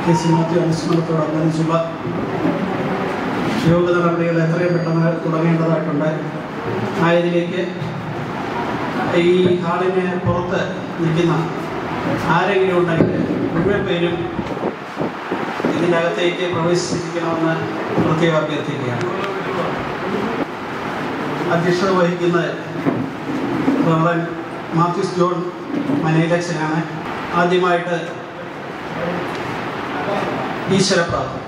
K C. Mathew അനുസ്മരണത്തോടനുബന്ധിച്ചുള്ള yoga നടപടികൾ എത്രയും പെട്ടെന്ന് തുടങ്ങേണ്ടതായിട്ടുണ്ട്. ആയതിലേക്ക് ഈ ഹാളിന് പുറത്ത് നിൽക്കുന്ന ആരെങ്കിലും ഉണ്ടെങ്കിൽ മുഴുവൻ പേരും ഇതിൻ്റെ അകത്തേക്ക് പ്രവേശിപ്പിക്കണമെന്ന് പ്രത്യേകം അഭ്യർത്ഥിക്കുകയാണ്. അധ്യക്ഷത വഹിക്കുന്നത് റവറൻ മാത്യൂസ് ജോൺ മനയിലച്ചനാണ്. ആദ്യമായിട്ട് ഈശ്വരപ്രാർത്ഥന.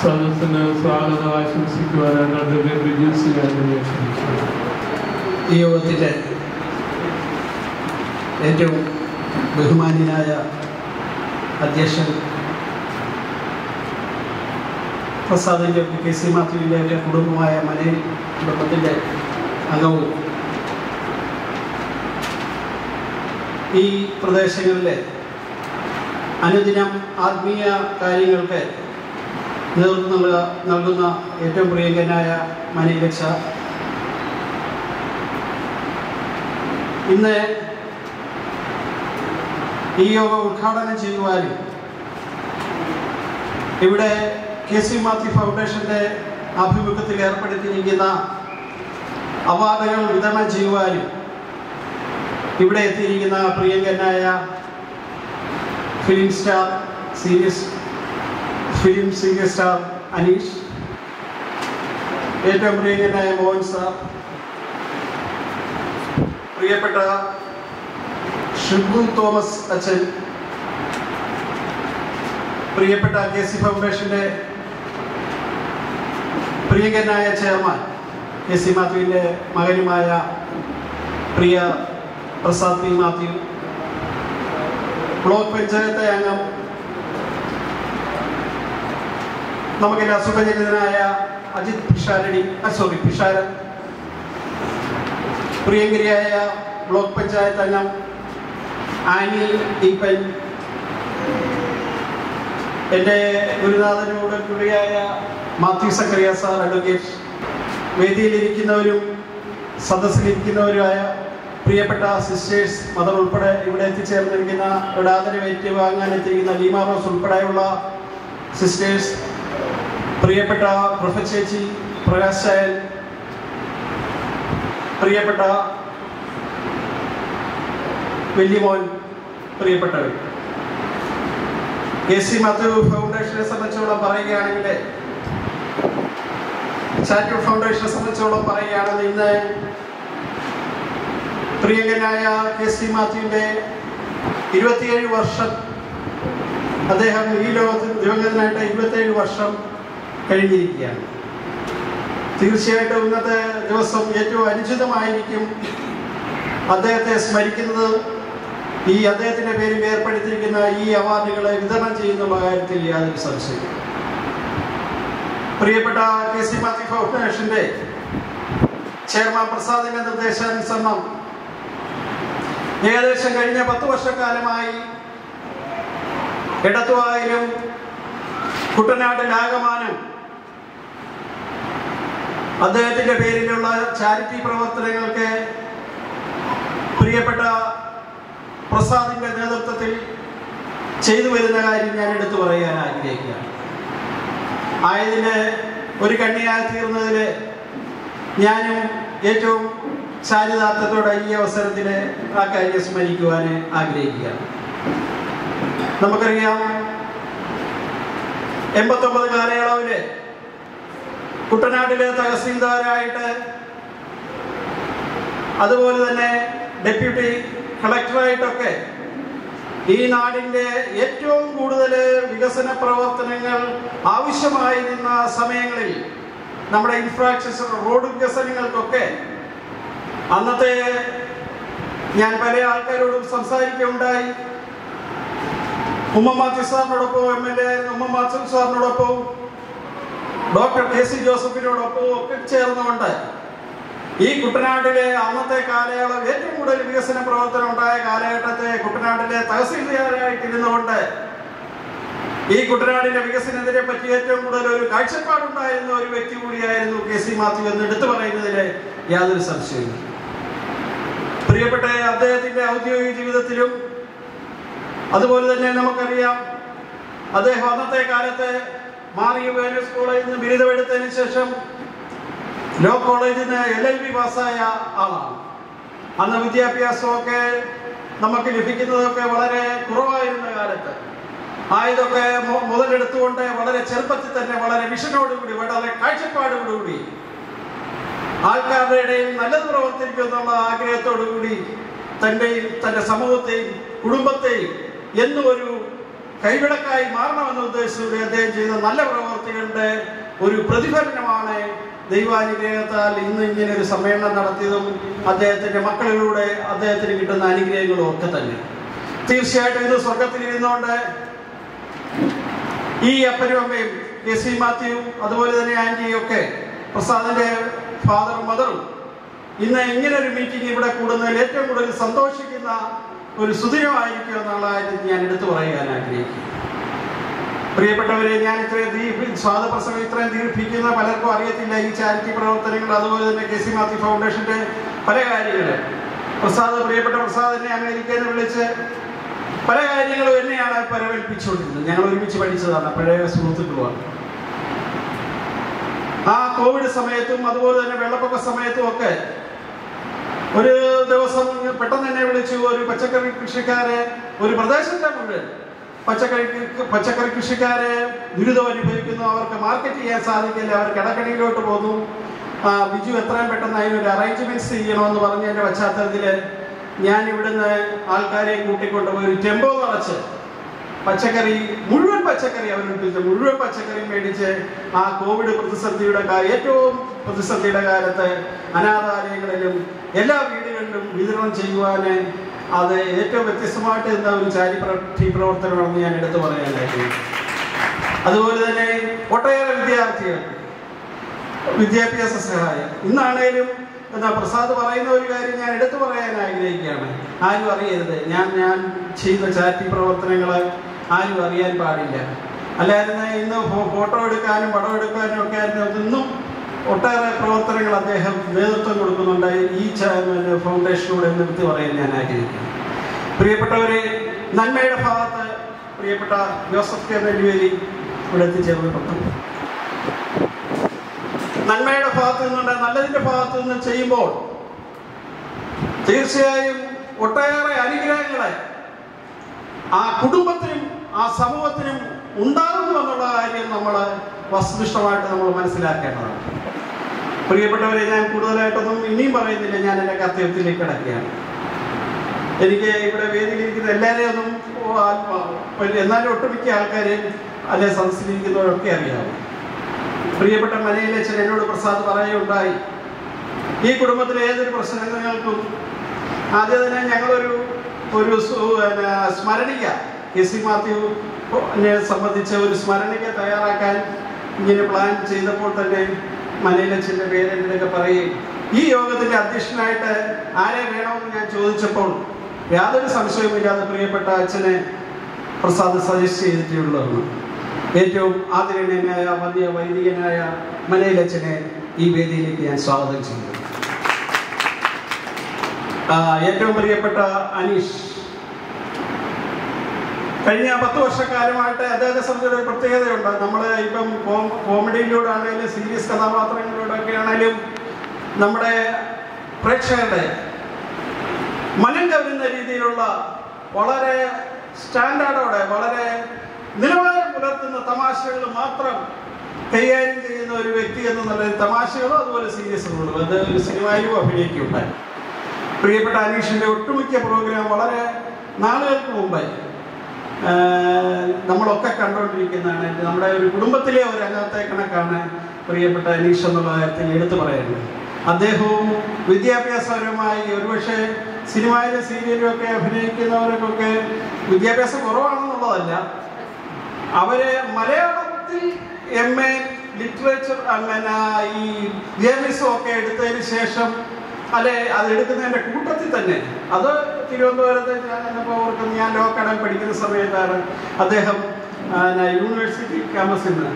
സദസ്സിന് സ്വാഗതം ആശംസിക്കുവാനാണ് ഈ യോഗത്തിൻ്റെ ഏറ്റവും ബഹുമാന്യനായ അധ്യക്ഷൻ പ്രസാദിൻ്റെ കെ.സി. മാത്യുവിൻ്റെ എൻ്റെ കുടുംബമായ മനയിൽ കുടുംബത്തിൻ്റെ അംഗവും ഈ പ്രദേശങ്ങളിലെ അനുദിനം ആത്മീയ കാര്യങ്ങൾക്ക് നേതൃത്വം നൽകുന്ന ഏറ്റവും പ്രിയങ്കനായ മനയിലച്ച, ഇന്ന് ഈ യോഗം ഉദ്ഘാടനം ചെയ്യുവാനും ഇവിടെ കെ.സി. മാത്യു ഫൗണ്ടേഷൻ്റെ ആഭിമുഖ്യത്തിൽ ഏർപ്പെടുത്തിയിരിക്കുന്ന അവാർഡുകൾ വിതരണം ചെയ്യുവാനും ഇവിടെ എത്തിയിരിക്കുന്ന പ്രിയങ്കനായ ഫിലിം സീരിയസ് സ്റ്റാർ അനീഷ്, ഏറ്റവും പ്രിയങ്കനായ മോഹൻ സാർ, പ്രിയപ്പെട്ട ഷിബു തോമസ് അച്ഛൻ, പ്രിയപ്പെട്ട കെ.സി. ഫൗണ്ടേഷൻ്റെ പ്രിയങ്കനായ ചെയർമാൻ കെ.സി. മാത്യുവിൻ്റെ മകനുമായ പ്രിയ Prasad P. Mathew, block panchayat അംഗം നമുക്കെല്ലാം സുപരിചിതനായ അജിത് പിഷാരൻ, പ്രിയങ്കരിയായ ബ്ലോക്ക് പഞ്ചായത്ത് അംഗം ആനി ഈപ്പൻ, എൻ്റെ ഗുരുനാഥനോട് കൂടിയായ മാത്യു സക്കറിയ സാർ അഡ്വക്കേറ്റ്, വേദിയിലിരിക്കുന്നവരും സദസ്സിലിരിക്കുന്നവരുമായ പ്രിയപ്പെട്ട സിസ്റ്റേഴ്സ്, മദർ ഉൾപ്പെടെ ഇവിടെ എത്തിച്ചേർന്നിരിക്കുന്ന ഇവിടെ ആദരവ് ഏറ്റുവാങ്ങാൻ എത്തിയിരിക്കുന്ന ലീമ റോസ് ഉൾപ്പെടെയുള്ള സിസ്റ്റേഴ്സ്, പ്രിയപ്പെട്ട പ്രൊഫ ചേച്ചി, പ്രകാശ് ചായൻ, പ്രിയപ്പെട്ട വല്യമോൻ, പ്രിയപ്പെട്ടവർ, കെ.സി. മാത്യു ഫൗണ്ടേഷനെ സംബന്ധിച്ചോളം പറയുകയാണെങ്കിൽ, ചാരിറ്റബിൾ ഫൗണ്ടേഷനെ സംബന്ധിച്ചോളം പറയുകയാണെങ്കിൽ, ഇന്ന് പ്രിയങ്കനായ കെ.സി. മാത്യുവിൻ്റെ 27 വർഷം, അദ്ദേഹം ഈ ലോകത്തിൽ ദിവംഗതനായിട്ട് 27 വർഷം കഴിഞ്ഞിരിക്കുകയാണ്. തീർച്ചയായിട്ടും ഇന്നത്തെ ദിവസം ഏറ്റവും അനുചിതമായിരിക്കും അദ്ദേഹത്തെ സ്മരിക്കുന്നത്. ഈ അദ്ദേഹത്തിൻ്റെ പേരിൽ ഏർപ്പെടുത്തിയിരിക്കുന്ന ഈ അവാർഡുകളെ വിതരണം ചെയ്യുന്നുള്ള കാര്യത്തിൽ യാതൊരു സംശയം. പ്രിയപ്പെട്ട കെ.സി. മാത്യു ഫൗണ്ടേഷൻ്റെ ചെയർമാൻ പ്രസാദിൻ്റെ നിർദ്ദേശാനുസരണം ഏകദേശം കഴിഞ്ഞ 10 വർഷക്കാലമായി എടത്തുവായിലും കുട്ടനാട്ടിലാകമാനം അദ്ദേഹത്തിൻ്റെ പേരിലുള്ള ചാരിറ്റി പ്രവർത്തനങ്ങൾക്ക് പ്രിയപ്പെട്ട പ്രസാദിൻ്റെ നേതൃത്വത്തിൽ ചെയ്തു വരുന്ന കാര്യം ഞാൻ എടുത്തു പറയാൻ ആഗ്രഹിക്കുകയാണ്. ആയതിന് ഒരു കണ്ണിയായി തീർന്നതിൽ ഞാനും ഏറ്റവും ചാരിതാർത്ഥത്തോടെ ഈ അവസരത്തിൽ ആ കാര്യം സ്മരിക്കുവാൻ ആഗ്രഹിക്കുകയാണ്. നമുക്കറിയാം, 89 കാലയളവിൽ കുട്ടനാട്ടിലെ തഹസീൽദാരായിട്ട്, അതുപോലെ തന്നെ ഡെപ്യൂട്ടി കളക്ടറായിട്ടൊക്കെ ഈ നാടിൻ്റെ ഏറ്റവും കൂടുതൽ വികസന പ്രവർത്തനങ്ങൾ ആവശ്യമായിരുന്ന സമയങ്ങളിൽ നമ്മുടെ ഇൻഫ്രാസ്ട്രക്ചർ, റോഡ് വികസനങ്ങൾക്കൊക്കെ അന്നത്തെ ഞാൻ പല ആൾക്കാരോടും സംസാരിക്കുകയുണ്ടായി. ഉമ്മ മാത്യു സാറിനോടൊപ്പം, MLA ഉമ്മ മാത്യു സാറിനോടൊപ്പം, ഡോക്ടർ കെ.സി. ജോസഫിനോടൊപ്പം ഒക്കെ ചേർന്നുകൊണ്ട് ഈ കുട്ടനാട്ടിലെ അന്നത്തെ കാലയളവ് ഏറ്റവും കൂടുതൽ വികസന പ്രവർത്തനം ഉണ്ടായ കാലഘട്ടത്തെ കുട്ടനാട്ടിലെ തഹസീൽദാരായിട്ടിരുന്നുകൊണ്ട് ഈ കുട്ടനാടിന്റെ വികസനത്തിനെ പറ്റി ഏറ്റവും കൂടുതൽ ഒരു കാഴ്ചപ്പാടുണ്ടായിരുന്ന ഒരു വ്യക്തി കൂടിയായിരുന്നു KC മാത്യു എന്ന് എടുത്തു പറയുന്നതിൽ യാതൊരു സംശയവും. പ്രിയപ്പെട്ട അദ്ദേഹത്തിന്റെ ഔദ്യോഗിക ജീവിതത്തിലും അതുപോലെ തന്നെ നമുക്കറിയാം, അദ്ദേഹം അന്നത്തെ കാലത്ത് മാർ യുവേനസ് കോളേജിൽ നിന്ന് ബിരുദമെടുത്തതിന് ശേഷം ലോ കോളേജിൽ നിന്ന് LLB പാസ്സായ ആളാണ്. അന്ന് വിദ്യാഭ്യാസമൊക്കെ നമുക്ക് ലഭിക്കുന്നതൊക്കെ വളരെ കുറവായിരുന്ന കാലത്ത് ആയതൊക്കെ മുതലെടുത്തുകൊണ്ട് വളരെ ചെറുപ്പത്തിൽ തന്നെ വളരെ വിഷനോടുകൂടി വളരെ കാഴ്ചപ്പാടോടുകൂടി ആൾക്കാരുടെ ഇടയിൽ നല്ലത് പ്രവർത്തിക്കുന്നുള്ള ആഗ്രഹത്തോടുകൂടി തൻ്റെ സമൂഹത്തെയും കുടുംബത്തെയും എന്നും ഒരു കൈവിളക്കായി മാറണമെന്ന ഉദ്ദേശത്തോടെ അദ്ദേഹം ചെയ്ത നല്ല പ്രവർത്തികളുടെ ഒരു പ്രതിഫലനമാണ് ദൈവാനുഗ്രഹത്താൽ ഇന്ന് ഇങ്ങനെ ഒരു സമ്മേളനം നടത്തിയതും അദ്ദേഹത്തിന്റെ മക്കളിലൂടെ അദ്ദേഹത്തിന് കിട്ടുന്ന അനുഗ്രഹങ്ങളും ഒക്കെ തന്നെ. തീർച്ചയായിട്ടും ഇത് സ്വർഗത്തിലിരുന്നുകൊണ്ട് ഈ അപ്പനും അമ്മയും KC മാത്യു അതുപോലെ തന്നെ ആന്റിയും ഒക്കെ പ്രസാദിന്റെ ഫാദറും മദറും ഇന്ന് ഇങ്ങനെ ഒരു മീറ്റിംഗ് ഇവിടെ കൂടുന്നതിൽ ഏറ്റവും കൂടുതൽ സന്തോഷിക്കുന്ന ഒരു സുദിനമായിരിക്കും എന്നുള്ള കാര്യം ഞാൻ എടുത്തു പറയാൻ ആഗ്രഹിക്കുന്നു. പ്രിയപ്പെട്ടവരെ, ഞാൻ ഇത്രയും സ്വാതപ്രസംഗം ഇത്രയും ദീർഘിപ്പിക്കുന്ന പലർക്കും അറിയത്തില്ല ഈ ചാരിറ്റി പ്രവർത്തനങ്ങൾ, അതുപോലെ തന്നെ KC മാത്യു ഫൗണ്ടേഷന്റെ പല കാര്യങ്ങൾ. പ്രിയപ്പെട്ട പ്രസാദ് എന്നെ അമേരിക്കയിൽ നിന്ന് വിളിച്ച് പല കാര്യങ്ങളും എന്നെയാണ് പരമേൽപ്പിച്ചുകൊണ്ടിരുന്നത്. ഞങ്ങൾ ഒരുമിച്ച് പഠിച്ചതാണ്, പഴയ സുഹൃത്തുക്കളുമാണ്. ആ കോവിഡ് സമയത്തും അതുപോലെ തന്നെ വെള്ളപ്പൊക്ക സമയത്തും ഒക്കെ ഒരു ദിവസം പെട്ടെന്ന് എന്നെ വിളിച്ചു. ഒരു പച്ചക്കറി കൃഷിക്കാരെ, ഒരു പ്രദേശത്തെ മുഴുവൻ പച്ചക്കറി കൃഷിക്കാരെ ദുരിതം അനുഭവിക്കുന്നു, അവർക്ക് മാർക്കറ്റ് ചെയ്യാൻ സാധിക്കില്ല, അവർ കിടക്കണിയിലോട്ട് പോകുന്നു. ബിജു എത്രയും പെട്ടെന്ന് അതിനൊരു അറേഞ്ച്മെന്റ്സ് ചെയ്യണമെന്ന് പറഞ്ഞതിന്റെ പശ്ചാത്തലത്തിൽ ഞാൻ ഇവിടുന്ന് ആൾക്കാരെ കൂട്ടിക്കൊണ്ടുപോയി ഒരു ടെമ്പോ നിറച്ച് മുഴുവൻ പച്ചക്കറി മേടിച്ച് ആ കോവിഡ് ഏറ്റവും പ്രതിസന്ധിയുടെ കാലത്ത് അനാഥാലയങ്ങളിലും എല്ലാ വീടുകളിലും വിതരണം ചെയ്യുവാന് അത് ഏറ്റവും വ്യത്യസ്തമായിട്ട് എന്ന ഒരു ചാരിറ്റി പ്രവർത്തനമാണെന്ന് ഞാൻ എടുത്തു പറയാനായിട്ട്. അതുപോലെ തന്നെ ഒട്ടേറെ വിദ്യാർത്ഥികൾക്ക് വിദ്യാഭ്യാസ സഹായം. ഇന്നാണേലും പ്രസാദ് പറയുന്ന ഒരു കാര്യം ഞാൻ എടുത്തു പറയാൻ ആഗ്രഹിക്കുകയാണ്. ആരും അറിയരുത്, ഞാൻ ചെയ്ത ചാരിറ്റി പ്രവർത്തനങ്ങൾ ആരും അറിയാൻ പാടില്ല. അല്ലായിരുന്നു ഇന്ന് ഫോട്ടോ എടുക്കാനും പടം എടുക്കാനും ഒക്കെ ആയിരുന്നു. ഇന്നും ഒട്ടേറെ പ്രവർത്തനങ്ങൾ അദ്ദേഹം നേതൃത്വം കൊടുക്കുന്നുണ്ട് ഈ ഫൗണ്ടേഷനോട് എന്ന് എടുത്ത് പറയാൻ ഞാൻ ആഗ്രഹിക്കുന്നു. പ്രിയപ്പെട്ടവരെ, നന്മയുടെ ഭാഗത്ത് പ്രിയപ്പെട്ട ജോസഫ് കെ നെല്ലുവേലി ഇവിടെ എത്തിച്ചേർന്നിട്ടുണ്ട്. നന്മയുടെ ഭാഗത്ത് നിന്നുണ്ട്, നല്ലതിന്റെ ഭാഗത്ത് നിന്ന് ചെയ്യുമ്പോൾ തീർച്ചയായും ഒട്ടേറെ അനുഗ്രഹങ്ങളെ ആ കുടുംബത്തിനും ആ സമൂഹത്തിനും ഉണ്ടാകുന്നു എന്നുള്ള കാര്യം നമ്മൾ വസ്തുനിഷ്ഠമായിട്ട് നമ്മൾ മനസ്സിലാക്കേണ്ടതാണ്. പ്രിയപ്പെട്ടവരെ, ഞാൻ കൂടുതലായിട്ടൊന്നും ഇനിയും പറയുന്നില്ല, ഞാൻ എൻ്റെ കർത്തവ്യത്തിലേക്ക് കിടക്കുകയാണ്. എനിക്ക് ഇവിടെ വേദിയിലിരിക്കുന്ന എല്ലാവരെയും ഒന്നും എന്നാലും ഒട്ടുമിക്ക ആൾക്കാരെയും അല്ലെ സദസ്സിലിരിക്കുന്നവരൊക്കെ അറിയാവും. പ്രിയപ്പെട്ട മനയിലച്ഛൻ എന്നോട് പ്രസാദ് പറയുകയുണ്ടായി, ഈ കുടുംബത്തിലെ ഏതൊരു പ്രശ്നങ്ങൾക്കും ആദ്യം തന്നെ ഞങ്ങളൊരു സ്മരണിക KC മാത്യുവിനെ സംബന്ധിച്ച ഒരു സ്മരണിക തയ്യാറാക്കാൻ ഇങ്ങനെ പ്ലാൻ ചെയ്തപ്പോൾ തന്നെ മനയിലച്ഛൻ്റെ പേരെന്നൊക്കെ പറയും. ഈ യോഗത്തിന്റെ അധ്യക്ഷനായിട്ട് ആരെ വേണമെന്ന് ഞാൻ ചോദിച്ചപ്പോൾ യാതൊരു സംശയവുമില്ലാതെ പ്രിയപ്പെട്ട അച്ഛനെ പ്രസാദ് സജസ്റ്റ് ചെയ്തിട്ടുള്ളതാണ്. ഏറ്റവും ആദരണീയനായ വലിയ വൈദികനായ മനയിലച്ഛനെ ഈ വേദിയിലേക്ക് ഞാൻ സ്വാഗതം ചെയ്യുന്നു. ഏറ്റവും പ്രിയപ്പെട്ട അനീഷ്, കഴിഞ്ഞ 10 വർഷക്കാലമായിട്ട് അദ്ദേഹത്തെ സംബന്ധിച്ച ഒരു പ്രത്യേകതയുണ്ട്. നമ്മൾ ഇപ്പം കോമഡിയിലൂടെ ആണെങ്കിലും സീരിയസ് കഥാപാത്രങ്ങളിലൂടെ ഒക്കെ ആണെങ്കിലും നമ്മുടെ പ്രേക്ഷകരുടെ മനം കവരുന്ന രീതിയിലുള്ള വളരെ സ്റ്റാൻഡേർഡോടെ വളരെ നിലവാരം പുലർത്തുന്ന തമാശകൾ മാത്രം കൈകാര്യം ചെയ്യുന്ന ഒരു വ്യക്തി എന്നുള്ള തമാശകളും അതുപോലെ സീരിയസുകളും അത് ഒരു സിനിമയിലും അഭിനയിക്കുകയുണ്ടായി. പ്രിയപ്പെട്ട അനീഷിന്റെ ഒട്ടുമിക്ക പ്രോഗ്രാം വളരെ നാളുകൾക്ക് മുമ്പായി നമ്മളൊക്കെ കണ്ടുകൊണ്ടിരിക്കുന്നതാണ്. നമ്മുടെ ഒരു കുടുംബത്തിലെ ഒരു അംഗത്തെ കണക്കാണ് പ്രിയപ്പെട്ട അനീഷ് എന്നുള്ള കാര്യത്തിൽ എടുത്തു പറയുന്നത്. അദ്ദേഹവും വിദ്യാഭ്യാസപരമായി ഒരുപക്ഷെ സിനിമയിലും സീരിയലും ഒക്കെ അഭിനയിക്കുന്നവർക്കൊക്കെ വിദ്യാഭ്യാസം കുറവാണെന്നുള്ളതല്ല, അവര് മലയാളത്തിൽ MA ലിറ്ററേച്ചർ അങ്ങനെ ഈ ജേർണലിസം ഒക്കെ എടുത്തതിന് ശേഷം അല്ലെ അത് എടുക്കുന്നതിൻ്റെ കൂട്ടത്തിൽ തന്നെ അത് തിരുവനന്തപുരത്ത് ഞാൻ ലോ അക്കാഡമി പഠിക്കുന്ന സമയത്താണ് അദ്ദേഹം യൂണിവേഴ്സിറ്റി ക്യാമ്പസിൽ നിന്ന്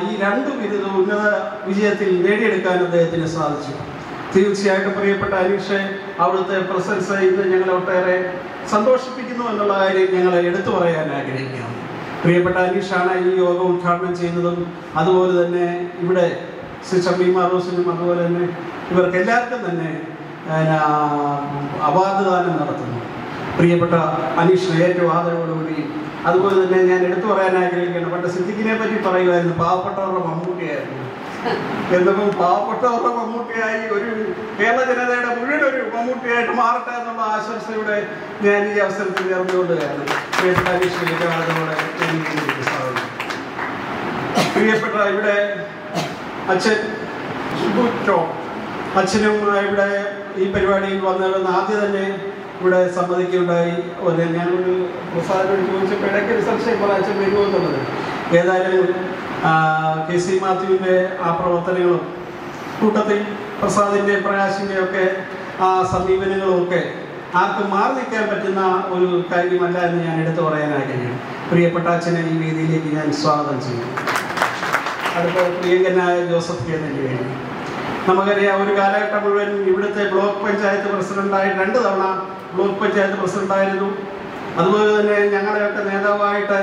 ഈ 2 ബിരുദ ഉന്നത വിജയത്തിൽ നേടിയെടുക്കാൻ അദ്ദേഹത്തിന് സാധിച്ചു. തീർച്ചയായിട്ടും പ്രിയപ്പെട്ട അനീഷ്, അവിടുത്തെ പ്രസൻസ് ഇന്ന് ഞങ്ങളെ ഒട്ടേറെ സന്തോഷിപ്പിക്കുന്നു എന്നുള്ള കാര്യം ഞങ്ങൾ എടുത്തു പറയാൻ ആഗ്രഹിക്കുകയാണ്. പ്രിയപ്പെട്ട അനീഷാണ് ഈ യോഗം ഉദ്ഘാടനം ചെയ്യുന്നതും അതുപോലെ തന്നെ ഇവിടെ സിസ്റ്റർ ലീമ റോസിനും അതുപോലെ തന്നെ ഇവർക്ക് എല്ലാവർക്കും തന്നെ അവാർഡ് ദാനം നടത്തുന്നു. പ്രിയപ്പെട്ട അനീഷിനെ ഏറ്റവും ആദരവോടുകൂടി അതുപോലെ തന്നെ ഞാൻ എടുത്തു പറയാൻ ആഗ്രഹിക്കുകയാണ്. പണ്ട് സിദ്ദിഖിനെ പറ്റി പറയുമായിരുന്നു പാവപ്പെട്ടവരുടെ മമ്മൂട്ടിയായിരുന്നു. എന്നപ്പം പാവപ്പെട്ടവരുടെ മമ്മൂട്ടിയായി ഒരു കേരള ജനതയുടെ മുഴുവൻ ഒരു മമ്മൂട്ടിയായിട്ട് മാറട്ടെ എന്നുള്ള ആശംസയുടെ ഞാൻ ഈ അവസരത്തിൽ ചേർന്നുകൊണ്ടുകയാണ്. പ്രിയപ്പെട്ട അനീഷിലേക്ക് ആദരവോടെ പ്രിയപ്പെട്ട ഇവിടെ അച്ഛൻ അച്ഛനും ഇവിടെ ഈ പരിപാടിയിൽ വന്നിരുന്ന ആദ്യം തന്നെ ഇവിടെ സമ്മതിക്കുകയുണ്ടായി. ഞാനൊരു പ്രസാദോട് ചോദിച്ചപ്പോൾ ഇടയ്ക്ക് ഒരു സംശയം പറയാൻ അച്ഛൻ വരുമോ എന്നുള്ളത്. ഏതായാലും KC മാത്യുവിൻ്റെ ആ പ്രവർത്തനങ്ങളും കൂട്ടത്തിൽ പ്രസാദിൻ്റെ പ്രകാശിൻ്റെ ഒക്കെ ആ സമീപനങ്ങളും ഒക്കെ ആർക്കും മാറി നിൽക്കാൻ പറ്റുന്ന ഒരു കാര്യമല്ല എന്ന് ഞാൻ എടുത്തു പറയാൻ ആഗ്രഹിക്കുന്നു. പ്രിയപ്പെട്ട അച്ഛനെ ഈ വേദിയിലേക്ക് ഞാൻ സ്വാഗതം ചെയ്യുന്നു. അടുത്ത പ്രിയങ്കനായ ജോസഫ് കേന്ദ്രന് വേണ്ടി നമുക്കറിയാം, ഒരു കാലഘട്ടം മുഴുവൻ ഇവിടുത്തെ ബ്ലോക്ക് പഞ്ചായത്ത് പ്രസിഡന്റായി 2 തവണ ബ്ലോക്ക് പഞ്ചായത്ത് പ്രസിഡന്റായിരുന്നു. അതുപോലെ തന്നെ ഞങ്ങളുടെയൊക്കെ നേതാവായിട്ട്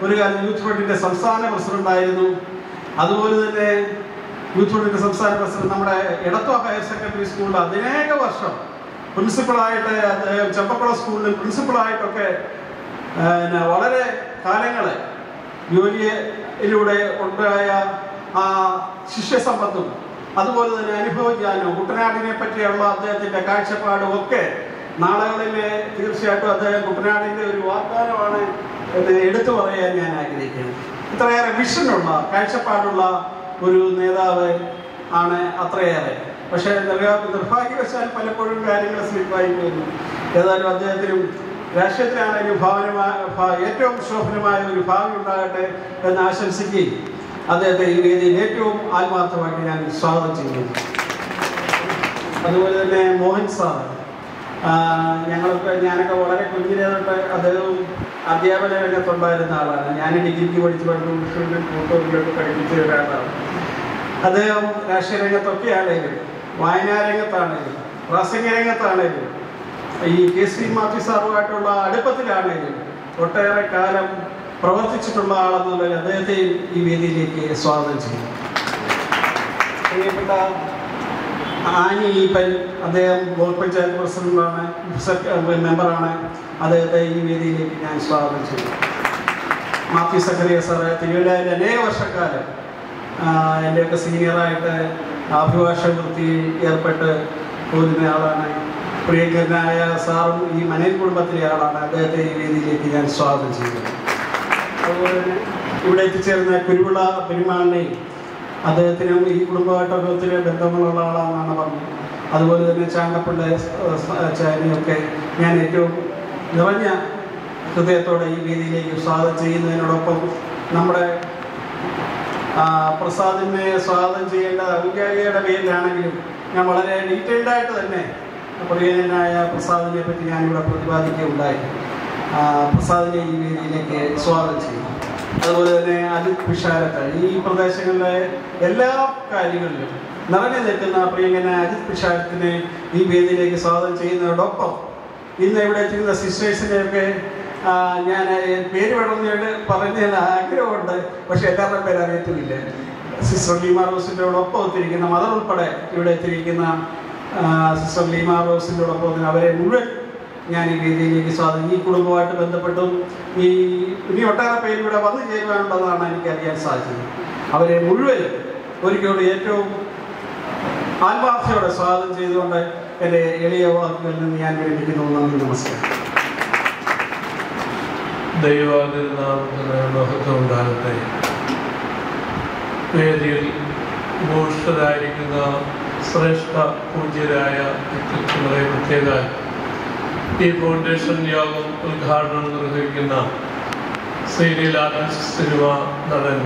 ഒരു കാലം യൂത്ത് ഫണ്ടിൻ്റെ സംസ്ഥാന പ്രസിഡന്റായിരുന്നു. അതുപോലെ തന്നെ യൂത്ത് ഫണ്ടിൻ്റെ സംസ്ഥാന പ്രസിഡന്റ് നമ്മുടെ എടത്വ ഹയർ സെക്കൻഡറി സ്കൂളിൽ 15 വർഷം പ്രിൻസിപ്പളായിട്ട്, ചെമ്പക്കുളം സ്കൂളിൽ പ്രിൻസിപ്പളായിട്ടൊക്കെ വളരെ കാലങ്ങളെ ജോലിയിലൂടെ ഉണ്ടായ ആ ശിഷ്യസമ്പത്തും അതുപോലെ തന്നെ അനുഭവജ്ഞാനവും കുട്ടനാടിനെ പറ്റിയുള്ള അദ്ദേഹത്തിൻ്റെ കാഴ്ചപ്പാടും ഒക്കെ നാളുകളിൽ തീർച്ചയായിട്ടും അദ്ദേഹം കുട്ടനാടിൻ്റെ ഒരു വാഗ്ദാനമാണ് എന്ന് എടുത്തു പറയാൻ ഞാൻ ആഗ്രഹിക്കുന്നു. ഇത്രയേറെ വിഷനുള്ള കാഴ്ചപ്പാടുള്ള ഒരു നേതാവ് ആണ് അത്രയേറെ. പക്ഷേ നിർഭാഗ്യവശാൽ പലപ്പോഴും കാര്യങ്ങൾ സ്ലിപ്പായി പോകുന്നു. ഏതായാലും അദ്ദേഹത്തിനും രാഷ്ട്രീയത്തിലാണെങ്കിലും ഏറ്റവും ശോഭനമായ ഒരു ഭാവി ഉണ്ടാകട്ടെ എന്ന് ആശംസിക്കുകയും അദ്ദേഹത്തെ ഈ വേദിയിൽ ഏറ്റവും ആത്മാർത്ഥമായിട്ട് ഞാൻ സ്വാഗതം ചെയ്യുന്നു. അതുപോലെ തന്നെ മോഹൻ സാർ, ഞാനൊക്കെ വളരെ കുഞ്ഞിനെ തൊട്ട് അദ്ദേഹം അധ്യാപന രംഗത്തുണ്ടായിരുന്ന ആളാണ്. ഞാൻ ഡിഗ്രിക്ക് പഠിച്ച് കൂട്ടുകാരിലൊക്കെ പഠിപ്പിച്ച ഒരാളാണ്. അദ്ദേഹം രാഷ്ട്രീയ രംഗത്തൊക്കെ ആണെങ്കിലും വായനാ രംഗത്താണെങ്കിലും പ്രാസംഗിക രംഗത്താണെങ്കിലും ഈ KC മാത്യു സാറുമായിട്ടുള്ള അടുപ്പത്തിലാണെങ്കിലും ഒട്ടേറെ കാലം പ്രവർത്തിച്ചിട്ടുള്ള ആളെന്നുള്ളതിൽ അദ്ദേഹത്തെയും ഈ വേദിയിലേക്ക് സ്വാഗതം ചെയ്യുന്നു. പ്രിയപ്പെട്ട ആനി ഈപ്പൻ, അദ്ദേഹം ബ്ലോക്ക് പഞ്ചായത്ത് പ്രസിഡന്റാണ്, മെമ്പറാണ്. അദ്ദേഹത്തെ ഈ വേദിയിലേക്ക് ഞാൻ സ്വാഗതം ചെയ്യുന്നു. മാത്യു സക്കറിയ സാറ് തിരുവല്ലയിൽ അനേക വർഷക്കാലം എൻ്റെയൊക്കെ സീനിയറായിട്ട് അഭിഭാഷക വൃത്തിയിൽ ഏർപ്പെട്ട് പോരുന്ന ആളാണ്. പ്രിയങ്കരനായ സാറും ഈ മനേൽ കുടുംബത്തിലെ ആളാണ്. അദ്ദേഹത്തെ ഈ വേദിയിലേക്ക് ഞാൻ സ്വാഗതം ചെയ്യുന്നു. അതുപോലെ തന്നെ ഇവിടെ എത്തിച്ചേർന്ന കുരുവിള പെരുമാളിനെയും അദ്ദേഹത്തിനും ഈ കുടുംബമായിട്ടൊക്കെ ഒത്തിരി ബന്ധങ്ങളുള്ള ആളാണെന്നാണ് പറഞ്ഞത്. അതുപോലെ തന്നെ ചാങ്കപ്പിള്ള ചായനെയൊക്കെ ഞാൻ ഏറ്റവും നിറഞ്ഞ ഹൃദയത്തോടെ ഈ വേദിയിലേക്ക് സ്വാഗതം ചെയ്യുന്നതിനോടൊപ്പം നമ്മുടെ പ്രസാദിനെ സ്വാഗതം ചെയ്യേണ്ട ഔദ്യോഗികയുടെ പേരിലാണെങ്കിലും ഞാൻ വളരെ ഡീറ്റെയിൽഡായിട്ട് തന്നെ പ്രിയനായ പ്രസാദിനെ പറ്റി ഞാനിവിടെ പ്രതിപാദിക്കുകയുണ്ടായി. പ്രസാദിനെ ഈ വേദിയിലേക്ക് സ്വാഗതം ചെയ്യുന്നു. അതുപോലെ തന്നെ അജിത് പിഷാരത്ത്, ഈ പ്രദേശങ്ങളിലെ എല്ലാ കാര്യങ്ങളിലും നിറഞ്ഞു നിൽക്കുന്ന പ്രിയങ്കനായ അജിത് പിഷാരത്തിനെ ഈ വേദിയിലേക്ക് സ്വാഗതം ചെയ്യുന്നതോടൊപ്പം ഇന്ന് ഇവിടെ എത്തിക്കുന്ന സിസ്റ്റേഴ്സിനെയൊക്കെ ഞാൻ പേര് പറഞ്ഞതിന് ആഗ്രഹമുണ്ട്. പക്ഷെ എല്ലാവരുടെയും പേര് അറിയത്തുമില്ല. സിസ്റ്റർ ലീമ റോസിൻ്റെ ഒപ്പം എത്തിയിരിക്കുന്ന മദർ ഉൾപ്പെടെ ഇവിടെ എത്തിയിരിക്കുന്ന സിസ്റ്റർ ലീമ റോസിൻ്റെ ഒപ്പം അവരെ മുഴുവൻ ഞാൻ ഈ വേദിയിലേക്ക് സ്വാഗതം. ഈ കുടുംബമായിട്ട് ബന്ധപ്പെട്ടും ഇനി ഒട്ടേറെ പേര് ഇവിടെ വന്നു ചേരുവാനുള്ളതാണ് എനിക്കറിയാൻ സാധിച്ചത്. അവരെ മുഴുവൻ ഒരിക്കലും ഏറ്റവും ആത്മാർത്ഥയോടെ സ്വാഗതം ചെയ്തുകൊണ്ട് എൻ്റെ എളിയ വാക്കുകളിൽ നിന്ന് ഞാൻ വിരമിക്കുന്നു. നന്ദി, നമസ്കാരം. ദൈവാതിരുനാമത്തിന് മഹത്വം ഉണ്ടാകട്ടെ. വേദിയിൽ ഭൂഷിതരായിരിക്കുന്ന ശ്രേഷ്ഠ പൂജ്യരായ വ്യക്തിത്വങ്ങളെ പ്രത്യേകം ഈ ഫൗണ്ടേഷൻ യോഗം ഉദ്ഘാടനം നിർവഹിക്കുന്ന സീരിയൽ ആർട്ടിസ്റ്റ്, സിനിമ നടൻ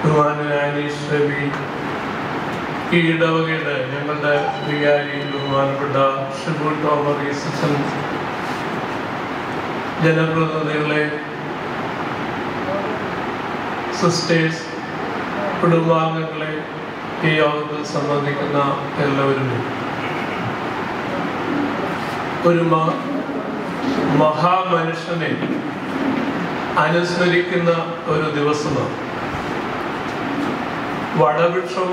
ബഹുമാനനായ അനീഷ് രവി, ഈ ഇടവകയുടെ ഞങ്ങളുടെ വികാരി ബഹുമാനപ്പെട്ട ഷിബു ടോമർ, ജനപ്രതിനിധികളെ, സിസ്റ്റേഴ്സ്, കുടുംബാംഗങ്ങളെ, ഈ യോഗത്തിൽ സംബന്ധിക്കുന്ന എല്ലാവരും ഒരു മഹാമനുഷ്യനെ അനുസ്മരിക്കുന്ന ഒരു ദിവസമാണ്. വടവൃക്ഷം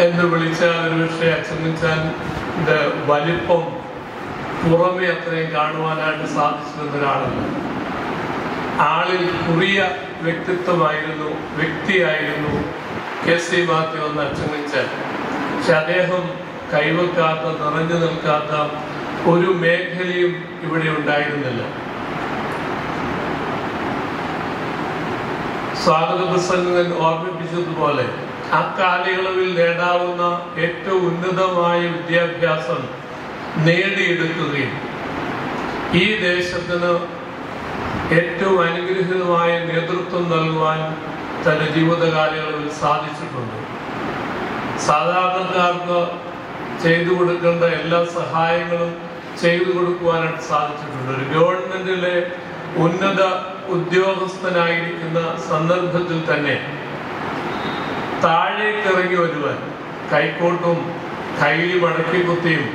എന്ന് വിളിച്ചാൽ ഒരുപക്ഷെ അച്ഛനിച്ചാൻ്റെ വലിപ്പം പുറമെ അത്രയും കാണുവാനായിട്ട് സാധിച്ചിരുന്ന ഒരാളല്ല. ആളിൽ കുറിയ വ്യക്തിയായിരുന്നു KC മാത്യു എന്ന അച്ഛനിച്ചാൻ. പക്ഷെ അദ്ദേഹം കൈവെക്കാത്ത, നിറഞ്ഞു നിൽക്കാത്ത ഒരു മേഖലയും ഇവിടെ ഉണ്ടായിരുന്നില്ല. സ്വാഗത പ്രസംഗൻ ഓർമ്മിപ്പിച്ചതുപോലെ ആ കാലയളവിൽ നേടാവുന്ന ഏറ്റവും ഉന്നതമായ വിദ്യാഭ്യാസം നേടിയെടുക്കുകയും ഈ ദേശത്തിന് ഏറ്റവും അനുഗ്രഹീതമായ നേതൃത്വം നൽകുവാൻ തന്റെ ജീവിത കാലയളവിൽ സാധിച്ചിട്ടുണ്ട്. സാധാരണക്കാർക്ക് ചെയ്തു കൊടുക്കേണ്ട എല്ലാ സഹായങ്ങളും ചെയ്തു കൊടുക്കുവാനായിട്ട് സാധിച്ചിട്ടുണ്ട്. ഒരു ഗവൺമെന്റിലെ ഉന്നത ഉദ്യോഗസ്ഥനായിരിക്കുന്ന സന്ദർഭത്തിൽ തന്നെ താഴേക്കിറങ്ങി വരുവാൻ കൈക്കോട്ടും കൈലി മടക്കി കുത്തിയും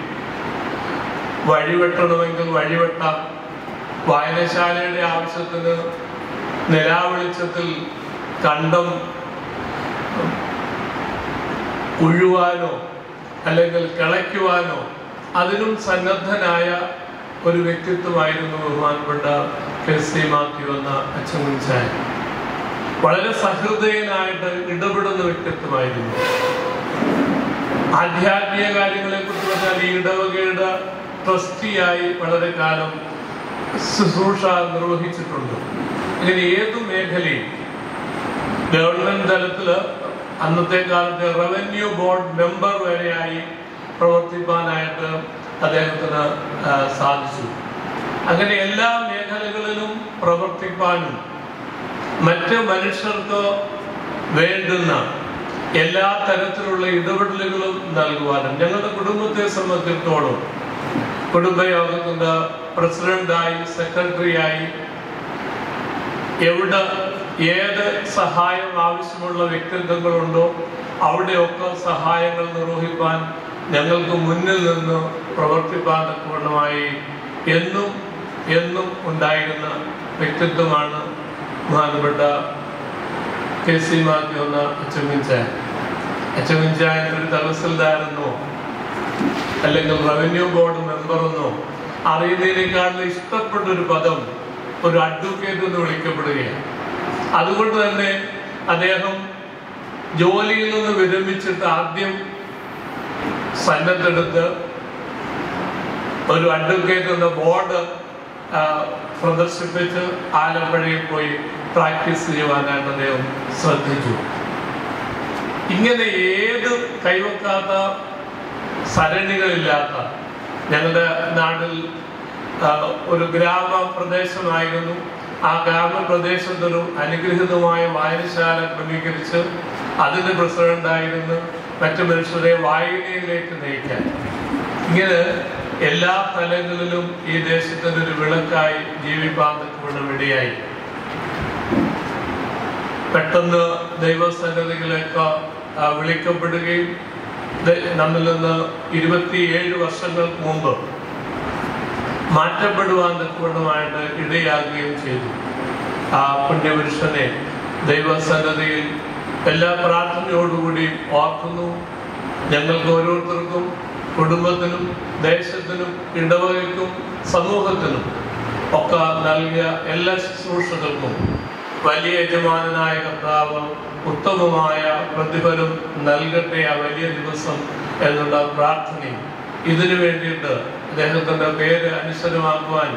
വഴിവെട്ടണമെങ്കിൽ വഴിവെട്ടാം, വായനശാലയുടെ ആവശ്യത്തിന് നിലാവെളിച്ചത്തിൽ കണ്ടം ഉഴുവാനോ അല്ലെങ്കിൽ കിളയ്ക്കുവാനോ അതിനും സന്നദ്ധനായ ഒരു വ്യക്തിത്വമായിരുന്നു ബഹുമാനപ്പെട്ട KC മാത്യു എന്ന അച്ഛൻ. വളരെ സഹൃദയനായിട്ട് ഇടപെടുന്ന വ്യക്തിത്വമായിരുന്നു. ആധ്യാത്മിക കാര്യങ്ങളെ കുറിച്ച് പറഞ്ഞാൽ ഈ ഇടവകയുടെ ട്രസ്റ്റിയായി വളരെ കാലം ശുശ്രൂഷ നിർവഹിച്ചിട്ടുണ്ട്. ഇങ്ങനെ ഏതു മേഖലയും ഗവൺമെന്റ് തലത്തില് അന്നത്തെ കാലത്ത് റവന്യൂ ബോർഡ് മെമ്പർ വരെയായി പ്രവർത്തിക്കാനായിട്ട് അദ്ദേഹത്തിന് സാധിച്ചു. അങ്ങനെ എല്ലാ മേഖലകളിലും പ്രവർത്തിക്കാനും മറ്റ് മനുഷ്യർക്ക് വേണ്ടുന്ന എല്ലാ തരത്തിലുള്ള ഇടപെടലുകളും നൽകുവാനും ഞങ്ങളുടെ കുടുംബത്തെ സംബന്ധിച്ചിടത്തോളം കുടുംബയോഗത്തിന്റെ പ്രസിഡന്റായി, സെക്രട്ടറിയായി എവിടെ ഏത് സഹായം ആവശ്യമുള്ള വ്യക്തിത്വങ്ങളുണ്ടോ അവിടെയൊക്കെ സഹായങ്ങൾ നിർവഹിക്കാൻ ഞങ്ങൾക്ക് മുന്നിൽ നിന്ന് പ്രവർത്തിക്കാൻ പൂർണ്ണമായി എന്നും ഉണ്ടായിരുന്ന വ്യക്തിത്വമാണ് ബഹുമാനപ്പെട്ട KC മാത്യു എന്ന അച്ഛൻ. ഒരു തഹസിൽദാരെന്നോ അല്ലെങ്കിൽ റവന്യൂ ബോർഡ് മെമ്പറെന്നോ അറിയുന്നതിനേക്കാളും ഇഷ്ടപ്പെട്ട ഒരു പദം ഒരു അഡ്വക്കേറ്റ് എന്ന് വിളിക്കപ്പെടുകയാണ്. അതുകൊണ്ട് തന്നെ അദ്ദേഹം ജോലിയിൽ നിന്ന് വിരമിച്ചിട്ട് ആദ്യം സന്നദ്ധെടുത്ത് ഒരു അഡ്വക്കേറ്റ് എന്ന ബോർഡ് പ്രദർശിപ്പിച്ച് ആലപ്പുഴയിൽ പോയി പ്രാക്ടീസ് ചെയ്യുവാനായിട്ട് അദ്ദേഹം ശ്രദ്ധിച്ചു. ഇങ്ങനെ ഏത് കൈവെക്കാത്ത സരണികളില്ലാത്ത ഞങ്ങളുടെ നാട്ടിൽ ഒരു ഗ്രാമപ്രദേശമായിരുന്നു. ആ ഗ്രാമപ്രദേശത്തൊരു അനുഗ്രഹീതമായ വായനശാല ക്രമീകരിച്ച് അതിന്റെ പ്രസിഡന്റായിരുന്നു മറ്റു മനുഷ്യരെ വായനയിലേക്ക് നയിക്കാൻ. ഇങ്ങനെ എല്ലാ തലങ്ങളിലും ഈ ദേശത്തിന്റെ ഒരു വിളക്കായി ജീവിപ്പാൻ ഇടയായി. പെട്ടെന്ന് ദൈവസന്നിധിയിലേക്ക് വിളിക്കപ്പെടുകയും നമ്മിൽ നിന്ന് 27 വർഷങ്ങൾക്ക് മുമ്പ് മാറ്റപ്പെടുവാൻ പൂർണ്ണമായിട്ട് ഇടയാകുകയും ചെയ്തു. ആ പുണ്യപുരുഷനെ ദൈവസന്നിധിയിൽ എല്ലാ പ്രാർത്ഥനയോടുകൂടി ഓർക്കുന്നു. ഞങ്ങൾക്ക് ഓരോരുത്തർക്കും, കുടുംബത്തിനും, ദേശത്തിനും, ഇടവകയ്ക്കും, സമൂഹത്തിനും ഒക്കെ നൽകിയ എല്ലാ ശുശ്രൂഷകൾക്കും വലിയ യജമാനായ കർത്താവ് ഉത്തമമായ പ്രതിഫലം നൽകട്ടെ ആ വലിയ ദിവസം എന്നുള്ള പ്രാർത്ഥനയും ഇതിനു വേണ്ടിയിട്ട് അദ്ദേഹത്തിന്റെ പേര് അനുസരമാക്കുവാൻ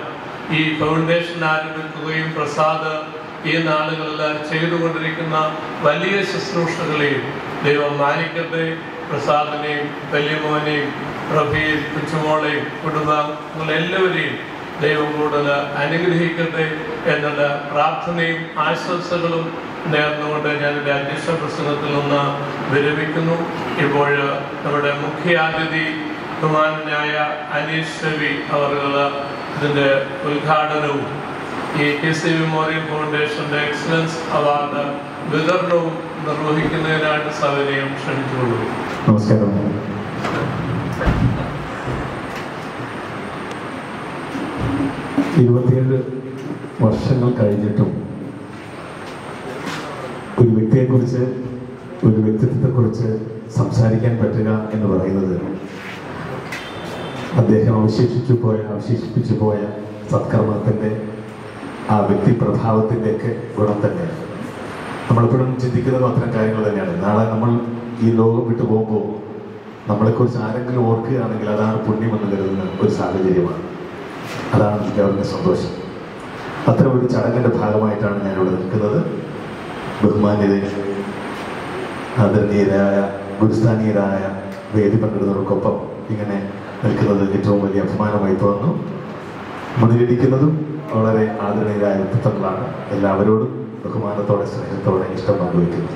ഈ ഫൗണ്ടേഷൻ ആരംഭിക്കുകയും പ്രസാദ് ഈ നാളുകളിൽ ചെയ്തുകൊണ്ടിരിക്കുന്ന വലിയ ശുശ്രൂഷകളെയും ദൈവം മാനിക്കട്ടെ. പ്രസാദിനെയും വലിയമോനെയും പ്രഭയെയും കൊച്ചുമോളെയും കുടുംബങ്ങളെല്ലാവരെയും ദൈവം കൂടുതൽ അനുഗ്രഹിക്കട്ടെ എന്നുള്ള പ്രാർത്ഥനയും ആശംസകളും നേർന്നുകൊണ്ട് ഞാനെൻ്റെ അധ്യക്ഷ പ്രസംഗത്തിൽ നിന്ന് വിരമിക്കുന്നു. ഇപ്പോൾ നമ്മുടെ മുഖ്യാതിഥി ബഹുമാന്യനായ അനീഷ് രവി അവർ ഇതിൻ്റെ ഉദ്ഘാടനവും ഈ KC മെമ്മോറിയൽ ഫൗണ്ടേഷന്റെ എക്സലൻസ് അവാർഡ് വിതരണവും നിർവഹിക്കുന്നതിനായിട്ട് സൗകര്യം ക്ഷണിച്ചുകൊള്ളു. നമസ്കാരം. ഇരുപത്തിയേഴ് വർഷങ്ങൾ കഴിഞ്ഞിട്ടും ഒരു വ്യക്തിയെക്കുറിച്ച്, ഒരു വ്യക്തിത്വത്തെക്കുറിച്ച് സംസാരിക്കാൻ പറ്റുക എന്ന് പറയുന്നത് അദ്ദേഹം അവശേഷിപ്പിച്ചു പോയ സത്കർമ്മത്തിൻ്റെ ആ വ്യക്തിപ്രഭാവത്തിൻ്റെയൊക്കെ ഗുണം തന്നെയാണ്. നമ്മളെപ്പോഴും ചിന്തിക്കുന്നതും അത്തരം കാര്യങ്ങൾ തന്നെയാണ്. നാളെ നമ്മൾ ഈ ലോകം വിട്ടു പോകുമ്പോൾ നമ്മളെക്കുറിച്ച് ആരെങ്കിലും ഓർക്കുകയാണെങ്കിൽ അതാണ് പുണ്യമെന്ന് കരുതുന്ന ഒരു സാഹചര്യമാണ്. അതാണ് എനിക്ക് അവരുടെ സന്തോഷം. അത്തരം ഒരു ചടങ്ങിൻ്റെ ഭാഗമായിട്ടാണ് ഞാനിവിടെ നിൽക്കുന്നത്. ബഹുമാന്യതയും ആദരണീയരായ ഗുരുസ്ഥാനീയരായ വേദി പങ്കിടുന്നവർക്കൊപ്പം ഇങ്ങനെ നിൽക്കുന്നത് ഏറ്റവും വലിയ അഭിമാനമായി തോന്നുന്നു. മുന്നിലിരിക്കുന്നതും വളരെ ആദരണീയരായ വ്യക്തിത്വങ്ങളാണ്. എല്ലാവരോടും ബഹുമാനത്തോടെ, സ്നേഹത്തോടെ ഇഷ്ടം പങ്കുവയ്ക്കുന്നു.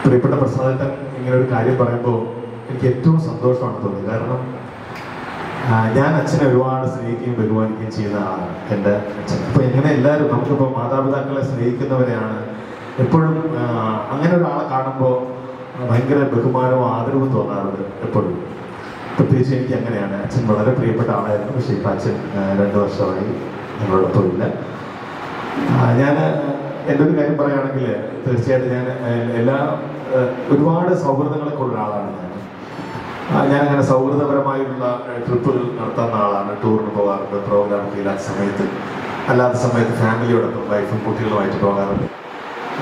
പ്രിയപ്പെട്ട പ്രസാദേട്ടൻ ഇങ്ങനെ ഒരു കാര്യം പറയുമ്പോൾ എനിക്ക് ഏറ്റവും സന്തോഷമാണ് തോന്നിയത്. കാരണം ഞാൻ അച്ഛനെ ഒരുപാട് സ്നേഹിക്കുകയും ബഹുമാനിക്കുകയും ചെയ്യുന്ന ആളാണ് എൻ്റെ അച്ഛൻ. അപ്പോൾ എങ്ങനെ എല്ലാവരും നമുക്കിപ്പോൾ മാതാപിതാക്കളെ സ്നേഹിക്കുന്നവരെയാണ് എപ്പോഴും അങ്ങനെ ഒരാളെ കാണുമ്പോൾ ഭയങ്കര ബഹുമാനവും ആദരവും തോന്നാറുണ്ട് എപ്പോഴും. പ്രത്യേകിച്ച് എനിക്ക് അങ്ങനെയാണ്. അച്ഛൻ വളരെ പ്രിയപ്പെട്ട ആളായിരുന്നു. പക്ഷേ ഇപ്പം അച്ഛൻ 2 വർഷമായി ഞങ്ങളോടൊപ്പം ഇല്ല. ഞാൻ എൻ്റെ ഒരു കാര്യം പറയുകയാണെങ്കിൽ തീർച്ചയായിട്ടും ഞാൻ ഒരുപാട് സൗഹൃദങ്ങളൊക്കെ ഉള്ള ഒരാളാണ്. ഞാനങ്ങനെ സൗഹൃദപരമായിട്ടുള്ള ട്രിപ്പുകൾ നടത്തുന്ന ആളാണ്. ടൂറിന് പോകാറുണ്ട്, പ്രോഗ്രാമൊക്കെ ഇല്ലാത്ത സമയത്ത്. അല്ലാത്ത സമയത്ത് ഫാമിലിയോടൊപ്പം വൈഫും കുട്ടികളുമായിട്ട് പോകാറുണ്ട്.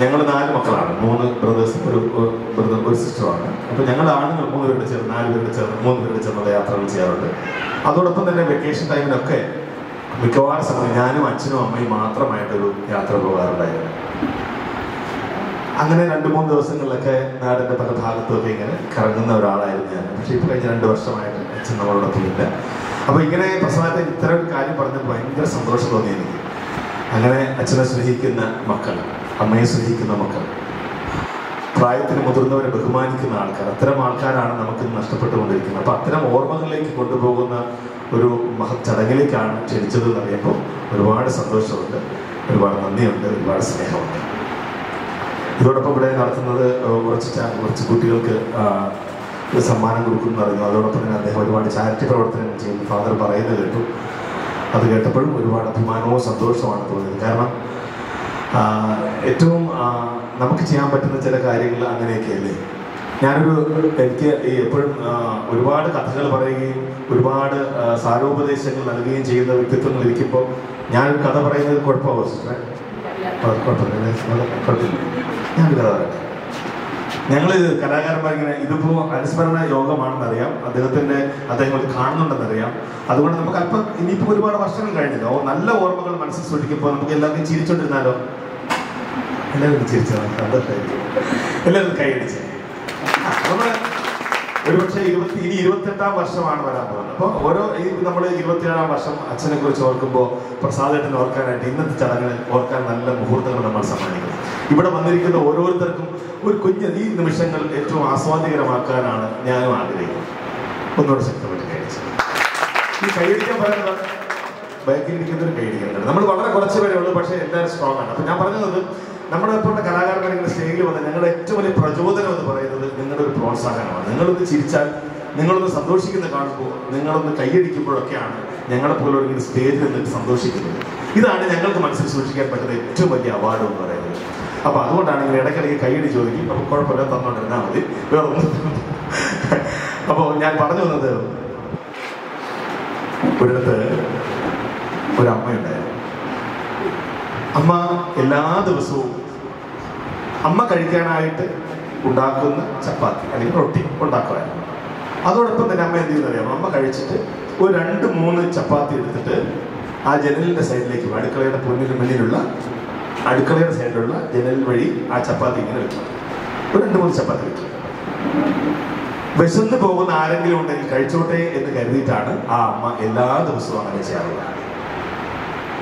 ഞങ്ങൾ 4 മക്കളാണ്. 3 ബ്രദേഴ്സും ഒരു സിസ്റ്ററുമാണ്. അപ്പോൾ ഞങ്ങൾ ആണുങ്ങൾ 3 പേരുടെ ചേർന്ന് 4 പേരുടെ ചേർന്ന് 3 പേരുടെ ചേർന്നുള്ള യാത്രകൾ ചെയ്യാറുണ്ട്. അതോടൊപ്പം തന്നെ വെക്കേഷൻ ടൈമിലൊക്കെ മിക്കവാറും സമയം ഞാനും അച്ഛനും അമ്മയും മാത്രമായിട്ടൊരു യാത്ര പോകാറുണ്ടായിരുന്നു. അങ്ങനെ 2-3 ദിവസങ്ങളിലൊക്കെ നാടിൻ്റെ പല ഭാഗത്തൊക്കെ ഇങ്ങനെ കറങ്ങുന്ന ഒരാളായിരുന്നു ഞാൻ. പക്ഷേ ഇപ്പോൾ കഴിഞ്ഞ 2 വർഷമായിട്ട് അച്ഛൻ നമ്മളോടൊപ്പം ഇല്ല. അപ്പോൾ ഇങ്ങനെ പ്രസാദത്തെ ഇത്തരം ഒരു കാര്യം പറഞ്ഞപ്പോൾ ഭയങ്കര സന്തോഷം തോന്നി എനിക്ക്. അങ്ങനെ അച്ഛനെ സ്നേഹിക്കുന്ന മക്കൾ, അമ്മയെ സ്നേഹിക്കുന്ന മക്കൾ, പ്രായത്തിന് മുതിർന്നവരെ ബഹുമാനിക്കുന്ന ആൾക്കാർ, അത്തരം ആൾക്കാരാണ് നമുക്ക് നഷ്ടപ്പെട്ടുകൊണ്ടിരിക്കുന്നത്. അപ്പോൾ അത്തരം ഓർമ്മകളിലേക്ക് കൊണ്ടുപോകുന്ന ഒരു മഹത് ചടങ്ങിലേക്കാണ് ക്ഷണിച്ചതെന്ന് അറിയുമ്പോൾ ഒരുപാട് സന്തോഷമുണ്ട്, ഒരുപാട് നന്ദിയുണ്ട്, ഒരുപാട് സ്നേഹമുണ്ട്. ഇതോടൊപ്പം ഇവിടെ നടത്തുന്നത് കുറച്ച് കുട്ടികൾക്ക് സമ്മാനം കൊടുക്കുമെന്ന് അറിയുന്നു. അതോടൊപ്പം തന്നെ അദ്ദേഹം ഒരുപാട് ചാരിറ്റി പ്രവർത്തനങ്ങൾ ചെയ്യുന്നു. ഫാദർ പറയുന്നത് കേട്ടു. അത് കേട്ടപ്പോഴും ഒരുപാട് അഭിമാനവും സന്തോഷമാണ് തോന്നിയത്. കാരണം ഏറ്റവും നമുക്ക് ചെയ്യാൻ പറ്റുന്ന ചില കാര്യങ്ങൾ അങ്ങനെയൊക്കെയല്ലേ. എനിക്ക് എപ്പോഴും ഒരുപാട് കഥകൾ പറയുകയും ഒരുപാട് സാരോപദേശങ്ങൾ നൽകുകയും ചെയ്യുന്ന വ്യക്തിത്വങ്ങൾ ഇരിക്കുമ്പോൾ ഞാനൊരു കഥ പറയുന്നത് കുഴപ്പമാവോ സിസ്റ്ററെ? കുഴപ്പമില്ല. ഞാനൊരു കഥ പറയട്ടെ. ഞങ്ങൾ കലാകാരന്മാരിങ്ങനെ ഇതിപ്പോൾ അനുസ്മരണ യോഗമാണെന്നറിയാം. അദ്ദേഹം ഇത് കാണുന്നുണ്ടെന്നറിയാം. അതുകൊണ്ട് നമുക്ക് അല്പം ഇനിയിപ്പോൾ ഒരുപാട് വർഷങ്ങൾ കഴിഞ്ഞല്ലോ, നല്ല ഓർമ്മകൾ മനസ്സിൽ സൂക്ഷിക്കുമ്പോൾ നമുക്ക് എല്ലാവർക്കും ചിരിച്ചോണ്ടിരുന്നാലോ? എല്ലാവരും ചിരിച്ചാൽ സന്തോഷമായിരിക്കും. എല്ലാവരും കൈയടിച്ച് നമ്മൾ ഒരുപക്ഷെ ഇനി 28ാം വർഷമാണ് വരാൻ പോകുന്നത്. അപ്പോൾ നമ്മൾ 27ാം വർഷം അച്ഛനെ കുറിച്ച് ഓർക്കുമ്പോൾ പ്രസാദേട്ടനെ ഓർക്കാനായിട്ട് ഇന്നത്തെ ചടങ്ങിന് ഓർക്കാൻ നല്ല മുഹൂർത്തങ്ങൾ നമ്മൾ സമ്മാനിക്കണം. ഇവിടെ വന്നിരിക്കുന്ന ഓരോരുത്തർക്കും ഒരു ഈ നിമിഷങ്ങൾ ഏറ്റവും ആസ്വാദികരമാക്കാനാണ് ഞാനും ആഗ്രഹിക്കുന്നത്. ഒന്നുകൂടെ ശക്തമായിട്ട് കൈയടിച്ചു. ഈ കൈയടിക്കാൻ പറയുന്നത് ബാക്കിലിരിക്കുന്നവർ കൈയടിക്കുന്നുണ്ട്. നമ്മൾ വളരെ കുറച്ച് പേരേ ഉള്ളൂ, പക്ഷേ എല്ലാവരും സ്ട്രോങ് ആണ്. അപ്പം ഞാൻ പറഞ്ഞത് നമ്മുടെ ഇപ്പോൾ കലാകാരന്മാരെ സ്റ്റേജിൽ വന്ന് ഞങ്ങളുടെ ഏറ്റവും വലിയ പ്രചോദനം എന്ന് പറയുന്നത് നിങ്ങളുടെ ഒരു പ്രോത്സാഹനമാണ്. നിങ്ങളൊന്ന് ചിരിച്ചാൽ, നിങ്ങളൊന്ന് സന്തോഷിക്കുന്ന കാണുമ്പോൾ, നിങ്ങളൊന്ന് കൈയടിക്കുമ്പോഴൊക്കെയാണ് ഞങ്ങളെപ്പോലെ ഒരു സ്റ്റേജിൽ നിന്നിട്ട് സന്തോഷിക്കുന്നത്. ഇതാണ് ഞങ്ങൾക്ക് മനസ്സിൽ സൂക്ഷിക്കാൻ പറ്റുന്ന ഏറ്റവും വലിയ അവാർഡ് എന്ന് പറയുന്നത്. അപ്പോൾ അതുകൊണ്ടാണ് ഇങ്ങനെ ഇടയ്ക്കിടയ്ക്ക് കൈയടി ചോദിക്കും. അപ്പോൾ കുഴപ്പമില്ല, തന്നോണ്ടിരുന്നാൽ മതി, വേറെ ഒന്നും. അപ്പോൾ ഞാൻ പറഞ്ഞു വന്നത്, ഒരിടത്ത് ഒരമ്മയുണ്ടായിരുന്നു. അമ്മ എല്ലാ ദിവസവും അമ്മ കഴിക്കാനായിട്ട് ഉണ്ടാക്കുന്ന ചപ്പാത്തി അല്ലെങ്കിൽ റൊട്ടി ഉണ്ടാക്കുമായിരുന്നു. അതോടൊപ്പം തന്നെ അമ്മ എന്ത് ചെയ്യുന്നറിയാം? അമ്മ കഴിച്ചിട്ട് ഒരു 2-3 ചപ്പാത്തി എടുത്തിട്ട് ആ ജനലിൻ്റെ സൈഡിലേക്ക്, അടുക്കളയുടെ മുന്നിലുള്ള അടുക്കളയുടെ സൈഡിലുള്ള ജനൽ വഴി ആ ചപ്പാത്തി ഇങ്ങനെ വെക്കും. ഒരു 2-3 ചപ്പാത്തി വെക്കും. വിശന്ന് പോകുന്ന ആരെങ്കിലും ഉണ്ടെങ്കിൽ കഴിച്ചോട്ടെ എന്ന് കരുതിയിട്ടാണ് ആ അമ്മ എല്ലാ ദിവസവും അങ്ങനെ ചെയ്യാറുള്ളത്.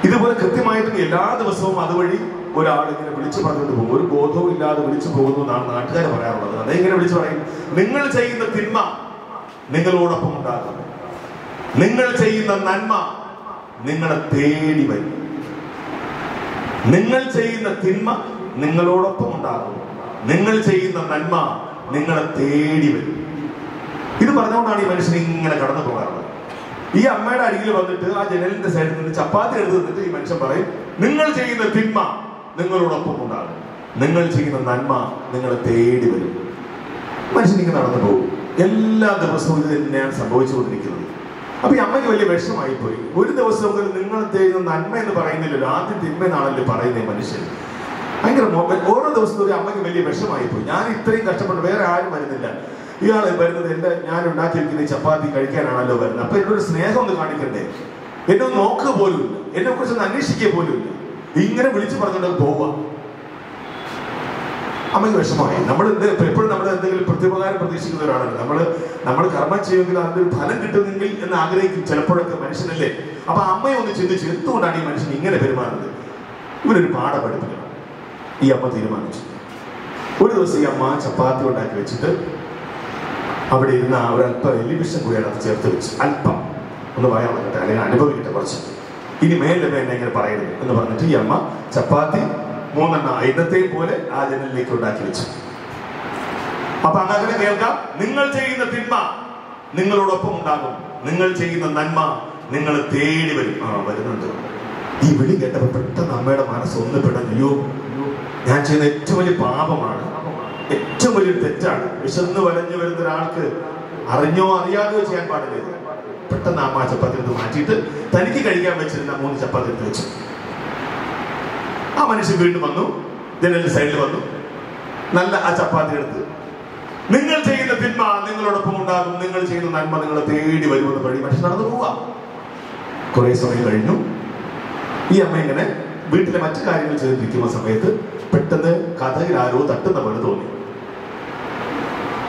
ഇതുപോലെ കൃത്യമായിട്ടും എല്ലാ ദിവസവും അതുവഴി ഒരാൾ ഇങ്ങനെ വിളിച്ചു പറഞ്ഞുകൊണ്ട് പോകും. ഒരു ബോധവും ഇല്ലാതെ വിളിച്ചു പോകുന്നു എന്നാണ് നാട്ടുകാർ പറയാറുള്ളത്. അതെങ്ങനെ വിളിച്ചു പറയും? നിങ്ങൾ ചെയ്യുന്ന തിന്മ നിങ്ങളോടൊപ്പം ഉണ്ടാകും, നിങ്ങൾ ചെയ്യുന്ന നന്മ നിങ്ങളെ തേടി വരും. നിങ്ങൾ ചെയ്യുന്ന തിന്മ നിങ്ങളോടൊപ്പം ഉണ്ടാകും, നിങ്ങൾ ചെയ്യുന്ന നന്മ നിങ്ങളെ തേടി വരും. ഇത് പറഞ്ഞുകൊണ്ടാണ് ഈ മനുഷ്യൻ ഇങ്ങനെ കടന്നു പോകാറുള്ളത്. ഈ അമ്മയുടെ അരികിൽ വന്നിട്ട് ആ ജനലിന്റെ സൈഡിൽ നിന്ന് ചപ്പാത്തി എടുത്ത് നിന്നിട്ട് ഈ മനുഷ്യൻ പറയും, നിങ്ങൾ ചെയ്യുന്ന തിന്മ നിങ്ങളോടൊപ്പം ഉണ്ടാകും, നിങ്ങൾ ചെയ്യുന്ന നന്മ നിങ്ങളെ തേടി വരും. മനുഷ്യൻ ഇങ്ങനെ നടന്നു പോകും. എല്ലാ ദിവസവും ഇത് തന്നെയാണ് സംഭവിച്ചുകൊണ്ടിരിക്കുന്നത്. അപ്പൊ ഈ അമ്മയ്ക്ക് വലിയ വിഷമായി പോയി. ഒരു ദിവസം മുതൽ നിങ്ങൾ ചെയ്യുന്ന നന്മ എന്ന് പറയുന്നില്ലല്ലോ, ആദ്യം തിന്മ എന്നാണല്ലോ പറയുന്നത് മനുഷ്യൻ. ഭയങ്കര ഓരോ ദിവസവും ഒരു അമ്മയ്ക്ക് വലിയ വിഷമായി പോയി. ഞാൻ ഇത്രയും കഷ്ടപ്പെട്ട് വേറെ ആരും വരുന്നില്ല, ഇയാൾ വരുന്നത് ഞാൻ ഉണ്ടാക്കി വെക്കുന്ന ചപ്പാത്തി കഴിക്കാനാണല്ലോ വരുന്നത്. അപ്പൊ എന്നോട് സ്നേഹം ഒന്ന് കാണിക്കണ്ടേ, എന്നെ ഒന്ന് നോക്കുക പോലുമില്ല, എന്നെ കുറിച്ചൊന്ന് അന്വേഷിക്കുക പോലുമില്ല, ഇങ്ങനെ വിളിച്ചു പറഞ്ഞുകൊണ്ട് പോവുക. അമ്മയ്ക്ക് വിഷമമായി. നമ്മൾ എപ്പോഴും നമ്മൾ എന്തെങ്കിലും പ്രത്യുപകാരം പ്രതീക്ഷിക്കുന്നവരാണല്ലോ. നമ്മൾ കർമ്മം ചെയ്യുമെങ്കിൽ അതിന്റെ ഒരു ഫലം കിട്ടുമെങ്കിൽ എന്ന് ആഗ്രഹിക്കും ചിലപ്പോഴൊക്കെ മനുഷ്യനല്ലേ. അപ്പൊ അമ്മയെ ഒന്ന് ചിന്തിച്ചു, എന്തുകൊണ്ടാണ് ഈ മനുഷ്യൻ ഇങ്ങനെ പെരുമാറുന്നത്, ഇവരൊരു പാഠം പഠിപ്പിക്കണം. ഈ അമ്മ തീരുമാനിച്ചു. ഒരു ദിവസം ഈ അമ്മ ചപ്പാത്തി ഉണ്ടാക്കി വെച്ചിട്ട് അവിടെ ഇരുന്ന ഒരല്പം എലിവിഷൻ കൂടി അത് ചേർത്ത് വെച്ച്, അല്പം ഒന്ന് പറയാൻ പറ്റട്ടെ, അല്ലെങ്കിൽ അനുഭവിക്കട്ടെ കുറച്ച്, ഇനി മേലെ എന്നെ ഇങ്ങനെ പറയരുത് എന്ന് പറഞ്ഞിട്ട് ഈ അമ്മ ചപ്പാത്തി 3 എണ്ണം ഇന്നത്തെയും പോലെ ആ ജനലിലേക്ക് ഉണ്ടാക്കി വെച്ചു. അപ്പൊ അങ്ങനെ കേൾക്കാം, നിങ്ങൾ ചെയ്യുന്ന തിന്മ നിങ്ങളോടൊപ്പം ഉണ്ടാകും, നിങ്ങൾ ചെയ്യുന്ന നന്മ നിങ്ങളെ തേടി വരും. വരുന്നുണ്ട്. ഈ വിളി കേട്ടപ്പോൾ പെട്ടെന്ന് അമ്മയുടെ മനസ്സ് ഒന്ന് പെടഞ്ഞു. ഞാൻ ചെയ്യുന്ന ഏറ്റവും വലിയ പാപമാണ്, ഏറ്റവും വലിയൊരു തെറ്റാണ്. വിശന്ന് വലഞ്ഞു വരുന്ന ഒരാൾക്ക് അറിഞ്ഞോ അറിയാതെയോ ചെയ്യാൻ പാടില്ല. പെട്ടെന്ന് അമ്മ ചപ്പാത്തി എടുത്ത് മാറ്റിയിട്ട് തനിക്ക് കഴിക്കാൻ വെച്ചിരുന്ന 3 ചപ്പാത്തി എടുത്ത് വെച്ചു. ആ മനുഷ്യൻ വീണ്ടും വന്നു, ജനലിന്റെ സൈഡിൽ വന്നു, നല്ല ആ ചപ്പാത്തി എടുത്ത്, നിങ്ങൾ ചെയ്യുന്ന തിന്മ നിങ്ങളോടൊപ്പം ഉണ്ടാകും, നിങ്ങൾ ചെയ്യുന്ന നന്മ നിങ്ങളെ തേടി വരുമെന്ന് വഴി മനുഷ്യൻ നടന്നു പോവാ. കുറെ സമയം കഴിഞ്ഞു. ഈ അമ്മ ഇങ്ങനെ വീട്ടിലെ മറ്റു കാര്യങ്ങൾ ചെയ്തിരിക്കുന്ന സമയത്ത് പെട്ടെന്ന് കഥയിൽ ആരോ തട്ടുന്ന പോലെ തോന്നി.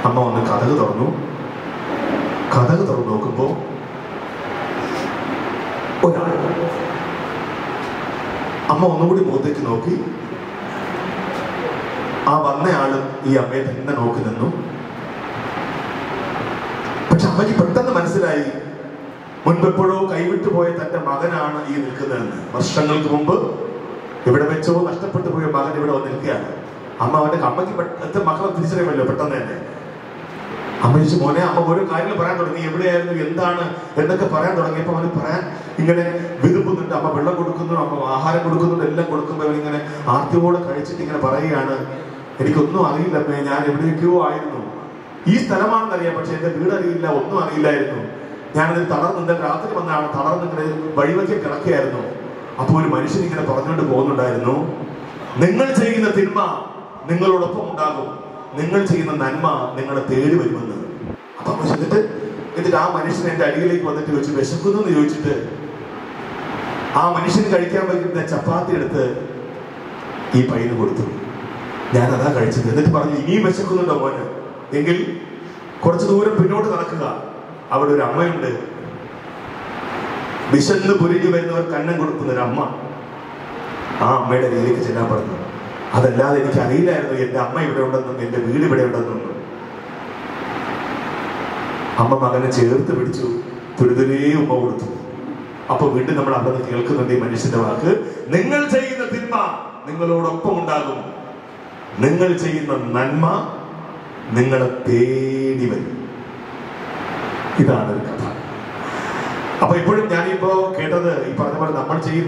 അമ്മ വന്ന് കഥക് തുറന്നു. കഥക് തുറന്നു നോക്കുമ്പോ ഒരാൾ. അമ്മ ഒന്നുകൂടി മുഖത്തേക്ക് നോക്കി. ആ വന്നയാളും ഈ അമ്മയെ തന്നെ നോക്കി നിന്നു. പക്ഷെ അമ്മയ്ക്ക് പെട്ടെന്ന് മനസ്സിലായി, മുൻപെപ്പോഴോ കൈവിട്ടു പോയ തന്റെ മകനാണ് ഈ നിൽക്കുന്നതെന്ന്. വർഷങ്ങൾക്ക് മുമ്പ് ഇവിടെ വെച്ചോ നഷ്ടപ്പെട്ടു പോയ മകൻ ഇവിടെ വന്ന് നിൽക്കുകയാണ്. അമ്മയ്ക്ക് മക്കളെ തിരിച്ചറിയുമല്ലോ പെട്ടെന്ന് തന്നെ. അമ്മ ചോദിച്ചു, മോനെ. അമ്മ ഓരോ കാര്യങ്ങൾ പറയാൻ തുടങ്ങി, എവിടെയായിരുന്നു, എന്താണ് എന്നൊക്കെ പറയാൻ തുടങ്ങിയപ്പോ അവന് പറയാൻ ഇങ്ങനെ വിതുമ്പുന്നുണ്ട്. അമ്മ വെള്ളം കൊടുക്കുന്നു, അമ്മ ആഹാരം കൊടുക്കുന്നുണ്ട്, എല്ലാം കൊടുക്കുമ്പോൾ അവനിങ്ങനെ ആർത്തിയോടെ കഴിച്ചിട്ട് ഇങ്ങനെ പറയുകയാണ്, എനിക്കൊന്നും അറിയില്ല അമ്മേ, ഞാൻ എവിടേക്കോ ആയിരുന്നു. ഈ സ്ഥലമാണെന്നറിയാം, പക്ഷെ എന്റെ വീട് അറിയില്ല, ഒന്നും അറിയില്ലായിരുന്നു. ഞാനതിൽ തളർന്ന് രാത്രി വന്നാണ് തളർന്നിങ്ങനെ വഴിവെക്കി കിടക്കുകയായിരുന്നു. അപ്പൊ ഒരു മനുഷ്യൻ ഇങ്ങനെ പറഞ്ഞുകൊണ്ട് പോകുന്നുണ്ടായിരുന്നു, നിങ്ങൾ ചെയ്യുന്ന തിന്മ നിങ്ങളോടൊപ്പം ഉണ്ടാകും, നിങ്ങൾ ചെയ്യുന്ന നന്മ നിങ്ങളെ തേടി വരുമെന്ന്. അപ്പൊ എന്നിട്ട് ആ മനുഷ്യൻ എന്റെ അടിയിലേക്ക് വന്നിട്ട് ചോദിച്ചു, വിശക്കുന്നു എന്ന് ചോദിച്ചിട്ട് ആ മനുഷ്യന് കഴിക്കാൻ പറ്റുന്ന ചപ്പാത്തി എടുത്ത് ഈ പയ്യന് കൊടുത്തു. ഞാൻ അതാ കഴിച്ചത്. എന്നിട്ട് പറഞ്ഞു, ഇനിയും വിശക്കുന്നുണ്ടോ മോന്, എങ്കിൽ കുറച്ചു ദൂരം പിന്നോട്ട് നടക്കുക, അവിടെ ഒരു അമ്മയുണ്ട്, വിശന്ന് പുരിഞ്ഞു വരുന്നവർക്ക് അന്നം കൊടുക്കുന്ന ഒരു അമ്മ. ആ അമ്മയുടെ അരികിലേക്ക് ചെല്ലാൻ പറഞ്ഞു. അതല്ലാതെ എനിക്ക് അറിയില്ലായിരുന്നു എന്റെ അമ്മ ഇവിടെ ഉണ്ടെന്നും എന്റെ വീട് ഇവിടെ ഉണ്ടെന്നും. അമ്മ മകനെ ചേർത്ത് പിടിച്ചു, തുരുതുരേ ഉമ്മ കൊടുത്തു. അപ്പൊ വീണ്ടും നമ്മൾ അവിടെ നിന്ന് കേൾക്കുന്നുണ്ട് ഈ മനുഷ്യന്റെ വാക്ക്, നിങ്ങൾ ചെയ്യുന്ന തിന്മ നിങ്ങളോടൊപ്പം ഉണ്ടാകും, നിങ്ങൾ ചെയ്യുന്ന നന്മ നിങ്ങളെ തേടി വരും. ഇതാണ് ഒരു കഥ. അപ്പൊ ഇപ്പോഴും ഞാനിപ്പോ കേട്ടത് ഈ പറഞ്ഞ പോലെ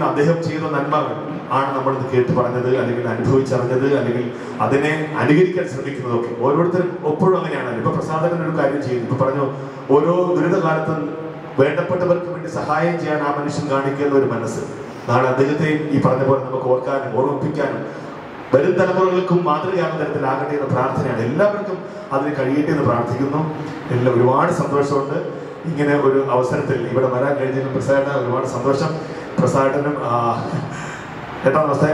അദ്ദേഹം ചെയ്യുന്ന നന്മകൾ ആണ് നമ്മളിത് കേട്ട് പറഞ്ഞത്, അല്ലെങ്കിൽ അനുഭവിച്ചറിഞ്ഞത്, അല്ലെങ്കിൽ അതിനെ അനുകരിക്കാൻ ശ്രമിക്കുന്നതൊക്കെ. ഓരോരുത്തരും എപ്പോഴും അങ്ങനെയാണല്ലോ. ഇപ്പൊ പ്രസാദകൻ ഒരു കാര്യം ചെയ്യുന്നു. ഇപ്പൊ പറഞ്ഞു, ഓരോ ദുരിതകാലത്തും വേണ്ടപ്പെട്ടവർക്ക് വേണ്ടി സഹായം ചെയ്യാൻ ആ മനുഷ്യൻ കാണിക്കുന്ന ഒരു മനസ്സ് നാളെ അദ്ദേഹത്തെയും ഈ പറഞ്ഞ പോലെ നമുക്ക് ഓർക്കാനും ഓർമ്മിപ്പിക്കാനും വരും തലമുറകൾക്കും മാതൃകയാകുന്ന തരത്തിലാകട്ടെ എന്ന പ്രാർത്ഥനയാണ്. എല്ലാവർക്കും അതിന് കഴിയട്ടെ എന്ന് പ്രാർത്ഥിക്കുന്നു. എല്ലാം ഒരുപാട് സന്തോഷമുണ്ട് ഇങ്ങനെ ഒരു അവസരത്തിൽ ഇവിടെ വരാൻ കഴിഞ്ഞതിലും. പ്രസാദ ഒരുപാട് സന്തോഷം. പ്രസാദനും ഏട്ടാ നമസ്തേ.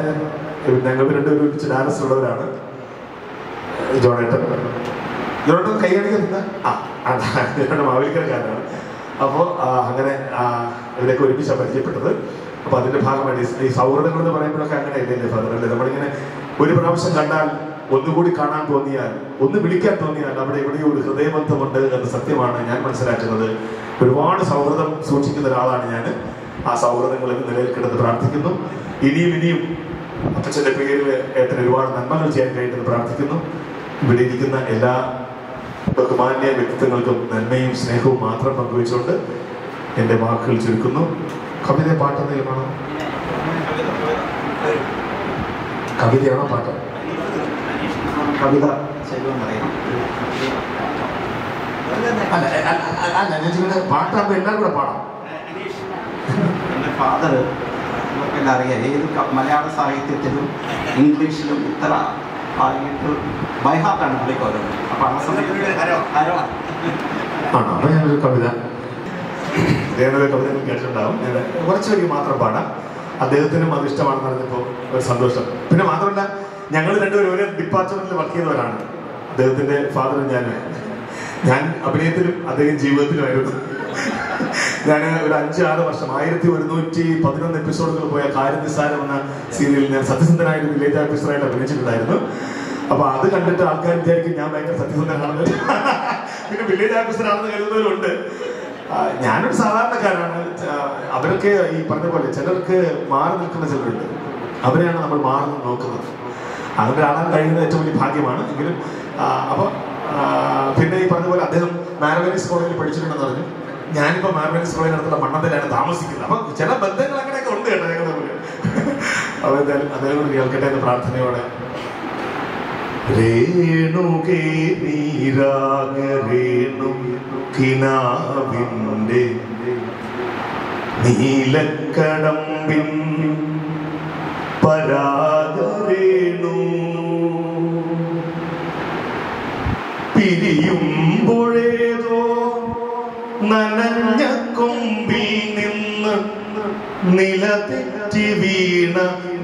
ഞങ്ങൾക്ക് രണ്ടുപേരും ഒരുമിച്ച് ഡാൻസ് ഉള്ളവരാണ്. ജോണേട്ടൻ കൈയടിക്കുന്ന മാവേലിക്കരക്കാരനാണ്. അപ്പോൾ അങ്ങനെ ഇവരൊക്കെ ഒരുമിച്ച് പരിചയപ്പെട്ടത്. അപ്പൊ അതിന്റെ ഭാഗമായിട്ട് ഈ സൗഹൃദങ്ങൾ എന്ന് പറയുമ്പോഴൊക്കെ അങ്ങനെ ഇല്ലേ ഫാദറല്ലേ, നമ്മളിങ്ങനെ ഒരു പ്രാവശ്യം കണ്ടാൽ ഒന്നുകൂടി കാണാൻ തോന്നിയാൽ, ഒന്ന് വിളിക്കാൻ തോന്നിയാൽ അവിടെ എവിടെയോ ഒരു ഹൃദയബന്ധമുണ്ട് എന്ന സത്യമാണ് ഞാൻ മനസ്സിലാക്കുന്നത്. ഒരുപാട് സൗഹൃദം സൂക്ഷിക്കുന്ന ഒരാളാണ് ഞാൻ. ആ സൗഹൃദങ്ങളൊക്കെ നിലനിൽക്കണമെന്ന് പ്രാർത്ഥിക്കുന്നു. ഇനിയും അപ്പച്ചൻ്റെ പേരിൽ ഏട്ടന് ഒരുപാട് നന്മകൾ ചെയ്യാൻ കഴിയുമെന്ന് പ്രാർത്ഥിക്കുന്നു. ഇവിടെ ഇരിക്കുന്ന എല്ലാ ബഹുമാന്യ വ്യക്തിത്വങ്ങൾക്കും നന്മയും സ്നേഹവും മാത്രം പങ്കുവെച്ചുകൊണ്ട് എൻ്റെ വാക്കുകൾ ചുരുക്കുന്നു. കവിത പാട്ടെന്തെങ്കിലും ആണോ? കവിതയാണോ പാട്ടോ? കവിത അല്ല ഞാൻ ചെയ്യുന്നത് പാട്ടാകുമ്പോൾ എല്ലാവരും കൂടെ പാടാം. എൻ്റെ ഫാദർ നമുക്കെല്ലാം അറിയാം, ഏത് മലയാള സാഹിത്യത്തിലും ഇംഗ്ലീഷിലും ഇത്ര ആയിട്ട് ബൈഹാർട്ടാണ് പുള്ളിക്ക് ഓരോന്ന്. അപ്പം ആ സമയത്ത് ആണോ? അപ്പം ഞാനൊരു കവിത കവിതകൾ കേട്ടിട്ടുണ്ടാവും. ഞാൻ കുറച്ച് വരി മാത്രം പാടാം. അദ്ദേഹത്തിനും അത് ഇഷ്ടമാണെന്ന് പറഞ്ഞപ്പോൾ ഒരു സന്തോഷം. പിന്നെ മാത്രമല്ല, ഞങ്ങൾ രണ്ടുപേരും ഒരേ ഡിപ്പാർട്ട്മെന്റിൽ വർക്ക് ചെയ്തവരാണ്. അദ്ദേഹത്തിന്റെ ഫാദറും ഞാൻ അഭിനയത്തിലും അദ്ദേഹം ജീവിതത്തിലുമായിരുന്നു. ഞാൻ ഒരു 5-6 വർഷം 1111 എപ്പിസോഡുകൾ പോയ കാര്യം നിസ്സാരം എന്ന സീരിയലിൽ ഞാൻ സത്യസന്ധനായ വില്ലേജ് ഓഫീസറായിട്ട് അഭിനയിച്ചിട്ടുണ്ടായിരുന്നു. അപ്പൊ അത് കണ്ടിട്ട് ആൾക്കാർ വിചാരിക്കും ഞാൻ ഭയങ്കര സത്യസന്ധനാണെന്ന്. പിന്നെ വില്ലേജ് ഓഫീസറാണെന്ന് കരുതുന്നവരുണ്ട്. ഞാനൊരു സാധാരണക്കാരാണ്. അവരൊക്കെ ഈ പറഞ്ഞ പോലെ ചിലർക്ക് മാറി നിൽക്കുന്ന ചിലരുണ്ട്. അവരെയാണ് നമ്മൾ മാറി നോക്കുന്നത്. അങ്ങനെ കാണാൻ കഴിയുന്നത് ഏറ്റവും വലിയ ഭാഗ്യമാണ്. എങ്കിലും അപ്പൊ പിന്നെ ഈ പറഞ്ഞ പോലെ അദ്ദേഹം മാരവേനിസ് കോളേജിൽ പഠിച്ചിട്ടുണ്ടെന്ന് പറഞ്ഞു. ഞാനിപ്പോ മാരവേനിസ് കോളേജിനടുത്തുള്ള മണ്ണത്തിലാണ് താമസിക്കുന്നത്. അപ്പൊ ചില ബന്ധങ്ങൾ അങ്ങനെയൊക്കെ ഉണ്ട് കേട്ടോ ഞങ്ങൾ തമ്മിൽ. അപ്പൊ എന്തായാലും അദ്ദേഹം കൂടി കേൾക്കട്ടെ എന്ന പ്രാർത്ഥനയോടെ. രേണുകേ നീരാഗ രേണുകിനാവിന്റെ നീലക്കടമ്പിൻ പരാഗരേണു പിരിയുമ്പോഴേതോ നനഞ്ഞ കൊമ്പിൽ നിന്ന് നിലതെറ്റി വീണ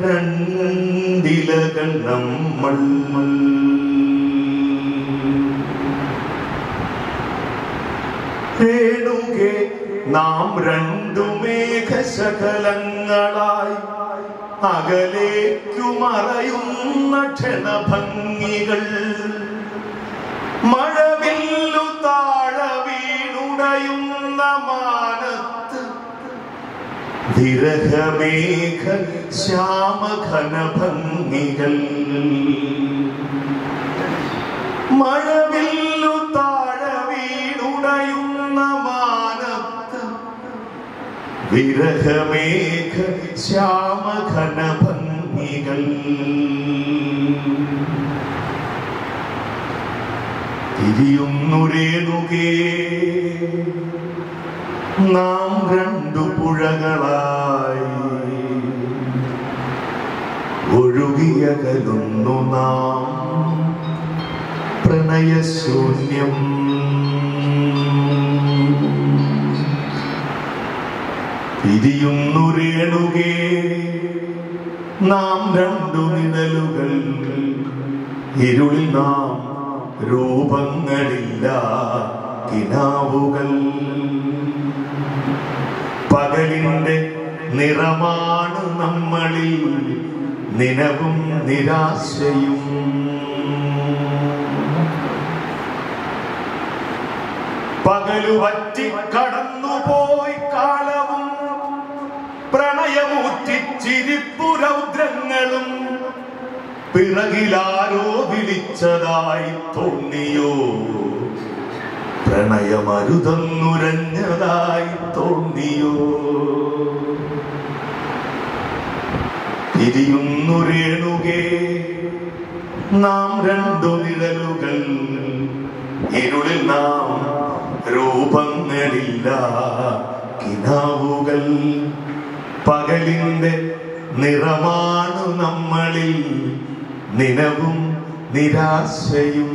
രണ്ടിലകൾ നമ്മൾ. രേണുകേ നാം രണ്ടു മേഘശകലങ്ങളായി അകലേക്കു മറയുന്ന ക്ഷണഭംഗികൾ. മഴവില്ലു താഴ വീണുടയുന്ന മാനത്ത് വിരഹമേഘ ശ്യാമഘനഭംഗികൾ. മഴവില്ലു താഴ വീണുടയുന്ന മാനത്ത് വിരഹമേഘ ശ്യാമഘനഭംഗികൾ. തിരിയുന്നു രേണുകേ നാം രണ്ടു പുഴകളായി ഒഴുകിയകലുന്നു നാം പ്രണയശൂന്യം. തിരിയുന്നു രേണുകേ നാം രണ്ടു നിഴലുകൾ. ഇരുളിൽ നാം രൂപങ്ങളില്ല കിനാവുകൾ. പകലിന്റെ നിറമാണ് നമ്മളിൽ നിനവും നിരാശയും. പകലു വറ്റി കടന്നുപോയി കാലവും പ്രണയമൂറ്റിച്ചിരിപ്പുരൗദ്രങ്ങളും. പിറകിലാരോ വിളിച്ചതായി തോന്നിയോ, പ്രണയമരുതെന്നുരഞ്ഞതായി തോന്നിയോ. തിരിയുന്നു രേണുകേ നാം രണ്ടു നിഴലുകൾ. ഇരുളിൽ നാം രൂപങ്ങളില്ല കിനാവുകൾ. പകലിന്റെ നിറമാണ് നമ്മളിൽ നിനവും നിരാശയും.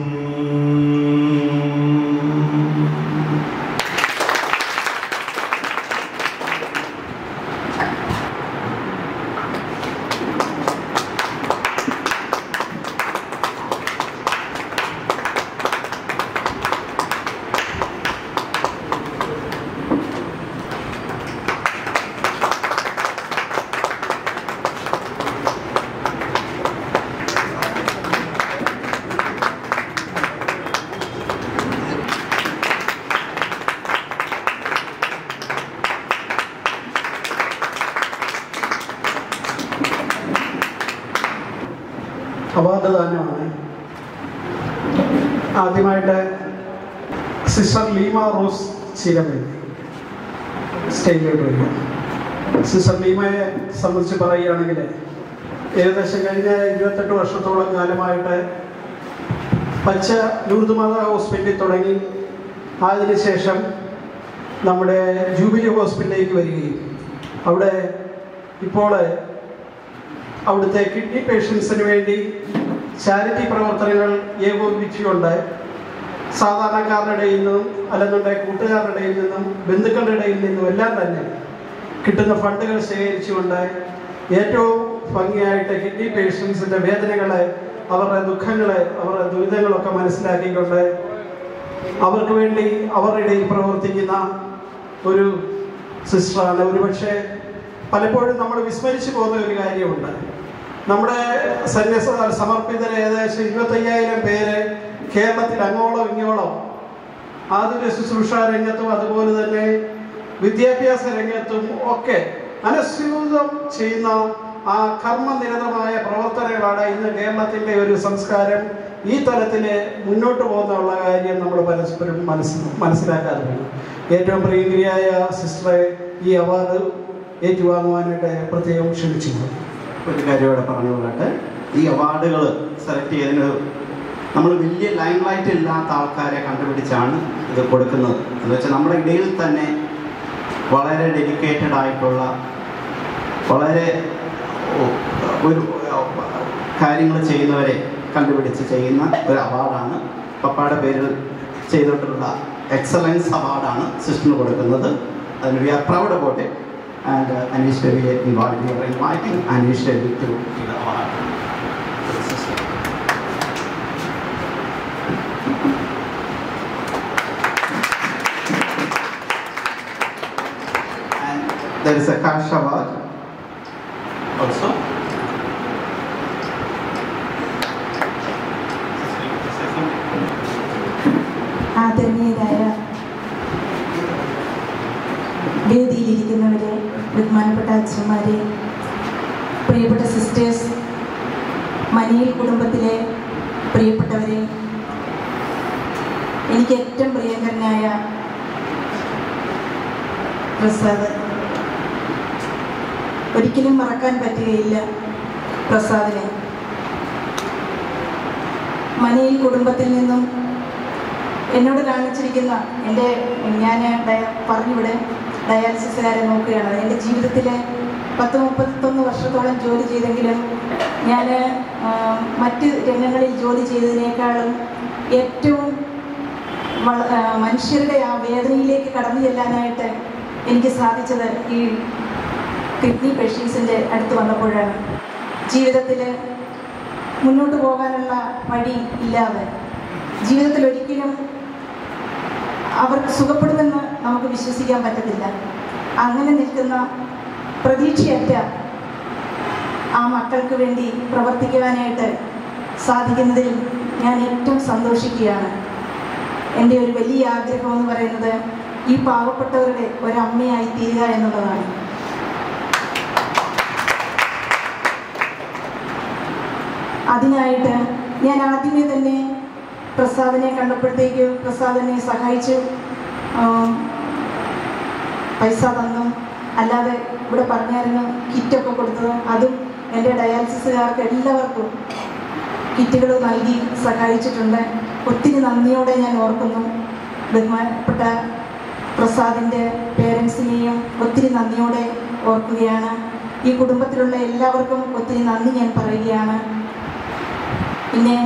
അവാർഡ് ദാനമാണ്. ആദ്യമായിട്ട് സിസ്റ്റർ ലീമ റോസ് ചിരമേൽ സ്റ്റേജിലോട്ട് വരിക. സിസ്റ്റർ ലീമയെ സംബന്ധിച്ച് പറയുകയാണെങ്കിൽ ഏകദേശം കഴിഞ്ഞ 28 വർഷത്തോളം കാലമായിട്ട് പച്ച ലൂർദ് മാതാ ഹോസ്പിറ്റലിൽ തുടങ്ങി അതിനുശേഷം നമ്മുടെ ജൂബിലി ഹോസ്പിറ്റലിലേക്ക് വരികയും അവിടെ ഇപ്പോൾ അവിടുത്തെ കിഡ്നി പേഷ്യൻസിന് വേണ്ടി ചാരിറ്റി പ്രവർത്തനങ്ങൾ ഏകോപിപ്പിച്ചുകൊണ്ട് സാധാരണക്കാരുടെ ഇടയിൽ നിന്നും അല്ലെന്നുണ്ടെങ്കിൽ കൂട്ടുകാരുടെ ഇടയിൽ നിന്നും ബന്ധുക്കളുടെ ഇടയിൽ നിന്നും എല്ലാം തന്നെ കിട്ടുന്ന ഫണ്ടുകൾ ശേഖരിച്ചുകൊണ്ട് ഏറ്റവും ഭംഗിയായിട്ട് കിഡ്നി പേഷ്യൻസിൻ്റെ വേദനകളെ, അവരുടെ ദുഃഖങ്ങളെ, അവരുടെ ദുരിതങ്ങളൊക്കെ മനസ്സിലാക്കിക്കൊണ്ട് അവർക്ക് വേണ്ടി അവരുടെ ഇടയിൽ പ്രവർത്തിക്കുന്ന ഒരു സിസ്റ്ററാണ്. ഒരുപക്ഷെ പലപ്പോഴും നമ്മൾ വിസ്മരിച്ചു പോകുന്ന ഒരു കാര്യമുണ്ട്. നമ്മുടെ സന്യാസ സമർപ്പിതരെ ഏകദേശം 25,000 പേര് കേരളത്തിൽ അങ്ങോളം ഇങ്ങോളം ആതുര ശുശ്രൂഷ രംഗത്തും അതുപോലെ തന്നെ വിദ്യാഭ്യാസ രംഗത്തും ഒക്കെ അനുസ്യൂതം ചെയ്യുന്ന ആ കർമ്മനിരതമായ പ്രവർത്തനങ്ങളാണ് ഇന്ന് കേരളത്തിൻ്റെ ഒരു സംസ്കാരം ഈ തലത്തിൽ മുന്നോട്ട് പോകുന്നുള്ള കാര്യം നമ്മൾ പരസ്പരം മനസ്സിലാക്കാറുണ്ട്. ഏറ്റവും പ്രിയങ്കരിയായ സിസ്റ്ററെ ഈ അവാർഡ് ഏറ്റുവാങ്ങുവാനായിട്ട് പ്രത്യേകം ക്ഷണിച്ചിട്ടുണ്ട്. ഒരു കാര്യം ഇവിടെ പറഞ്ഞുകൊള്ളട്ടെ, ഈ അവാർഡുകൾ സെലക്ട് ചെയ്തതിന് നമ്മൾ വലിയ ലൈം ലൈറ്റ് ഇല്ലാത്ത ആൾക്കാരെ കണ്ടുപിടിച്ചാണ് ഇത് കൊടുക്കുന്നത്. എന്ന് വെച്ചാൽ നമ്മുടെ ഇടയിൽ തന്നെ വളരെ ഡെഡിക്കേറ്റഡ് ആയിട്ടുള്ള വളരെ ഒരു കാര്യങ്ങൾ ചെയ്യുന്നവരെ കണ്ടുപിടിച്ച് ചെയ്യുന്ന ഒരു അവാർഡാണ്. പപ്പായുടെ പേരിൽ ചെയ്തിട്ടുള്ള എക്സലൻസ് അവാർഡാണ് സിസ്റ്ററിന് കൊടുക്കുന്നത്. അതിന് we are proud about it. And Anish Devi involved. We are inviting Anish Devi to the award. And there is a cash award also. ആദരണീയരായ വേദിയിലിരിക്കുന്നവരെ, ബഹുമാനപ്പെട്ട അച്ഛന്മാരെ, പ്രിയപ്പെട്ട സിസ്റ്റേഴ്സ്, മനിയിൽ കുടുംബത്തിലെ പ്രിയപ്പെട്ടവരെ, എനിക്ക് ഏറ്റവും പ്രിയങ്കരനായ പ്രസാദ്, ഒരിക്കലും മറക്കാൻ പറ്റുകയില്ല പ്രസാദിനെ. മനിയിൽ കുടുംബത്തിൽ നിന്നും എന്നോട് കാണിച്ചിരിക്കുന്ന ഞാൻ പറഞ്ഞിവിടെ ഡയാലിസിസുകാരെ നോക്കുകയാണ്. എൻ്റെ ജീവിതത്തിൽ 10-31 വർഷത്തോളം ജോലി ചെയ്തെങ്കിലും ഞാൻ മറ്റ് രംഗങ്ങളിൽ ജോലി ചെയ്തതിനേക്കാളും ഏറ്റവും മനുഷ്യരുടെ ആ വേദനയിലേക്ക് കടന്നു ചെല്ലാനായിട്ട് എനിക്ക് സാധിച്ചത് ഈ കിഡ്നി പേഷ്യൻസിൻ്റെ അടുത്ത് വന്നപ്പോഴാണ്. ജീവിതത്തിൽ മുന്നോട്ട് പോകാനുള്ള വഴി ഇല്ലാതെ, ജീവിതത്തിൽ ഒരിക്കലും അവർക്ക് സുഖപ്പെടുമെന്ന് നമുക്ക് വിശ്വസിക്കാൻ പറ്റത്തില്ല. അങ്ങനെ നിൽക്കുന്ന പ്രതീക്ഷയറ്റ ആ മക്കൾക്ക് വേണ്ടി പ്രവർത്തിക്കുവാനായിട്ട് സാധിക്കുന്നതിൽ ഞാൻ ഏറ്റവും സന്തോഷിക്കുകയാണ്. എൻ്റെ ഒരു വലിയ ആഗ്രഹം എന്ന് പറയുന്നത് ഈ പാവപ്പെട്ടവരുടെ ഒരമ്മയായി തീരുക എന്നുള്ളതാണ്. അതിനായിട്ട് ഞാൻ ആദ്യമേ തന്നെ പ്രസാദിനെ കണ്ടപ്പോഴത്തേക്ക് പ്രസാദിനെ സഹായിച്ചു, പൈസ തന്നു, അല്ലാതെ ഇവിടെ പറഞ്ഞായിരുന്നു കിറ്റൊക്കെ കൊടുത്തത്. അതും എൻ്റെ ഡയാലിസിസുകാർക്ക് എല്ലാവർക്കും കിറ്റുകൾ നൽകി സഹായിച്ചിട്ടുണ്ട്. ഒത്തിരി നന്ദിയോടെ ഞാൻ ഓർക്കുന്നു. ബഹുമാനപ്പെട്ട പ്രസാദിൻ്റെ പേരൻസിനെയും ഒത്തിരി നന്ദിയോടെ ഓർക്കുകയാണ്. ഈ കുടുംബത്തിലുള്ള എല്ലാവർക്കും ഒത്തിരി നന്ദി ഞാൻ പറയുകയാണ്. പിന്നെ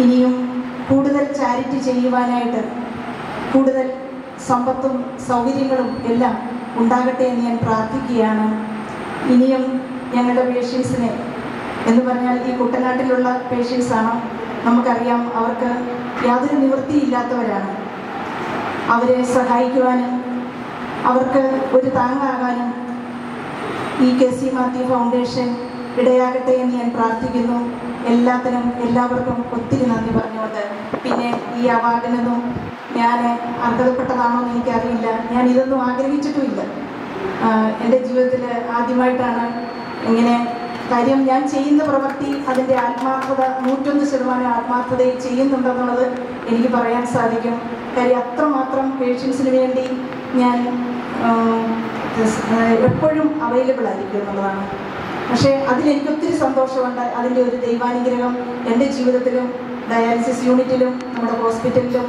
ഇനിയും കൂടുതൽ ചാരിറ്റി ചെയ്യുവാനായിട്ട് കൂടുതൽ സമ്പത്തും സൗകര്യങ്ങളും എല്ലാം ഉണ്ടാകട്ടെ എന്ന് ഞാൻ പ്രാർത്ഥിക്കുകയാണ്. ഇനിയും ഞങ്ങളുടെ പേഷ്യൻസിനെ എന്ന് പറഞ്ഞാൽ ഈ കുട്ടനാട്ടിലുള്ള പേഷ്യൻസാണ്, നമുക്കറിയാം, അവർക്ക് യാതൊരു നിവൃത്തിയില്ലാത്തവരാണ്. അവരെ സഹായിക്കുവാനും അവർക്ക് ഒരു താങ്ങാകാനും ഈ KC മാത്യു ഫൗണ്ടേഷൻ ഇടയാകട്ടെ എന്ന് ഞാൻ പ്രാർത്ഥിക്കുന്നു. എല്ലാത്തിനും എല്ലാവർക്കും ഒത്തിരി നന്ദി പറഞ്ഞുകൊണ്ട്, പിന്നെ ഈ അവാർഡിനൊന്നും ഞാൻ അർഹതപ്പെട്ടതാണോ എന്ന് എനിക്കറിയില്ല. ഞാൻ ഇതൊന്നും ആഗ്രഹിച്ചിട്ടുമില്ല. എൻ്റെ ജീവിതത്തിൽ ആദ്യമായിട്ടാണ് ഇങ്ങനെ കാര്യം ഞാൻ ചെയ്യുന്ന പ്രവൃത്തി അതിൻ്റെ ആത്മാർത്ഥത 101% ആത്മാർത്ഥതയിൽ ചെയ്യുന്നുണ്ടെന്നുള്ളത് എനിക്ക് പറയാൻ സാധിക്കും. കാര്യം അത്രമാത്രം പേഷ്യൻസിന് വേണ്ടി ഞാൻ എപ്പോഴും അവൈലബിൾ ആയിരിക്കും എന്നുള്ളതാണ്. പക്ഷേ അതിലെനിക്ക് ഒത്തിരി സന്തോഷമുണ്ട്. അതിൻ്റെ ഒരു ദൈവാനുഗ്രഹം എൻ്റെ ജീവിതത്തിലും ഡയാലിസിസ് യൂണിറ്റിലും നമ്മുടെ ഹോസ്പിറ്റലിലും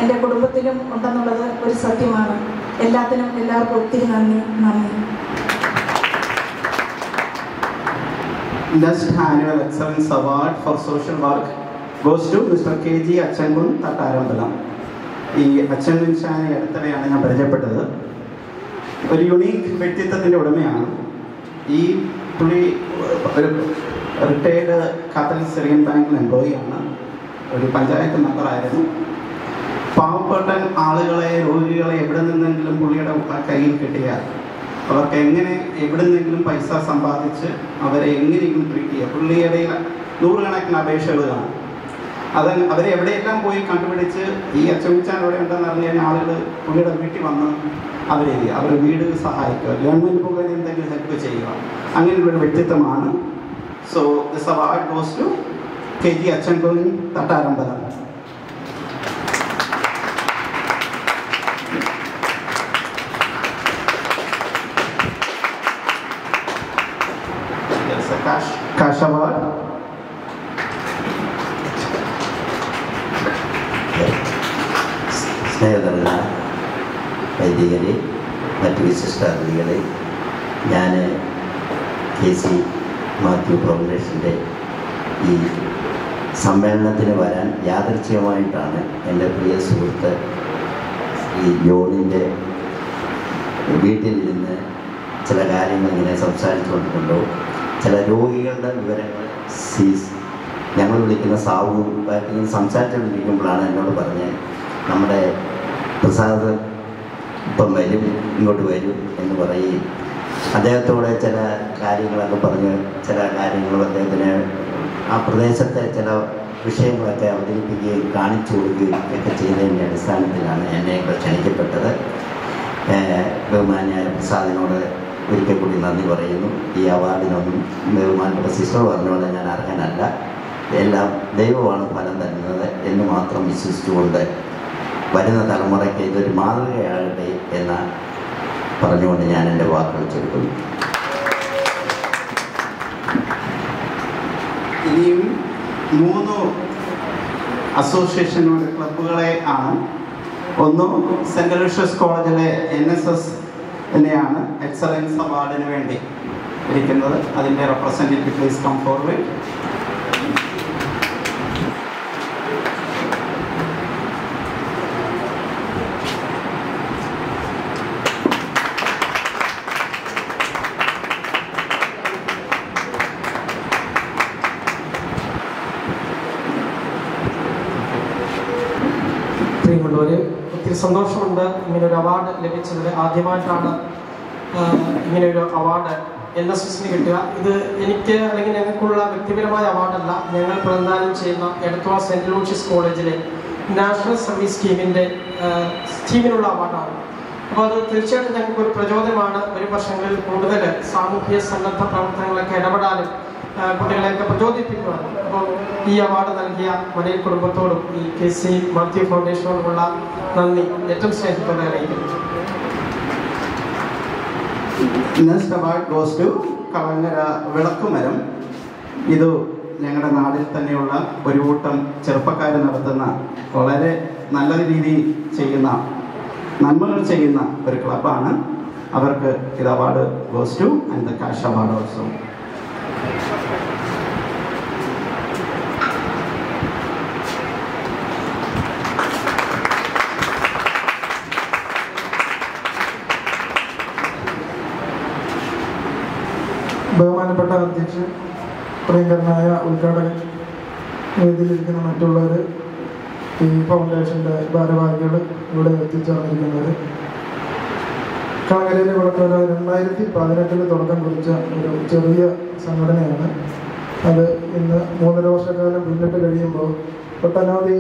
എൻ്റെ കുടുംബത്തിലും ഉണ്ടെന്നുള്ളത് ഒരു സത്യമാണ്. എല്ലാവർക്കും ഒത്തിരി നന്ദി. Next Annual Excellence Award for Social Work goes to Mr. K.G. Achangun Tattarambalam. ഈ അച്ചൻകുൻ ഷാനെ അടുത്തവയാണ് ഞാൻ പരിചയപ്പെട്ടത്. ഒരു യുണീക്ക് വ്യക്തിത്വത്തിൻ്റെ ഉടമയാണ്. ഈ പുള്ളി ഒരു റിട്ടയർഡ് കാത്തലിക് സിറിയൻ ബാങ്കിൽ എംപ്ലോയിയാണ്. ഒരു പഞ്ചായത്ത് മെമ്പറായിരുന്നു. പാവപ്പെട്ട ആളുകളെ, രോഗികളെ എവിടെ നിന്നെങ്കിലും പുള്ളിയുടെ കയ്യിൽ കിട്ടിയാൽ അവർക്ക് എങ്ങനെ എവിടെ നിന്നെങ്കിലും പൈസ സമ്പാദിച്ച് അവരെ എങ്ങനെയെങ്കിലും ട്രീറ്റ് ചെയ്യുക. പുള്ളിയുടെ 100കണക്കിന് അപേക്ഷകൾ കാണും. അവരെ എവിടെയെല്ലാം പോയി കണ്ടുപിടിച്ച് ഈ അച്ചൻകുൻ അവിടെ ഉണ്ടെന്ന് അറിഞ്ഞു കഴിഞ്ഞാൽ ആളുകൾ പുള്ളിയുടെ വീട്ടിൽ വന്ന് അവരുടെ വീട് സഹായിക്കുക, ഗവൺമെൻറ് മുഖേന എന്തെങ്കിലും ഹെൽപ്പ് ചെയ്യുക, അങ്ങനെയുള്ളൊരു വ്യക്തിത്വമാണ്. So this award goes to K.G. Achangun Tattarambalam. There's a cash award. സ്നേഹതല വൈദികരെ, മറ്റ് വിശിഷ്ടാതിഥികളെ, ഞാൻ KC മാത്യു ഫൗണ്ടേഷൻ്റെ ഈ സമ്മേളനത്തിന് വരാൻ യാദൃച്ഛികമായിട്ടാണ് എൻ്റെ പ്രിയ സുഹൃത്ത് ഈ ജോണിൻ്റെ വീട്ടിലിരുന്ന് ചില കാര്യങ്ങൾ ഇങ്ങനെ സംസാരിച്ചുകൊണ്ടിട്ടുണ്ടോ, ചില രോഗികളുടെ വിവരങ്ങൾ ഞങ്ങൾ വിളിക്കുന്ന സാവു സംസാരിച്ചുകൊണ്ടിരിക്കുമ്പോഴാണ് എന്നോട് പറഞ്ഞ് നമ്മുടെ പ്രസാദ് ഇപ്പം വരും, ഇങ്ങോട്ട് വരും എന്ന് പറയുകയും അദ്ദേഹത്തോടെ ചില കാര്യങ്ങളൊക്കെ പറഞ്ഞ് ചില കാര്യങ്ങളും അദ്ദേഹത്തിന് ആ പ്രദേശത്തെ ചില വിഷയങ്ങളൊക്കെ അവതരിപ്പിക്കുകയും കാണിച്ചു കൊടുക്കുകയും ഒക്കെ ചെയ്തതിൻ്റെ അടിസ്ഥാനത്തിലാണ് എന്നെ ക്ഷണിക്കപ്പെട്ടത്. ബഹുമാന്യായ പ്രസാദിനോട് ഒരിക്കൽ കൂടി നന്ദി പറയുന്നു. ഈ അവാർഡിനൊന്നും ബഹുമാനപ്പെട്ട സിസ്റ്റർ പറഞ്ഞ പോലെ ഞാൻ അർഹനല്ല, എല്ലാം ദൈവമാണ് ഫലം തരുന്നത് എന്ന് മാത്രം വിശ്വസിച്ചുകൊണ്ട് വരുന്ന തലമുറയ്ക്ക് ഇതൊരു മാതൃകയാകട്ടെ എന്ന് പറഞ്ഞുകൊണ്ട് ഞാൻ എൻ്റെ വാക്കുകൾ ചുരുക്കുന്നു. ഇനിയും 3 അസോസിയേഷനുകളുടെ ക്ലബ്ബുകളെ ആണ്. ഒന്ന് സെൻറ് അലോഷ്യസ് കോളേജിലെ NSS തന്നെയാണ് എക്സലൻസ് അവാർഡിന് വേണ്ടി ഇരിക്കുന്നത്. അതിൻ്റെ റെപ്രസെൻറ്റേറ്റീവ് പ്ലീസ് കം ഫോർവേഡ്. ഒത്തിരി സന്തോഷമുണ്ട് ഇങ്ങനൊരു അവാർഡ് ലഭിച്ചതിൽ. ആദ്യമായിട്ടാണ് ഇങ്ങനെയൊരു അവാർഡ് NSSന് കിട്ടുക. ഇത് എനിക്ക് അല്ലെങ്കിൽ ഞങ്ങൾക്കുള്ള വ്യക്തിപരമായ അവാർഡല്ല, ഞങ്ങൾ പ്രദാനം ചെയ്യുന്ന എടത്വ സെൻറ് ലൂഷ്യസ് കോളേജിലെ നാഷണൽ സർവീസ് സ്കീമിനുള്ള അവാർഡാണ്. അപ്പോൾ അത് തീർച്ചയായിട്ടും ഞങ്ങൾക്കൊരു പ്രചോദനമാണ്. വരും വർഷങ്ങളിൽ കൂടുതൽ സാമൂഹ്യ സന്നദ്ധ പ്രവർത്തനങ്ങളൊക്കെ ഇടപെടാനും കുട്ടികളെയൊക്കെ പ്രചോദിപ്പിക്കുവാനും. അപ്പോൾ ഈ അവാർഡ് നൽകിയ മലയിൽ കുടുംബത്തോടും ഈ KC മാത്യു ഫൗണ്ടേഷനോടുമുള്ള നന്ദി ഏറ്റവും സ്നേഹത്തോടെ അറിയിക്കുന്നു. Next award goes to Kalangara Vilakkumaram. ഇത് ഞങ്ങളുടെ നാട്ടിൽ തന്നെയുള്ള ഒരു കൂട്ടം ചെറുപ്പക്കാർ നടത്തുന്ന വളരെ നല്ല രീതിയിൽ ചെയ്യുന്ന നന്മകൾ ചെയ്യുന്ന ഒരു ക്ലബ്ബാണ്. അവർക്ക് ഇത് award goes two and the cash award also. ബഹുമാനപ്പെട്ട അധ്യക്ഷൻ, പ്രിയങ്കരനായ ഉദ്ഘാടകൻ, വേദിയിലിരിക്കുന്ന മറ്റുള്ളവർ, ഈ ഫൗണ്ടേഷൻ്റെ ഭാരവാഹികൾ, ഇവിടെ എത്തിച്ചേർന്നിരിക്കുന്നവർ, കളങ്ങരയിലെ വിളക്കുമരം 2018 തുടക്കം കുറിച്ച ഒരു ചെറിയ സംഘടനയാണ്. അത് ഇന്ന് 3.5 വർഷക്കാലം പിന്നിട്ട് കഴിയുമ്പോൾ ഒട്ടനവധി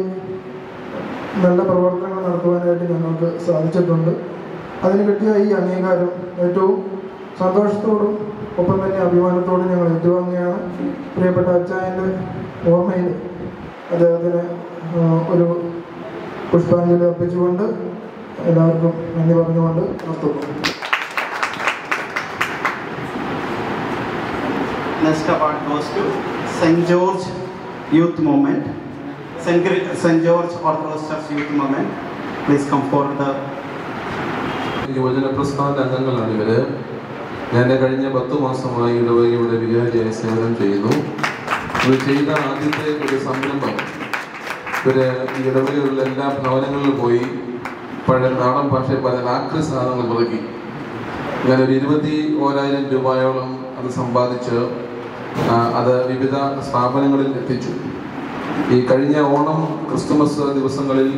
നല്ല പ്രവർത്തനങ്ങൾ നടത്തുവാനായിട്ട് ഞങ്ങൾക്ക് സാധിച്ചിട്ടുണ്ട്. അതിന് കിട്ടിയ ഈ അംഗീകാരം ഏറ്റവും സന്തോഷത്തോടും ഒപ്പം തന്നെ അഭിമാനത്തോടും ഞങ്ങൾ ഏറ്റുവാങ്ങുകയാണ്. പ്രിയപ്പെട്ട അച്ചായൻ്റെ ഓർമ്മയിൽ അദ്ദേഹത്തിന് ഒരു പുഷ്പാഞ്ജലി അർപ്പിച്ചുകൊണ്ട് എല്ലാവർക്കും നന്ദി പറഞ്ഞുകൊണ്ട് നിർത്തുന്നു. Next award goes to St. George Youth Movement. St. George Orthodox Church Youth Movement. Please come forward. യുവജന പ്രസ്ഥാന അംഗങ്ങളാണ് ഇവര്. ഞാൻ കഴിഞ്ഞ 10 മാസമായി ഇടവകയുടെ വികാരിയായി സേവനം ചെയ്യുന്നു. ഇവർ ചെയ്ത ആദ്യത്തെ ഒരു സംരംഭം, ഇവര് ഈ ഇടവകയിലുള്ള എല്ലാ ഭവനങ്ങളിലും പോയി പഴയ നാടൻ ഭാഷയിൽ പറഞ്ഞ ആക്രി സാധനങ്ങൾ പുറക്കി ഞാൻ ഒരു 21,000 രൂപയോളം അത് സമ്പാദിച്ച് അത് വിവിധ സ്ഥാപനങ്ങളിൽ എത്തിച്ചു. ഈ കഴിഞ്ഞ ഓണം ക്രിസ്തുമസ് ദിവസങ്ങളിൽ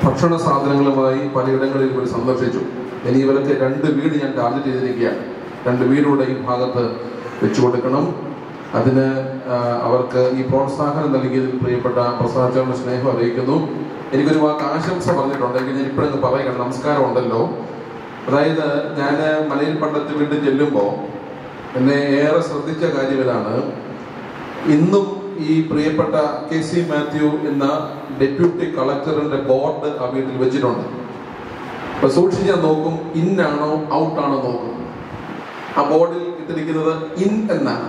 ഭക്ഷണ സാധനങ്ങളുമായി പലയിടങ്ങളിൽ ഇവർ സന്ദർശിച്ചു. ഇനി ഇവർക്ക് 2 വീട് ഞാൻ ടാർഗറ്റ് ചെയ്തിരിക്കുകയാണ്. 2 വീടുകൂടെ ഈ ഭാഗത്ത് വെച്ചു കൊടുക്കണം. അതിന് അവർക്ക് ഈ പ്രോത്സാഹനം നൽകിയതിൽ പ്രിയപ്പെട്ട പ്രസാദ് സ്നേഹം അറിയിക്കുന്നു. എനിക്കൊരു വാക്ക് ആശംസ പറഞ്ഞിട്ടുണ്ടെങ്കിൽ ഞാൻ ഇപ്പോഴങ്ങ് പറയുകയാണ്. നമസ്കാരം ഉണ്ടല്ലോ. അതായത് ഞാൻ മലയിൽ പണ്ടത്ത് വീണ്ടും ചെല്ലുമ്പോൾ എന്നെ ഏറെ ശ്രദ്ധിച്ച കാര്യം ഇതാണ്. ഇന്നും ഈ പ്രിയപ്പെട്ട KC മാത്യു എന്ന ഡെപ്യൂട്ടി കളക്ടറിന്റെ ബോർഡ് ആ വീട്ടിൽ വെച്ചിട്ടുണ്ട്. അപ്പൊ സൂക്ഷിച്ചാൽ നോക്കും, ഇന്നാണോ ഔട്ടാണോ നോക്കും. ആ ബോർഡിൽ ഇട്ടിരിക്കുന്നത് ഇൻ എന്നാണ്.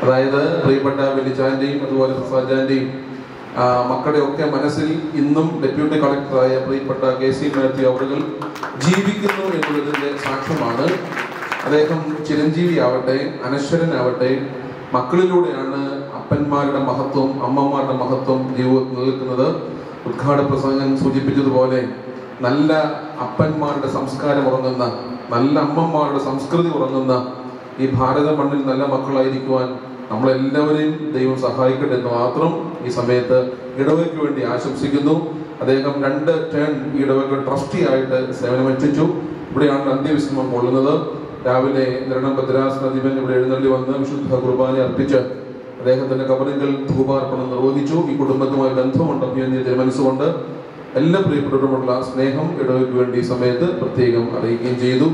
അതായത് പ്രിയപ്പെട്ട വലിച്ചാന്റെയും അതുപോലെ പ്രസാദാന്റെയും മക്കളുടെ ഒക്കെ മനസ്സിൽ ഇന്നും ഡെപ്യൂട്ടി കളക്ടറായ പ്രിയപ്പെട്ട KC മാത്യു അവர்கள் ജീവിക്കുന്നു എന്നുള്ളതിന്റെ സാക്ഷ്യമാണ്. അദ്ദേഹം ചിരഞ്ജീവി ആവട്ടെ, അനശ്വരനാവട്ടെ, മക്കളിലൂടെയാണ് അപ്പന്മാരുടെ മഹത്വം, അമ്മമാരുടെ മഹത്വം ജീവിതത്തിൽ നിൽക്കുന്നത്. ഉദ്ഘാടന പ്രസംഗം സൂചിപ്പിച്ചതുപോലെ നല്ല അപ്പന്മാരുടെ സംസ്കാരം ഉറങ്ങുന്ന, നല്ല അമ്മമാരുടെ സംസ്കൃതി ഉറങ്ങുന്ന ഈ ഭാരത മണ്ണിൽ നല്ല മക്കളായിരിക്കുവാൻ നമ്മളെല്ലാവരെയും ദൈവം സഹായിക്കട്ടെ എന്ന് മാത്രം ഈ സമയത്ത് ഇടവകയ്ക്ക് വേണ്ടി ആശംസിക്കുന്നു. അദ്ദേഹം 2 ടേൺ ഈ ഇടവക ട്രസ്റ്റി ആയിട്ട് സേവനമനുഷ്ഠിച്ചു. ഇവിടെയാണ് അന്ത്യവിശ്രമം കൊള്ളുന്നത്. രാവിലെ നിരണം ഭദ്രാസനാധിപൻ ഇവിടെ എഴുന്നള്ളി വന്ന് വിശുദ്ധ കുർബാന അർപ്പിച്ച് അദ്ദേഹത്തിന്റെ കബറിങ്കൽ ധൂപാർപ്പണം നിർവഹിച്ചു. ഈ കുടുംബത്തുമായി ബന്ധമുണ്ട് എന്ന് മനസ്സുകൊണ്ട് എല്ലാ പ്രിയപ്പെട്ടവരുമുള്ള സ്നേഹം ഇടവയ്ക്ക് വേണ്ടി ഈ സമയത്ത് പ്രത്യേകം അറിയിക്കുകയും ചെയ്തു.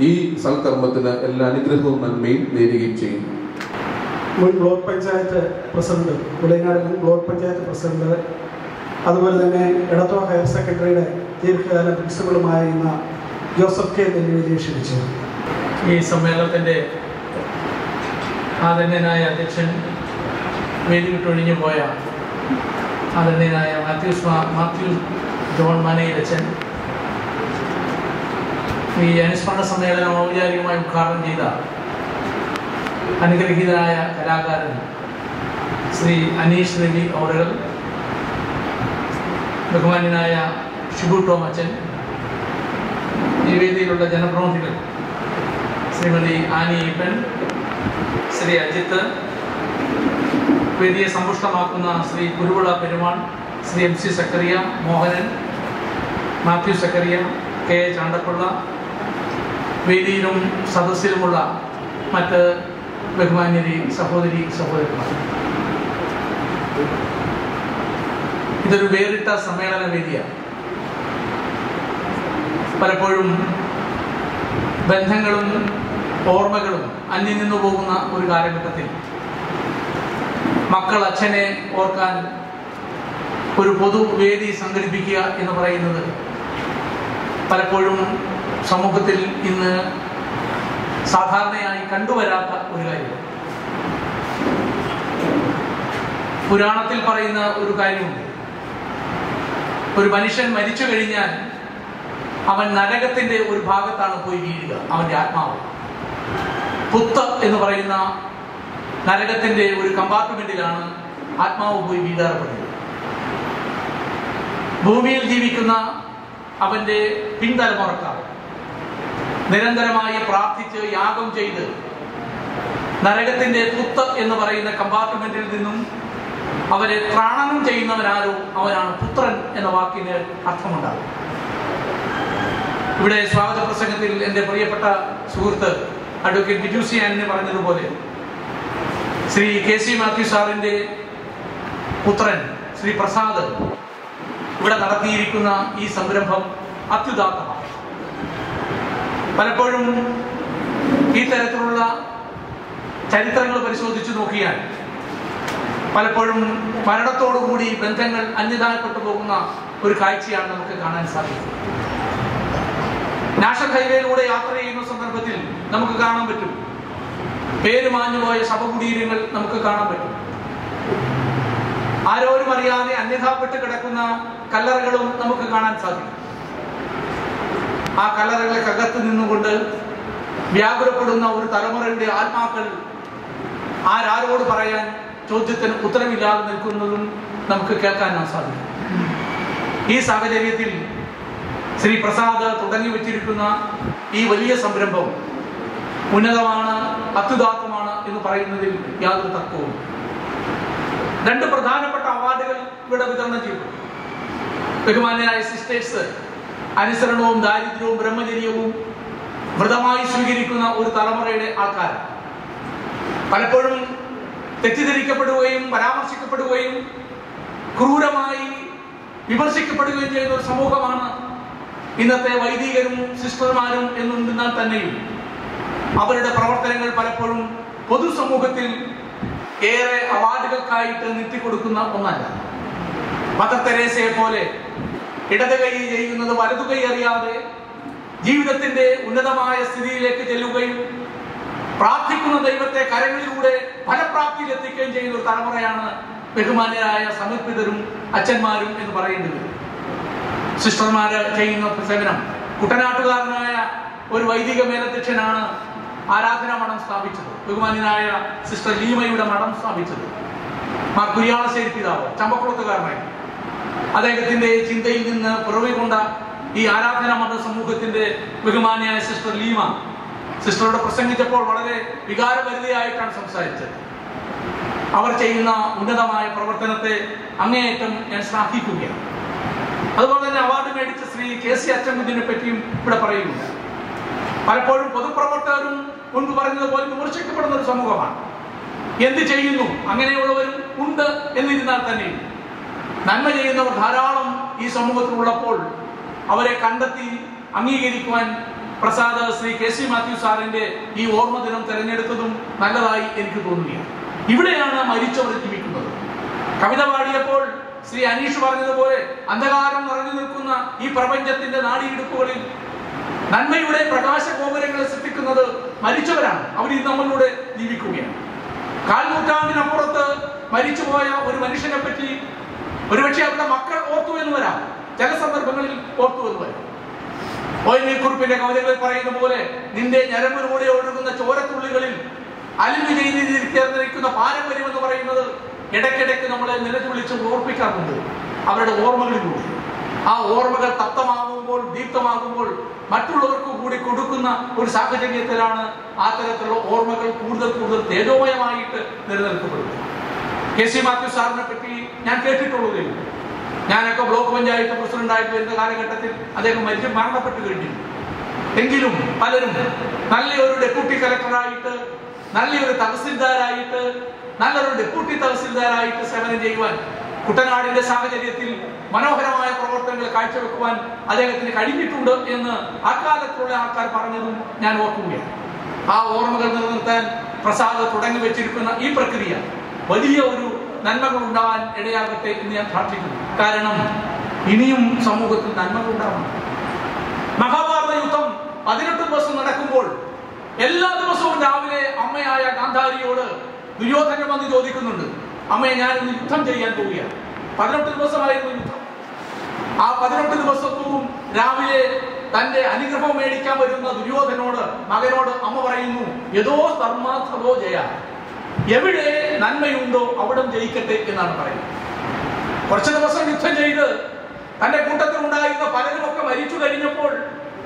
ഈ സൽക്കർമ്മത്തിന് എല്ലാ അനുഗ്രഹവും നന്മയും നേരുകയും ചെയ്യുന്നു. മുൻ ബ്ലോക്ക് പഞ്ചായത്ത് പ്രസിഡന്റ്, ഉടയനാട് മുൻ ബ്ലോക്ക് പഞ്ചായത്ത് പ്രസിഡന്റ്, അതുപോലെ തന്നെ എടത്വ ഹയർ സെക്കൻഡറിയുടെ ദീർഘകാല പ്രിൻസിപ്പളുമായിരുന്ന ജോസഫ് കെ നെല്ലിവേലിയെ ക്ഷണിച്ചു. ഈ സമ്മേളനത്തിൻ്റെ ആദരണീയനായ അധ്യക്ഷൻ, വേദി വിട്ടൊഴിഞ്ഞു പോയ ആദരണീയനായ മാത്യു ജോൺ മനയിലച്ചൻ, ഈ അനുസ്മരണ സമ്മേളനം ഔപചാരികമായി ഉദ്ഘാടനം ചെയ്ത അനുഗ്രഹീതനായ കലാകാരൻ ശ്രീ അനീഷ് രവി അവറുകൾ, ബഹുമാന്യനായ ഷിബു ടോം അച്ഛൻ, ഈ വേദിയിലുള്ള ജനപ്രതിനിധികൾ ശ്രീമതി ആനി ഈപ്പൻ, ശ്രീ അജിത്ത്, വേദിയെ സമ്പുഷ്ടമാക്കുന്ന Shri Kuruvila Perumal, Shri MC Zacharia, Mohanan, Mathew Zacharia, KA Chandapilla, വേദിയിലും സദസ്സിലുമുള്ള മറ്റ് ബഹുമാന്യരി സഹോദരന്മാർ, ഇതൊരു വേറിട്ട സമ്മേളന വേദിയാണ്. പലപ്പോഴും ബന്ധങ്ങളും ഓർമ്മകളും അന്യം നിന്നു പോകുന്ന ഒരു കാലഘട്ടത്തിൽ മക്കൾ അച്ഛനെ ഓർക്കാൻ ഒരു പൊതുവേദി സംഘടിപ്പിക്കുക എന്ന് പറയുന്നത് പലപ്പോഴും സമൂഹത്തിൽ ഇന്ന് സാധാരണയായി കണ്ടുവരാത്ത ഒരു കാര്യം. പുരാണത്തിൽ പറയുന്ന ഒരു കാര്യമുണ്ട്. ഒരു മനുഷ്യൻ മരിച്ചു കഴിഞ്ഞാൽ അവൻ നരകത്തിന്റെ ഒരു ഭാഗത്താണ് പോയി വീഴുക. അവന്റെ ആത്മാവ് പുത്ത് എന്ന് പറയുന്ന നരകത്തിന്റെ ഒരു കമ്പാർട്ട്മെന്റിലാണ് ആത്മാവ് പോയി വീഴാറപ്പെടുന്നത്. ഭൂമിയിൽ ജീവിക്കുന്ന അവന്റെ പിൻതലമുറക്കാർ നിരന്തരമായി പ്രാർത്ഥിച്ച് യാഗം ചെയ്ത് നരകത്തിന്റെ പുത്ത് എന്ന് പറയുന്ന കമ്പാർട്ട്മെന്റിൽ നിന്നും അവരെ ത്രാണനം ചെയ്യുന്നവനാരോ അവനാണ് പുത്രൻ എന്ന വാക്കിന് അർത്ഥമുണ്ടാകും. ഇവിടെ സ്വാഗത പ്രസംഗത്തിൽ എൻ്റെ പ്രിയപ്പെട്ട സുഹൃത്ത് അഡ്വക്കേറ്റ് ബിജു സി ആന്റണി പറഞ്ഞതുപോലെ ശ്രീ KC മാത്യു സാറിൻ്റെ പുത്രൻ ശ്രീ പ്രസാദ് ഇവിടെ നടത്തിയിരിക്കുന്ന ഈ സംരംഭം അത്യുദാത്തമാണ്. പലപ്പോഴും ചരിത്രങ്ങൾ പരിശോധിച്ചു നോക്കിയാൽ പലപ്പോഴും മരണത്തോടുകൂടി ബന്ധങ്ങൾ അന്യതാപ്പെട്ടു പോകുന്ന ഒരു കാഴ്ചയാണ് നമുക്ക് കാണാൻ സാധിക്കുന്നത്. നാഷണൽ ഹൈവേയിലൂടെ യാത്ര ചെയ്യുന്ന സന്ദർഭത്തിൽ നമുക്ക് കാണാൻ പറ്റും, പേര് മാഞ്ഞുപോയ ശവകുടീരങ്ങൾ നമുക്ക് കാണാൻ പറ്റും. ആരോരും അറിയാതെ അന്യഥാപ്പെട്ട് കിടക്കുന്ന കല്ലറകളും നമുക്ക് കാണാൻ സാധിക്കും. ആ കല്ലറകൾക്കകത്ത് നിന്നുകൊണ്ട് വ്യാകുലപ്പെടുന്ന ഒരു തലമുറയുടെ ആത്മാക്കൾ ആരോട് പറയാൻ ചോദ്യത്തിന് ഉത്തരമില്ലാതെ നിൽക്കുന്നതും നമുക്ക് കേൾക്കാനാണ് സാധിക്കും. ഈ സാഹചര്യത്തിൽ ശ്രീ പ്രസാദ് തുടങ്ങി വെച്ചിരിക്കുന്ന ഈ വലിയ സംരംഭം ഉന്നതമാണ്, അത്യുദാത്തമാണ് എന്ന് പറയുന്നതിൽ യാതൊരു തർക്കവും. 2 പ്രധാനപ്പെട്ട അവാർഡുകൾ ഇവിടെ വിതരണം ചെയ്തു. ബഹുമാന്യരായ സിസ്റ്റേഴ്സ് അനുസരണവും ദാരിദ്ര്യവും ബ്രഹ്മചര്യവും വ്രതമായി സ്വീകരിക്കുന്ന ഒരു തലമുറയുടെ ആൾക്കാർ പലപ്പോഴും തെറ്റിദ്ധരിക്കപ്പെടുകയും പരാമർശിക്കപ്പെടുകയും ക്രൂരമായി വിമർശിക്കപ്പെടുകയും ചെയ്യുന്ന ഒരു സമൂഹമാണ് ഇന്നത്തെ വൈദികരും സിസ്റ്റർമാരും എന്നുണ്ടെന്നാൽ തന്നെയും അവരുടെ പ്രവർത്തനങ്ങൾ പലപ്പോഴും പൊതുസമൂഹത്തിൽ ഏറെ അവാർഡുകൾക്കായിട്ട് നിർത്തിക്കൊടുക്കുന്ന ഒന്നല്ല. മദർ തെരേസയെ പോലെ ഇടത് കൈ ചെയ്യുന്നത് വലതു കൈ അറിയാതെ ജീവിതത്തിന്റെ ഉന്നതമായ സ്ഥിതിയിലേക്ക് ചെല്ലുകയും പ്രാർത്ഥിക്കുന്ന ദൈവത്തെ കരങ്ങളിലൂടെ ഫലപ്രാപ്തിയിലെത്തിക്കുകയും ചെയ്യുന്ന ഒരു തലമുറയാണ് ബഹുമാന്യരായ സമർപ്പിതരും അച്ഛന്മാരും എന്ന് പറയേണ്ടത്. സിസ്റ്റർമാര് ചെയ്യുന്ന സേവനം, കുട്ടനാട്ടുകാരനായ ഒരു വൈദിക മേലധ്യക്ഷനാണ് ആരാധനാ മഠം സ്ഥാപിച്ചത്, ബഹുമാന്യനായ സിസ്റ്റർ ലീമയുടെ മഠം സ്ഥാപിച്ചത്. മാർ കുര്യാളശ്ശേരി പിതാവ് ചമ്പക്കുളത്തുകാരനായി അദ്ദേഹത്തിന്റെ ചിന്തയിൽ നിന്ന് പുറവികൊണ്ട ഈ ആരാധനാ മഠ സമൂഹത്തിന്റെ ബഹുമാന്യായ സിസ്റ്റർ ലീമ സിസ്റ്ററോട് പ്രസംഗിച്ചപ്പോൾ വളരെ വികാരപരിധിയായിട്ടാണ് സംസാരിച്ചത്. അവർ ചെയ്യുന്ന ഉന്നതമായ പ്രവർത്തനത്തെ അങ്ങേയറ്റം ഞാൻ ശ്ലാഘിക്കുകയാണ്. അതുപോലെ തന്നെ അവാർഡ് മേടിച്ച ശ്രീ KC അച്ചൻകുഞ്ഞിനെ പറ്റിയും ഇവിടെ പറയുന്നുണ്ട്. പലപ്പോഴും പൊതുപ്രവർത്തകരും മുൻപ് പറഞ്ഞതുപോലെ വിമർശിക്കപ്പെടുന്ന ഒരു സമൂഹമാണ്. എന്ത് ചെയ്യുന്നു, അങ്ങനെയുള്ളവരും ഉണ്ട് എന്നിരുന്നാൽ തന്നെയും നന്മ ചെയ്യുന്നവർ ധാരാളം ഈ സമൂഹത്തിലുള്ളപ്പോൾ അവരെ കണ്ടെത്തി അംഗീകരിക്കുവാൻ പ്രസാദ് ശ്രീ KC മാത്യു സാറിന്റെ ഈ ഓർമ്മ ദിനം തെരഞ്ഞെടുത്തതും നല്ലതായി എനിക്ക് തോന്നുകയാണ്. ഇവിടെയാണ് മരിച്ചവർ ജീവിക്കുന്നത്. കവിത പാടിയപ്പോൾ ശ്രീ അനീഷ് പറഞ്ഞതുപോലെ അന്ധകാരം നിറഞ്ഞു നിൽക്കുന്ന ഈ പ്രപഞ്ചത്തിന്റെ നാടിയിടുക്കുകളിൽ നന്മയുടെ പ്രകാശ ഗോപുരങ്ങളെ സൃഷ്ടിക്കുന്നത് മരിച്ചവരാണ്. അവർ ഇന്ന് നമ്മളിലൂടെ ജീവിക്കുകയാണ്. 4 നൂറ്റാണ്ടിനപ്പുറത്ത് മരിച്ചുപോയ ഒരു മനുഷ്യനെ പറ്റി ഒരുപക്ഷെ അവരുടെ മക്കൾ ഓർത്തു എന്ന് വരാം, ചില സന്ദർഭങ്ങളിൽ ഓർത്തു എന്ന് വരാം. ONV കുറിപ്പിന്റെ കവിതകളിൽ പറയുന്ന പോലെ നിന്റെ ഞരമ്പിലൂടെ ഒഴുകുന്ന ചോരത്തുള്ളികളിൽ അലിഞ്ഞു ചേർന്നിരിക്കുന്ന പാരമ്പര്യം എന്ന് പറയുന്നത് ഇടയ്ക്കിടയ്ക്ക് നമ്മളെ നിലവിളിച്ച് ഓർപ്പിക്കാറുണ്ട് അവരുടെ ഓർമ്മകളിലൂടെ. ആ ഓർമ്മകൾ തപ്തമാകുമ്പോൾ ദീപ്തമാകുമ്പോൾ മറ്റുള്ളവർക്ക് കൂടി കൊടുക്കുന്ന ഒരു സാഹചര്യത്തിലാണ് ആ തരത്തിലുള്ള ഓർമ്മകൾ കൂടുതൽ തേജോമയമായിട്ട് നിലനിൽക്കപ്പെടുന്നത്. KC മാത്യു സാറിനെ പറ്റി ഞാൻ കേട്ടിട്ടുള്ളതേ. ഞാനൊക്കെ ബ്ലോക്ക് പഞ്ചായത്ത് പ്രസിഡന്റായിട്ട് വരുന്ന കാലഘട്ടത്തിൽ അദ്ദേഹം മരണപ്പെട്ടു കഴിഞ്ഞു. എങ്കിലും പലരും നല്ലൊരു ഡെപ്യൂട്ടി കലക്ടറായിട്ട്, നല്ലൊരു തഹസിൽദാരായിട്ട്, നല്ലൊരു ഡെപ്യൂട്ടി തഹസിൽദാരായിട്ട് സേവനം ചെയ്യുവാൻ കുട്ടനാടിന്റെ സാഹചര്യത്തിൽ മനോഹരമായ പ്രവർത്തനങ്ങൾ കാഴ്ചവെക്കുവാൻ അദ്ദേഹത്തിന് കഴിഞ്ഞിട്ടുണ്ട് എന്ന് അക്കാലത്തുള്ള ആൾക്കാർ പറഞ്ഞതും ഞാൻ ഓർക്കുകയാണ്. ആ ഓർമ്മകൾ നിലനിർത്താൻ പ്രസാദ് തുടങ്ങി വെച്ചിരിക്കുന്ന ഈ പ്രക്രിയ വലിയ ഒരു നന്മകൾ ഉണ്ടാവാൻ ഇടയാകട്ടെ എന്ന് ഞാൻ പ്രാർത്ഥിക്കുന്നു. കാരണം ഇനിയും സമൂഹത്തിൽ നന്മകൾ ഉണ്ടാവണം. മഹാഭാരത യുദ്ധം 18 ദിവസം നടക്കുമ്പോൾ എല്ലാ ദിവസവും രാവിലെ അമ്മയായ ഗാന്ധാരിയോട് ദുര്യോധനൻ വന്ന് ചോദിക്കുന്നുണ്ട്, അമ്മയെ ഞാൻ ഇന്ന് യുദ്ധം ചെയ്യാൻ പോവുകയാണ്. 18 ദിവസമായിരുന്നു യുദ്ധം. ആ 18 ദിവസവും രാവിലെ തന്റെ അനുഗ്രഹം മേടിക്കാൻ വരുന്ന ദുര്യോധനോട് മകനോട് അമ്മ പറയുന്നു, യഥോ ധർമാധവോ ജയ, എവിടെ നന്മയുണ്ടോ അവിടെ ജയിക്കട്ടെ എന്നാണ് പറയുന്നത്. കുറച്ചു ദിവസം യുദ്ധം ചെയ്ത് തന്റെ കൂട്ടത്തിൽ ഉണ്ടായിരുന്ന പലരുമൊക്കെ മരിച്ചു കഴിഞ്ഞപ്പോൾ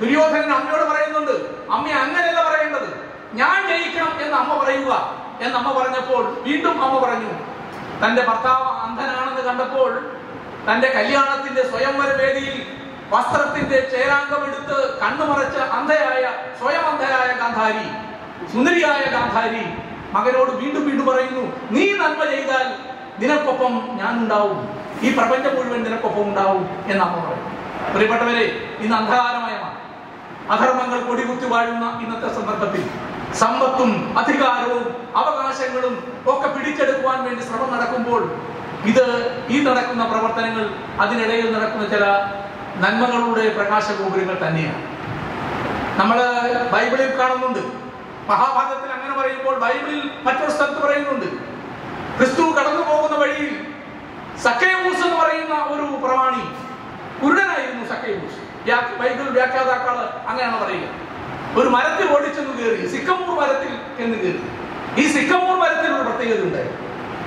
ദുര്യോധനൻ അമ്മയോട് പറയുന്നുണ്ട്, അമ്മ അങ്ങനെയല്ല പറയേണ്ടത്, ഞാൻ ജയിക്കണം എന്ന് അമ്മ പറയുക എന്നമ്മ പറഞ്ഞപ്പോൾ വീണ്ടും അമ്മ പറഞ്ഞു, തന്റെ ഭർത്താവ് അന്ധനാണെന്ന് കണ്ടപ്പോൾ തന്റെ കല്യാണത്തിന്റെ സ്വയംവര വേദിയിൽ വസ്ത്രത്തിന്റെ ചേരാംഗമെടുത്ത് കണ്ണുമറച്ച സ്വയം അന്ധയായ ഗാന്ധാരി, സുന്ദരിയായ ഗാന്ധാരി മകനോട് വീണ്ടും പറയുന്നു, നീ നന്മ ചെയ്താൽ നിനക്കൊപ്പം ഞാൻ ഉണ്ടാവും, ഈ പ്രപഞ്ചം മുഴുവൻ നിനക്കൊപ്പം ഉണ്ടാവും എന്നമ്മ പറയും. പ്രിയപ്പെട്ടവരെ, ഇന്ന് അന്ധകാരമയമാണ്. അധർമ്മങ്ങൾ കൊടികുത്തി വാഴുന്ന ഇന്നത്തെ സന്ദർഭത്തിൽ സമ്പത്തും അധികാരവും അവകാശങ്ങളും ഒക്കെ പിടിച്ചെടുക്കുവാൻ വേണ്ടി ശ്രമം നടക്കുമ്പോൾ ഈ നടക്കുന്ന പ്രവർത്തനങ്ങൾ, അതിനിടയിൽ നടക്കുന്ന ചില നന്മകളുടെ പ്രകാശഗോപുരങ്ങൾ തന്നെയാണ്. നമ്മൾ ബൈബിളിൽ കാണുന്നുണ്ട്. മഹാഭാരതത്തിൽ അങ്ങനെ പറയുമ്പോൾ ബൈബിളിൽ മറ്റൊരു സ്ഥലത്ത് പറയുന്നുണ്ട്, ക്രിസ്തു കടന്നു പോകുന്ന വഴിയിൽ സക്കേവൂസ് എന്ന് പറയുന്ന ഒരു പ്രമാണി, കുരുടനായിരുന്നു സക്കേവൂസ്. ബൈബിൾ വ്യാഖ്യാതാക്കള് അങ്ങനെയാണ് പറയുക. ഒരു മരത്തിൽ ഓടിച്ചെന്ന് കയറി, സിക്കമൂർ മരത്തിൽ എന്ന് കയറി. ഈ സിക്കമൂർ മരത്തിൽ ഒരു പ്രത്യേകത ഉണ്ടായിരുന്നു.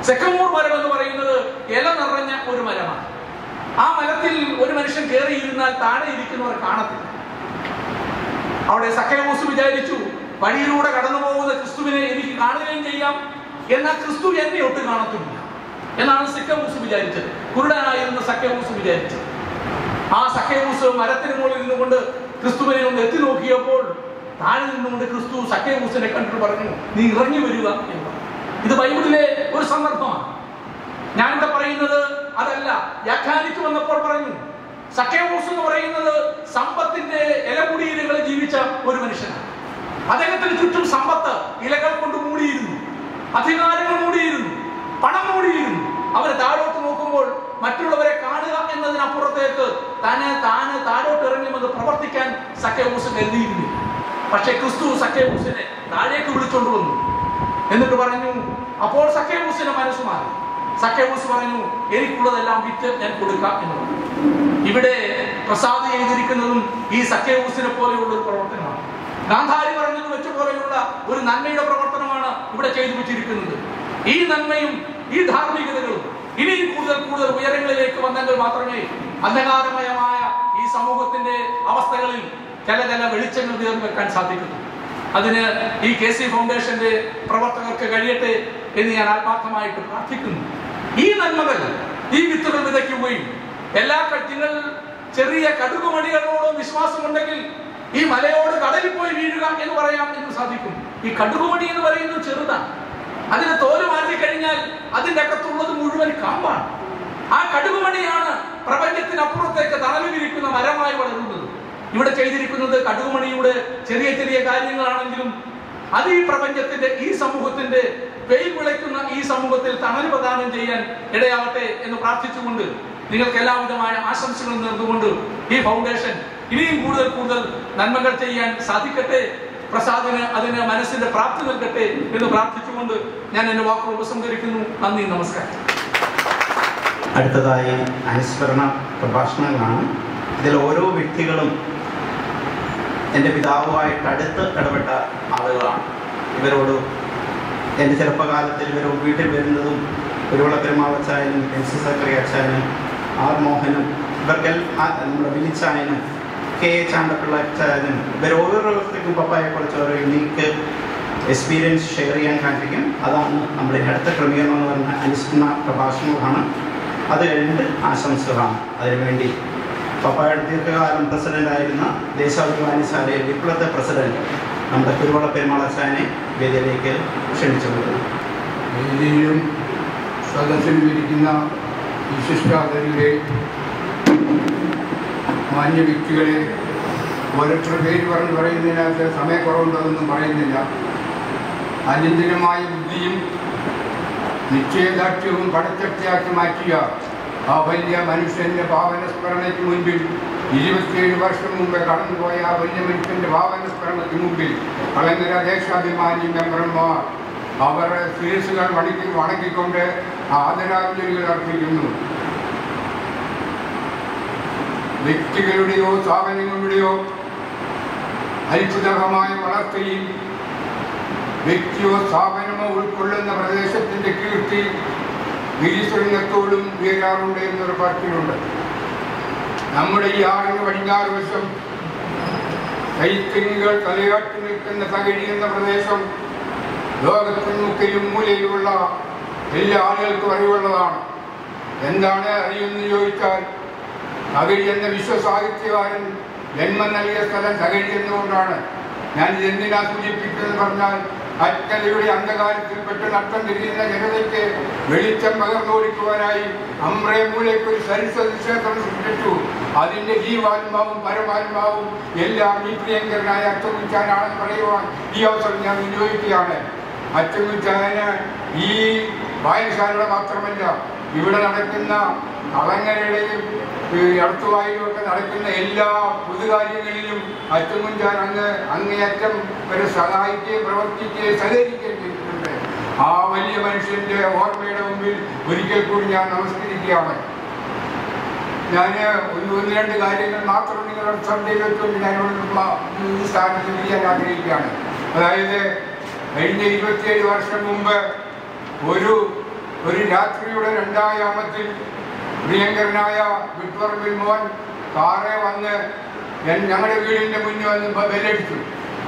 സിക്കമൂർ മരം എന്ന് പറയുന്നത് ഇല നിറഞ്ഞ ഒരു മരമാണ്. ആ മരത്തിൽ ഒരു മനുഷ്യൻ കയറിയിരുന്നാൽ താഴെ ഇരിക്കുന്നവർ കാണത്തില്ല. അവിടെ സക്കേവൂസ് വിചാരിച്ചു, വഴിയിലൂടെ കടന്നു പോകുന്ന ക്രിസ്തുവിനെ എനിക്ക് കാണുകയും ചെയ്യാം, എന്നാൽ ക്രിസ്തു എന്നെ ഒട്ടും കാണത്തില്ല എന്നാണ് സക്കേവൂസ് വിചാരിച്ചത്. കുരുടനായിരുന്ന സക്കേവൂസ് വിചാരിച്ചത്. ആ സക്കേവൂസ് മരത്തിന് മുകളിൽ നിന്നുകൊണ്ട് ക്രിസ്തുവിനെ ഒന്ന് എത്തി നോക്കിയപ്പോൾ താഴെ നിന്നുകൊണ്ട് ക്രിസ്തു സക്കേവൂസിനെ കണ്ടിട്ട് പറഞ്ഞു, നീ ഇറങ്ങി വരിക എന്ന്. ഇത് ബൈബിളിലെ ഒരു സന്ദർഭമാണ്. ഞാനിവിടെ പറയുന്നത് അതല്ല. വ്യാഖ്യാനിച്ചു വന്നപ്പോൾ പറഞ്ഞു, സക്കേവൂസ് എന്ന് പറയുന്നത് സമ്പത്തിന്റെ ഇലകുടീരങ്ങളിൽ ജീവിച്ച ഒരു മനുഷ്യനാണ്. അദ്ദേഹത്തിന് ചുറ്റും സമ്പത്ത് ഇലകൾ കൊണ്ട് മൂടിയിരുന്നു, അധികാരങ്ങൾ മൂടിയിരുന്നു, പണം മൂടിയിരുന്നു. അവർ താഴോട്ട് നോക്കുമ്പോൾ മറ്റുള്ളവരെ കാണുക എന്നതിനപ്പുറത്തേക്ക് താന് താഴോട്ട് ഇറങ്ങുമെന്ന് പ്രവർത്തിക്കാൻ സക്കേവൂസ് കരുതിയിരുന്നില്ല. പക്ഷെ ക്രിസ്തു സക്കേവൂസിനെ താഴേക്ക് വിളിച്ചോണ്ട് വന്നു. എന്നിട്ട് പറഞ്ഞു, അപ്പോൾ സക്കേവൂസിന്റെ മനസ്സ് മാറി. സക്കേവൂസ് പറഞ്ഞു, എനിക്കുള്ളതെല്ലാം വിറ്റ് ഞാൻ കൊടുക്കാം എന്ന് പറഞ്ഞു. ഇവിടെ പ്രസാദ് ചെയ്തിരിക്കുന്നതും ഈ സക്കേവൂസിനെ പോലെയുള്ള ഒരു പ്രവർത്തനമാണ്. ഗാന്ധാരി പറഞ്ഞത് വെച്ച പോലെയുള്ള ഒരു നന്മയുടെ പ്രവർത്തനമാണ് ഇവിടെ ചെയ്തു വെച്ചിരിക്കുന്നത്. ഈ നന്മയും ഈ ധാർമ്മികതകളും ഇനിയും കൂടുതൽ ഉയരങ്ങളിലേക്ക് വന്നെങ്കിൽ മാത്രമേ അന്ധകാരമയമായ ഈ സമൂഹത്തിന്റെ അവസ്ഥകളിൽ ചില വെളിച്ചങ്ങൾ തീർന്നു വെക്കാൻ സാധിക്കുന്നു. അതിന് ഈ KC ഫൗണ്ടേഷന്റെ പ്രവർത്തകർക്ക് കഴിയട്ടെ എന്ന് ഞാൻ ആത്മാർത്ഥമായിട്ട് പ്രാർത്ഥിക്കുന്നു. ഈ നന്മകൾ, ഈ വിത്തുകൾ വിതയ്ക്കുകയും നിങ്ങൾ ചെറിയ കടുകുമണികളോടോ വിശ്വാസമുണ്ടെങ്കിൽ ഈ മലയോട് കടലിൽ പോയി വീഴുക എന്ന് പറയാം എന്ന് സാധിക്കും. ഈ കടുകുമണി എന്ന് പറയുന്നത് ചെറുതാണ്. അതിന് തോല് മാറ്റിക്കഴിഞ്ഞാൽ അതിൻ്റെ അകത്തുള്ളത് മുഴുവൻ കാമ്പാണ്. ആ കടുകുമണിയാണ് പ്രപഞ്ചത്തിനപ്പുറത്തേക്ക് തണലിരിക്കുന്ന മരമായി വളരുന്നത്. ഇവിടെ ചെയ്തിരിക്കുന്നത് കടുകുമണിയുടെ ചെറിയ ചെറിയ കാര്യങ്ങളാണെങ്കിലും അത് ഈ പ്രപഞ്ചത്തിന്റെ, ഈ സമൂഹത്തിന്റെ, വെയിൽ വിളയ്ക്കുന്ന ഈ സമൂഹത്തിൽ തണൽ പ്രദാനം ചെയ്യാൻ ഇടയാവട്ടെ എന്ന് പ്രാർത്ഥിച്ചുകൊണ്ട് നിങ്ങൾക്ക് എല്ലാവിധമായ ആശംസകൾ നേർന്നുകൊണ്ട് ഈ ഫൗണ്ടേഷൻ ഇനിയും കൂടുതൽ നന്മകൾ ചെയ്യാൻ സാധിക്കട്ടെ. പ്രസാദിന് അതിന് മനസ്സിന്റെ പ്രാപ്തി നൽകട്ടെ എന്ന് പ്രാർത്ഥിച്ചുകൊണ്ട് ഞാൻ എന്റെ വാക്കുകൾ ഉപസംഹരിക്കുന്നു. നന്ദി, നമസ്കാരം. അടുത്തതായി അനുസ്മരണ പ്രഭാഷണങ്ങളാണ്. ഇതിൽ ഓരോ വ്യക്തികളും എൻ്റെ പിതാവുമായിട്ട് അടുത്ത് ഇടപെട്ട ആളുകളാണ്. ഇവരോട് എൻ്റെ ചെറുപ്പകാലത്തിൽ ഇവർ വീട്ടിൽ വരുന്നതും കുരുവിള പെരുമാളച്ചായനും MC സക്കറി അച്ചായനും R മോഹനും ഇവർക്കെല്ലാം നമ്മുടെ വിളിച്ചായനും K ചാണ്ടപ്പിള്ള അച്ചായനും ഇവർ ഓരോരുത്തർക്കും പപ്പായെക്കുറിച്ച് ഓരോ യുണീക്ക് എക്സ്പീരിയൻസ് ഷെയർ ചെയ്യാൻ കാണിക്കും. അതാണ് നമ്മുടെ അടുത്ത ക്രമീകരണം എന്ന് പറഞ്ഞ അനുസ്മരണ പ്രഭാഷണങ്ങളാണ്. അത് കഴിഞ്ഞിട്ട് ആശംസകളാണ്. അതിനുവേണ്ടി പപ്പായുടെ ദീർഘകാലം പ്രസിഡന്റായിരുന്ന ദേശാഭിമാനിശാലയിൽ ഇപ്പോഴത്തെ പ്രസിഡന്റ് നമ്മുടെ കുരുവിള പെരുമാളച്ചായനെ വേദിയിലേക്ക് ക്ഷണിച്ചുകൊള്ളുന്നു. വേദിയിലും സദസ്സിലിരിക്കുന്ന വിശിഷ്ടാതിഥികളെ, മാന്യ വ്യക്തികളെ, ഓരോരുത്തരുടെ പേര് പറയുന്നതിനകത്ത് സമയക്കുറവുണ്ടതൊന്നും പറയുന്നില്ല. അനുദിനമായ ബുദ്ധിയും നിശ്ചയദാർഢ്യവും പടച്ചട്ടിയാക്കി മാറ്റിയ ആ വലിയ മനുഷ്യന്റെ ഭാവനസ്മരണയ്ക്ക് മുൻപിൽ 27 വർഷം മുമ്പ് കടന്നുപോയ ആ വലിയ മനുഷ്യന്റെ ഭാവനസ്മരണയ്ക്ക് മുമ്പിൽ കളങ്കര ദേശാഭിമാനി മെമ്പർമാർ അവരുടെ ശിരസുകൾ വണക്കിക്കൊണ്ട് ആദരാഞ്ജലികൾ അർപ്പിക്കുന്നു. വ്യക്തികളുടെയോ സ്ഥാപനങ്ങളുടെയോ അത്ഭുതകരമായ വളർച്ചയിൽ വ്യക്തിയോ സ്ഥാപനമോ ഉൾക്കൊള്ളുന്ന പ്രദേശത്തിന്റെ കീർത്തി ഗിരിശൃംഗത്തോടും ഉയരാറുണ്ട് എന്നൊരു പറച്ചിലുണ്ട്. നമ്മുടെ ഈ ആറിന് പടിഞ്ഞാറ് വശം കൈത്തിരികൾ തലയാട്ടി നിൽക്കുന്ന തകഴി എന്ന പ്രദേശം ലോകത്തിന് മുക്കിലും മൂലയിലുള്ള എല്ലാ ആളുകൾക്കും അറിവുള്ളതാണ്. എന്താണ് അറിയുമെന്ന് ചോദിച്ചാൽ, തകഴി എന്ന വിശ്വസാഹിത്യകാരൻ ജന്മം നൽകിയ സ്ഥലം തകഴി എന്നുകൊണ്ടാണ്. ഞാൻ ഇതെന്തിനാ സൂചിപ്പിക്കുന്നത് പറഞ്ഞാൽ, അജ്ഞതയുടെ അന്ധകാരത്തിൽപ്പെട്ട് നഷ്ടം തിരിയുന്ന ജനതയ്ക്ക് വെളിച്ചം പകർന്നോടിക്കുവാനായി അമ്രയമൂലയ്ക്ക് ഒരു സരിസക്ഷേത്രം സൃഷ്ടിച്ചു. അതിന്റെ ജീവാത്മാവും പരമാത്മാവും എല്ലാം ഈ പ്രിയങ്കരനായ അച്ചൻകുഞ്ഞാനാണെന്ന് പറയുവാൻ ഈ അവസരം ഞാൻ വിനിയോഗിക്കുകയാണ്. അച്ചൻകുഞ്ഞാന് ഈ വായനശാലയുടെ മാത്രമല്ല, ഇവിടെ നടക്കുന്ന കളങ്ങരയുടെയും അടുത്തുവായും ഒക്കെ നടക്കുന്ന എല്ലാ പൊതുകാര്യങ്ങളിലും അച്ചൻകുഞ്ഞാൻ അങ്ങേയറ്റം ഒരു സഹായിക്കുകയും പ്രവർത്തിക്കുകയും സഹകരിക്കുകയും ചെയ്തിട്ടുണ്ട്. ആ വലിയ മനുഷ്യന്റെ ഓർമ്മയുടെ മുമ്പിൽ ഒരിക്കൽ കൂടി ഞാൻ നമസ്കരിക്കുകയാണ്. ഞാൻ ഒന്ന് രണ്ട് കാര്യങ്ങൾ മാത്രം നിങ്ങളുടെ ശ്രദ്ധയിൽ വെച്ചുകൊണ്ട് ഞാനിവിടെ ഈ സ്ഥാനത്ത് ചെയ്യാൻ ആഗ്രഹിക്കുകയാണ്. അതായത് കഴിഞ്ഞ 27 വർഷം മുമ്പ് ഒരു രാത്രിയുടെ 2-ാം യാമത്തിൽ പ്രിയങ്കരനായ വിട്ടുപറമ്പിൽ മോൻ കാറെ വന്ന് ഞങ്ങളുടെ വീടിന്റെ മുന്നിൽ വന്ന് ബെല്ലടിച്ചു.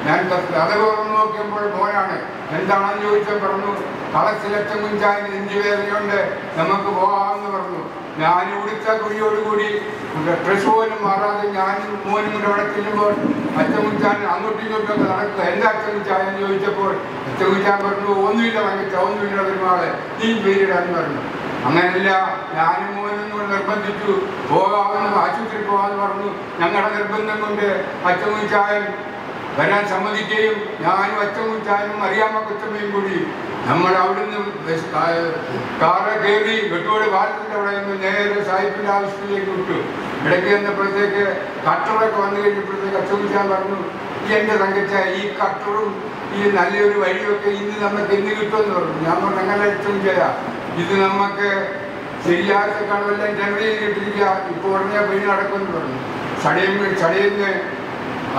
ഞാൻ കഥ തുറന്നു നോക്കിയപ്പോൾ മോനാണ്. എന്താണെന്ന് ചോദിച്ചാൽ പറഞ്ഞു, കളത്തിലറ്റം കുഞ്ചാൻ നെഞ്ചുവേദനയുണ്ട്, നമുക്ക് പോകാമെന്ന് പറഞ്ഞു. ഞാൻ ഉടുത്ത കുഴിയോടുകൂടി ഡ്രസ് പോലും മാറാതെ ഞാനും മോനും കൂടെ അവിടെ ചെല്ലുമ്പോൾ അച്ചൻകുഞ്ഞാൻ അങ്ങോട്ടും ഇങ്ങോട്ടും നടക്കുക. എന്താ അച്ചൻകുഞ്ഞാൻ എന്ന് ചോദിച്ചപ്പോൾ അച്ചൻകുഞ്ഞാൻ പറഞ്ഞു, ഒന്നുമില്ല ഒന്നുമില്ല പെരുമാളെ, നീ പേരിടാന്ന് പറഞ്ഞു. അങ്ങനെയല്ല, ഞാനും മോനും കൂടെ നിർബന്ധിച്ചു പോകാമെന്ന്, ആശുപത്രി പോകാമെന്ന് പറഞ്ഞു. ഞങ്ങളുടെ നിർബന്ധം കൊണ്ട് അച്ചൻകുഞ്ഞാൻ വരാൻ സമ്മതിക്കുകയും ഞാനും അച്ചൻകുഞ്ഞാനും അറിയാമ കൊച്ചമ്മയും കൂടി നമ്മൾ അവിടുന്ന് കാറ് കയറി വെട്ടുകോട് പാലത്തിൻ്റെ അവിടെ നിന്ന് നേരെ സാഹിബിൻ്റെ ആവശ്യത്തിലേക്ക് വിട്ടു. ഇടയ്ക്ക് ചെന്നപ്പോഴത്തേക്ക് കട്ടറൊക്കെ വന്നു കഴിഞ്ഞപ്പോഴത്തേക്ക് അച്ചൻകുഞ്ഞാൻ പറഞ്ഞു, എൻ്റെ തങ്കച്ച ഈ കട്ടറും ഈ നല്ലൊരു വഴിയൊക്കെ ഇന്ന് നമുക്ക് എന്ന് കിട്ടുമെന്ന് പറഞ്ഞു. ഞാൻ പറഞ്ഞു, അങ്ങനെ അച്ചൻകുഞ്ഞാ, ഇത് നമുക്ക് ശരിയാത്ത കടമെല്ലാം ടെമ്പറി കിട്ടിയിരിക്കുക, ഇപ്പോൾ ഉടനെ പണി നടക്കുമെന്ന് പറഞ്ഞു. ചടയിന്ന്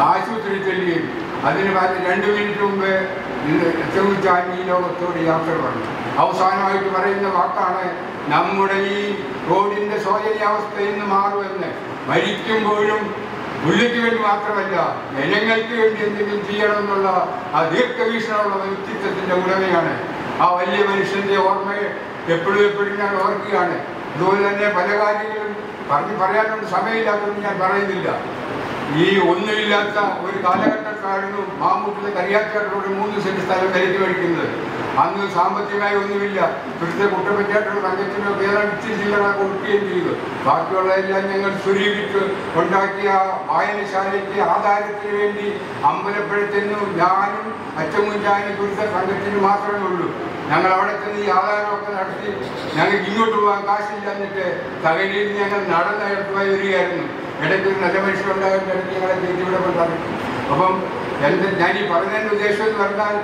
ആശുപത്രി ചെല്ലുകയും അതിന് 2 മിനിറ്റ് മുമ്പ് അച്ചൻകുഞ്ഞാൻ ഈ ലോകത്തോട് യാത്ര പറഞ്ഞു. അവസാനമായിട്ട് പറയുന്ന വാക്കാണ്, നമ്മുടെ ഈ റോഡിന്റെ ശോചനീയാവസ്ഥ ഇന്ന് മാറുമെന്ന്. മരിക്കുമ്പോഴും പുള്ളിക്ക് വേണ്ടി മാത്രമല്ല, ജനങ്ങൾക്ക് വേണ്ടി എന്തെങ്കിലും ചെയ്യണമെന്നുള്ള ആ ദീർഘവീക്ഷണമുള്ള വ്യക്തിത്വത്തിന്റെ ഉടമയാണ്. ആ വലിയ മനുഷ്യന്റെ ഓർമ്മയെ എപ്പോഴും ഞാൻ ഓർക്കുകയാണ്. അതുപോലെ തന്നെ പല കാര്യങ്ങളും പറയാനുള്ള സമയമില്ലാത്തതുകൊണ്ട് ഞാൻ പറയുന്നില്ല. ഈ ഒന്നുമില്ലാത്ത ഒരു കാലഘട്ടത്തിലായിരുന്നു മാമൂട്ടിലെ കരിയാച്ചേട്ടനോട് 3 സെന്റ് സ്ഥലം വിലയ്ക്ക് മേടിക്കുന്നത്. അന്ന് സാമ്പത്തികമായി ഒന്നുമില്ല. ഇവിടുത്തെ കുട്ടപ്പഞ്ചായത്തുള്ള തങ്കത്തിനോ കേരളത്തിൽ ചില്ലറ കൊടുക്കുകയും ചെയ്തു. ബാക്കിയുള്ളതെല്ലാം ഞങ്ങൾ സ്വരൂപിച്ച് ഉണ്ടാക്കിയ വായനശാലയ്ക്ക് ആധാരത്തിന് വേണ്ടി അമ്പലപ്പുഴത്തെന്നു ഞാനും അച്ചൻകുഞ്ഞാനും കുറിച്ച സംഘത്തിന് മാത്രമേ ഉള്ളൂ. ഞങ്ങൾ അവിടെ ചെന്ന് ഈ ആധാരമൊക്കെ നടത്തി ഞങ്ങൾക്ക് ഇങ്ങോട്ട് പോകാൻ കാശില്ല. എന്നിട്ട് തകഴിയിൽ ഞങ്ങൾ നടന്നടുത്തുമായി വരികയായിരുന്നു. ഇടയ്ക്ക് ഒരു നല്ല മനുഷ്യരുണ്ടാകുന്ന ഇടയ്ക്ക് ഞങ്ങളെ കയറ്റിവിടെ കൊണ്ടാകും. അപ്പം ഞാൻ ഈ പറഞ്ഞതിൻ്റെ ഉദ്ദേശം എന്ന് പറഞ്ഞാൽ,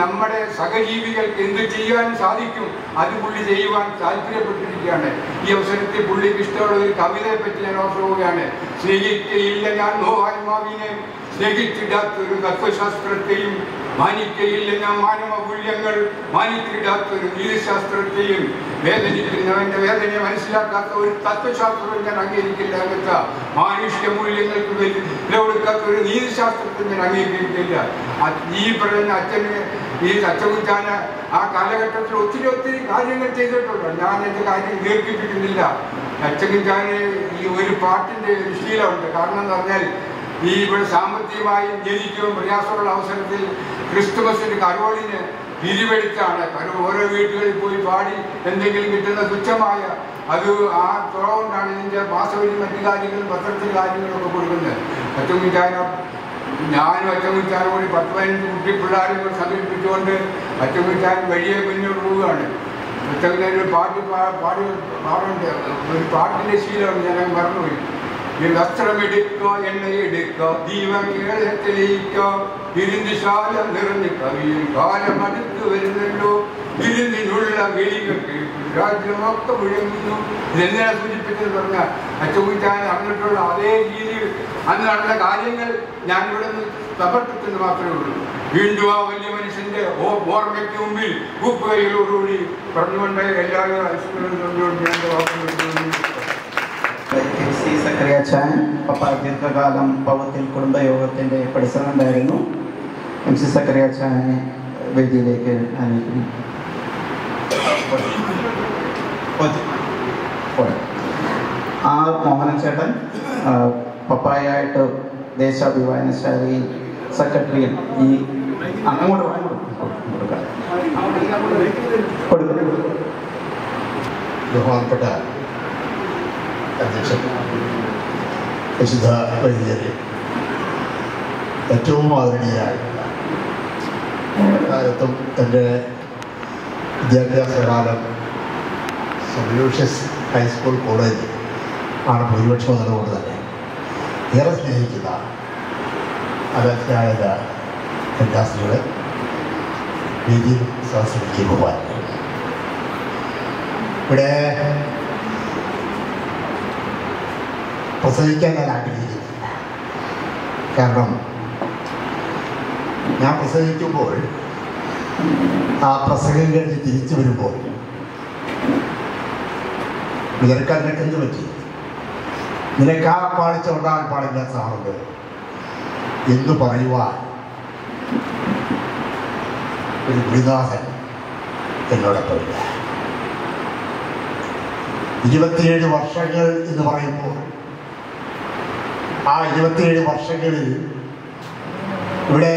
നമ്മുടെ സഹജീവികൾക്ക് എന്ത് ചെയ്യാൻ സാധിക്കും അത് പുള്ളി ചെയ്യുവാൻ താല്പര്യപ്പെട്ടിരിക്കുകയാണ്. ഈ അവസരത്തിൽ പുള്ളിക്ക് ഇഷ്ടമുള്ള ഒരു കവിതയെ പറ്റി ഞാൻ ഓർമ്മ പോവുകയാണ്. സ്നേഹിക്കയില്ല ഞാൻ നോവാത്മാവിനെ, സ്നേഹിച്ചിടാത്തൊരു തത്വശാസ്ത്രത്തെയും, മാനിക്കയില്ല ഞാൻ മാനവമൂല്യങ്ങൾ, മാനിച്ചിടാത്തൊരു നീതിശാസ്ത്രത്തെയും, വേദനിക്കുന്നവന്റെ വേദനയെ മനസ്സിലാക്കാത്ത ഒരു തത്വശാസ്ത്രവും ഞാൻ അംഗീകരിക്കില്ല. എന്നൊക്കെ മാനുഷിക മൂല്യങ്ങൾക്ക് വില കൊടുക്കാത്ത ഒരു നീതിശാസ്ത്രത്തെ ഞാൻ അംഗീകരിക്കില്ല. ഈ പറയുന്ന അച്ചൻകുഞ്ഞാൻ ആ കാലഘട്ടത്തിൽ ഒത്തിരി കാര്യങ്ങൾ ചെയ്തിട്ടുണ്ട്. ഞാൻ എൻ്റെ കാര്യം ദീർഘിപ്പിക്കുന്നില്ല. അച്ചൻകുഞ്ഞാൻ ഈ ഒരു പാട്ടിന്റെ ഒരു ശീലമുണ്ട്. കാരണം എന്ന് പറഞ്ഞാൽ, ഈ ഇവിടെ സാമ്പത്തികമായി ജനിക്കുകയും പ്രയാസമുള്ള അവസരത്തിൽ ക്രിസ്തുമസിന്റെ കരോളിന് പിരിവെടുത്താണ്. ഓരോ വീടുകളിൽ പോയി പാടി എന്തെങ്കിലും കിട്ടുന്ന തുച്ഛമായ അത് ആ തുറവുകൊണ്ടാണ് ഇതിൻ്റെ മാസവരി മറ്റു കാര്യങ്ങളും പത്രത്തിൽ കാര്യങ്ങളൊക്കെ കൊടുക്കുന്നത്. ഞാനും അച്ചൻകുഞ്ഞാനും കൂടി 10-15 കുട്ടി പിള്ളേരെ കൂടി സംഘടിപ്പിച്ചുകൊണ്ട് അച്ചൻകുഞ്ഞാൻ വഴിയെ മുന്നോട്ട് പോവുകയാണ്. അച്ചൻകുഞ്ഞാൻ ഒരു പാടുണ്ട്, ഒരു പാട്ടിൻ്റെ ശീലമാണ്. ഞാൻ മറന്നുപോയി. വസ്ത്രമെടുക്കുക, എണ്ണയെടുക്കുക, ദീപം തെളിയിക്കുക, വിരുന്നുശാല നിറഞ്ഞ് കവിയും കാലം അടുത്ത് വരുന്നല്ലോ, വിരുന്നിനുള്ള വെളികൾക്ക് രാജ്യമൊക്കെ മുഴങ്ങുന്നു. ഇതെന്തിനാ സൂചിപ്പിച്ചെന്ന് പറഞ്ഞാൽ, അച്ചൻകുഞ്ഞാൻ നടന്നിട്ടുള്ള അതേ രീതിയിൽ അന്ന് നടന്ന കാര്യങ്ങൾ ഞാൻ ഇവിടെ നിന്ന് തപർത്തിന്ന് മാത്രമേ ഉള്ളൂ. വീണ്ടും ആ വലിയ മനുഷ്യന്റെ ഓർമ്മയ്ക്ക് മുമ്പിൽ കൂപ്പുകൈകളോടുകൂടി പറഞ്ഞുകൊണ്ട് എല്ലാവരും സക്കറിയാച്ചാൻ പപ്പ ദീർഘകാലം പൗത്തിൽ കുടുംബയോഗത്തിന്റെ പ്രസിഡന്റായിരുന്നു. MC സക്കറിയാച്ചാനെ വേദിയിലേക്ക് അനുവദിക്കുന്നു. മോഹനൻ ചേട്ടൻ പപ്പായായിട്ട് ദേശാഭിവായനശാലയിൽ സെക്രട്ടറിയും ഈ അങ്ങോട്ട് ബഹുമാനപ്പെട്ട അധ്യക്ഷൻ വിശുദ്ധ വൈദികരെ, ഏറ്റവും ആദരണീയരായ കാലത്തും എൻ്റെ വിദ്യാഭ്യാസ കാലം സെൻറ്റ് ലൂഷ്യസ് ഹൈസ്കൂൾ കോളേജ് ആണ് ഭൂരിപക്ഷം എന്നതുകൊണ്ട് തന്നെ ഏറെ സ്നേഹിക്കുന്ന അധ്യാപക കന്യാസ്ത്രീകളെ വേദിയിൽ സഹസ്രിക്ക് പോകാൻ ഇവിടെ പ്രസംഗിക്കാൻ ഞാൻ ആഗ്രഹിക്കുന്നില്ല. കാരണം ഞാൻ പ്രസംഗിക്കുമ്പോൾ ആ പ്രസംഗം കഴിഞ്ഞ് തിരിച്ചു വരുമ്പോൾ നിനക്ക് അതിനൊക്കെ പറ്റി, നിനക്ക് ആ പാടിച്ച ഉണ്ടാകാൻ പാടില്ലാത്തതാണുണ്ട് എന്ന് പറയുവാൻ ഒരു ഗുരുനാഥൻ എന്നോടൊപ്പമില്ല. 27 വർഷങ്ങൾ എന്ന് പറയുമ്പോൾ ആ 27 വർഷങ്ങളിൽ ഇവിടെ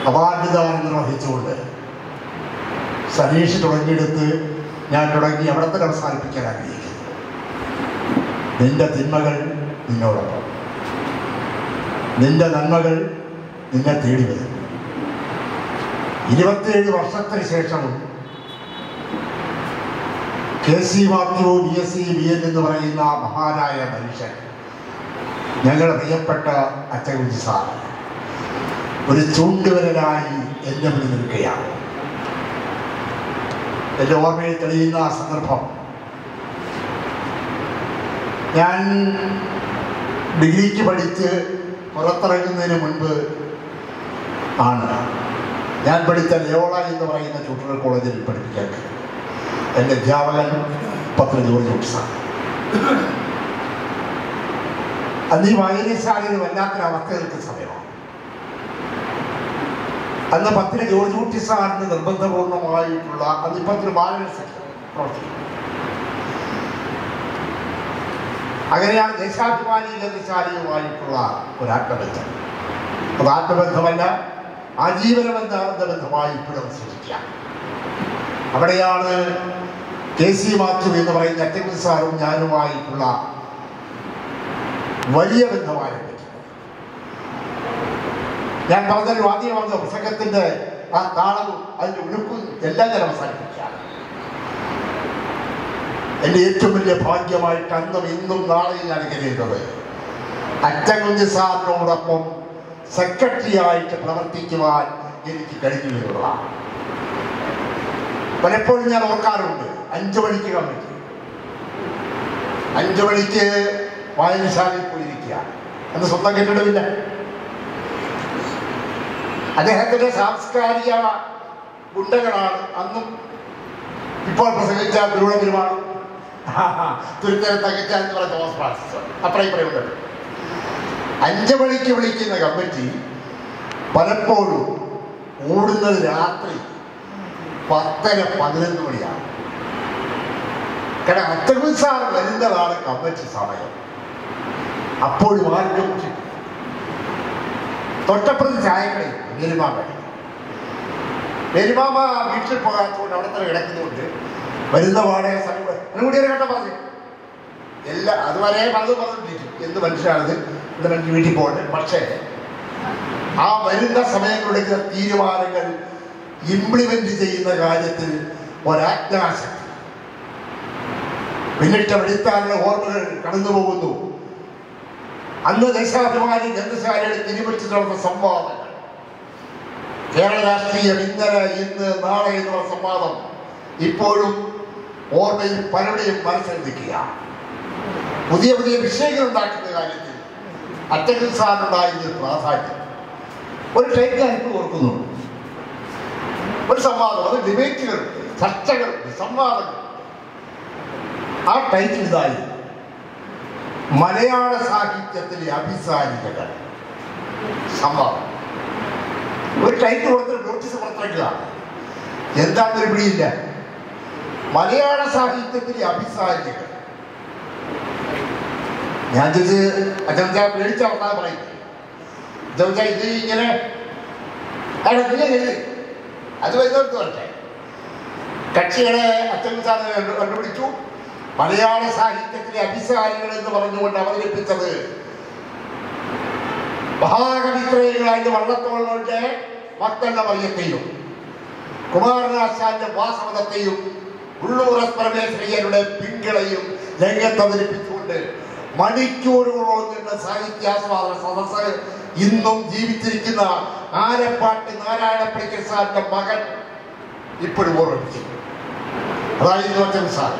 അവാർഡ് ദാനം നിർവഹിച്ചുകൊണ്ട് സനീഷ് തുടങ്ങിയെടുത്ത് ഞാൻ തുടങ്ങി അവിടെ തന്നെ അവസാനിപ്പിക്കാൻ ആഗ്രഹിക്കുന്നു. നിന്റെ തിന്മകൾ നിന്നോടൊപ്പം, നിന്റെ നന്മകൾ നിന്നെ തേടി വരും. 27 വർഷത്തിന് ശേഷവും KC മാത്യു BSc BN എന്ന് പറയുന്ന മഹാനായ മനുഷ്യൻ, ഞങ്ങളുടെ പ്രിയപ്പെട്ട അച്ചൻകുഞ്ഞി സാർ ഒരു ചൂണ്ടുവിരലായി എൻ്റെ മുന്നിൽ നിൽക്കുകയാണ്. എൻ്റെ ഓർമ്മയിൽ തെളിയുന്ന ആ സന്ദർഭം, ഞാൻ ഡിഗ്രിക്ക് പഠിച്ച് പുറത്തിറങ്ങുന്നതിന് മുൻപ് ആണ് ഞാൻ പഠിച്ച ലയോള എന്ന് പറയുന്ന ട്യൂട്ടോറിയൽ കോളേജിൽ പഠിപ്പിക്കാൻ. എൻ്റെ അധ്യാപകൻ പത്ര ജോർജ് കുട്ടിസാണ്. അന്ന് ഈ വായനശാലയിൽ വല്ലാത്തൊരവസ്ഥ നിൽക്കുന്ന സമയമാണ്. അന്ന് പത്തിന് ജോർജ് കുട്ടി സാറിന് നിർബന്ധപൂർവമായിട്ടുള്ള അതിപ്പത്തിന് ബാലൻസ് പ്രവർത്തിക്കും. അങ്ങനെയാണ് ദേശാഭിമാനി ഗ്രന്ഥശാലയുമായിട്ടുള്ള ഒരാത്മബന്ധം. അത് ആത്മബന്ധമല്ല, ആജീവനബന്ധമായി ഇപ്പോഴും സൂചിക്കാം. അവിടെയാണ് KC മാത്യു എന്ന് പറയുന്ന അച്ചൻകുഞ്ഞി സാറും ഞാനുമായിട്ടുള്ള വലിയ ബന്ധം ആരംഭിക്കുന്നത്. ഞാൻ പറഞ്ഞൊരു ആദ്യം വന്ന പുസ്തകത്തിൻ്റെ ആ താളവും അതിൻ്റെ ഉടുക്കും എല്ലാം ഞാൻ അവസാനിപ്പിക്കുകയാണ്. എൻ്റെ ഏറ്റവും വലിയ ഭാഗ്യമായിട്ട് അന്നും ഇന്നും നാളെയും ഞാൻ കരുതുന്നത് അച്ചൻകുഞ്ഞി സാറിനോടൊപ്പം സെക്രട്ടറി ആയിട്ട് പ്രവർത്തിക്കുവാൻ എനിക്ക് കഴിഞ്ഞു എന്നുള്ളതാണ്. പലപ്പോഴും ഞാൻ ഓർക്കാറുണ്ട്, 5 മണിക്ക് കമ്മിറ്റി, 5 മണിക്ക് വായനശാലയിൽ പോയിരിക്കുക. അന്ന് സ്വന്തം കെട്ടിടമില്ല. അദ്ദേഹത്തിന്റെ സാംസ്കാരിക ഗുണ്ടകളാണ് അന്നും ഇപ്പോൾ പ്രസംഗിച്ച ഗുരുവാണ് തുരുത്തര തകച്ച എന്ന് പറഞ്ഞ തോമസ് ഫ്രാൻസിസ് അപ്പുറം ഉണ്ട്. 5 മണിക്ക് വിളിക്കുന്ന കമ്മിറ്റി പലപ്പോഴും ഓടുന്നത് രാത്രി 10-11 മണിയാണ്. കാരണം അച്ചൻകുഞ്ഞി സാർ വരുന്നതാണ് കമ്മിറ്റി സമയം. അപ്പോഴും ആർക്കും തൊട്ടപ്പുറത്ത് ചായക്കടയിൽ മേരിമാമ വീട്ടിൽ പോകാത്തതുകൊണ്ട് അവിടെ തന്നെ കിടക്കുന്നുണ്ട്. വരുന്ന പാടെ കൂടി ഒരു ഘട്ടം പറഞ്ഞു എല്ലാം അതുവരെ പറഞ്ഞിരിക്കും എന്ത് മനുഷ്യനാണിത്, ഇത് മനുഷ്യ വീട്ടിൽ പോകട്ടെ. പക്ഷേ ആ വരുന്ന സമയങ്ങളെടുക്കുന്ന തീരുമാനങ്ങൾ ഇംപ്ലിമെന്റ് ചെയ്യുന്ന കാര്യത്തിൽ ഒരാജ്ഞാശക്തി, പിന്നിട്ട വെളിത്താനുള്ള ഓർമ്മകൾ കടന്നു പോകുന്നു. അന്ന് ദേശാഭിമാനി ഗ്രന്ഥശാലയുടെ തിരുവനന്തപുരത്ത് നടന്ന സംവാദങ്ങൾ, കേരള രാഷ്ട്രീയം ഇന്നലെ ഇന്ന് നാളെ എന്നുള്ള സംവാദം ഇപ്പോഴും ഓർമ്മയിൽ പലരുടെയും മനസ്സിലെത്തിക്കുക. പുതിയ പുതിയ വിഷയങ്ങൾ ഉണ്ടാക്കുന്ന കാര്യത്തിൽ അച്ചൻകുഞ്ഞി സാറിനുണ്ടായിരുന്ന പ്രാധാന്യം ഒരു ടൈപ്പ് ഞാനിപ്പോൾ ഓർക്കുന്നുണ്ട്. ഒരു സംവാദം, അത് ഡിബേറ്റുകൾ, ചർച്ചകൾ, സംവാദങ്ങൾ. ആ ടൈറ്റിൽ ഇതായി മലയാള സാഹിത്യത്തിലെ അഭിസാരികകൾ സംവാദം. ഒരു ടൈറ്റിൽ കൊടുത്തൊരു നോട്ടീസ് പുറത്തിറക്കുക. എന്താണെന്നൊരു പിടിയില്ല. മലയാള സാഹിത്യത്തിലെ അഭിസാരികകൾ. ഞാൻ ചോദിച്ച് അച്ഛൻ പേടിച്ച വർത്താനം പറയുന്നത് ഇത് ഇങ്ങനെ അത് വരുന്നവർക്ക് വരട്ടെ. കക്ഷികളെ അച്ഛൻ കണ്ടുപിടിച്ചു. മലയാള സാഹിത്യത്തിലെ അഭിസാരികൾ എന്ന് പറഞ്ഞുകൊണ്ട് അവതരിപ്പിച്ചത് മഹാകവിത്രയങ്ങളായിട്ട് വള്ളത്തോളിന്റെ മക്കളുടെ മറിയത്തെയും കുമാരനാശാന്റെ വാസവതത്തെയും ഉള്ളൂർ എസ് പരമേശ്വരയ്യരുടെ പിങ്കളയും രംഗത്ത് അവതരിപ്പിച്ചുകൊണ്ട് മണിക്കൂറുകളോളം നീണ്ട സാഹിത്യാസ്വാദന സദസ്സ് ഇന്നും ജീവിച്ചിരിക്കുന്ന ആലപ്പാട്ട് നാരായണപ്പണിക്കർ സാറിന്റെ മകൻ ഇപ്പോഴും ഓർമ്മിച്ചു. അതായിരുന്നു അച്ഛൻ സാർ.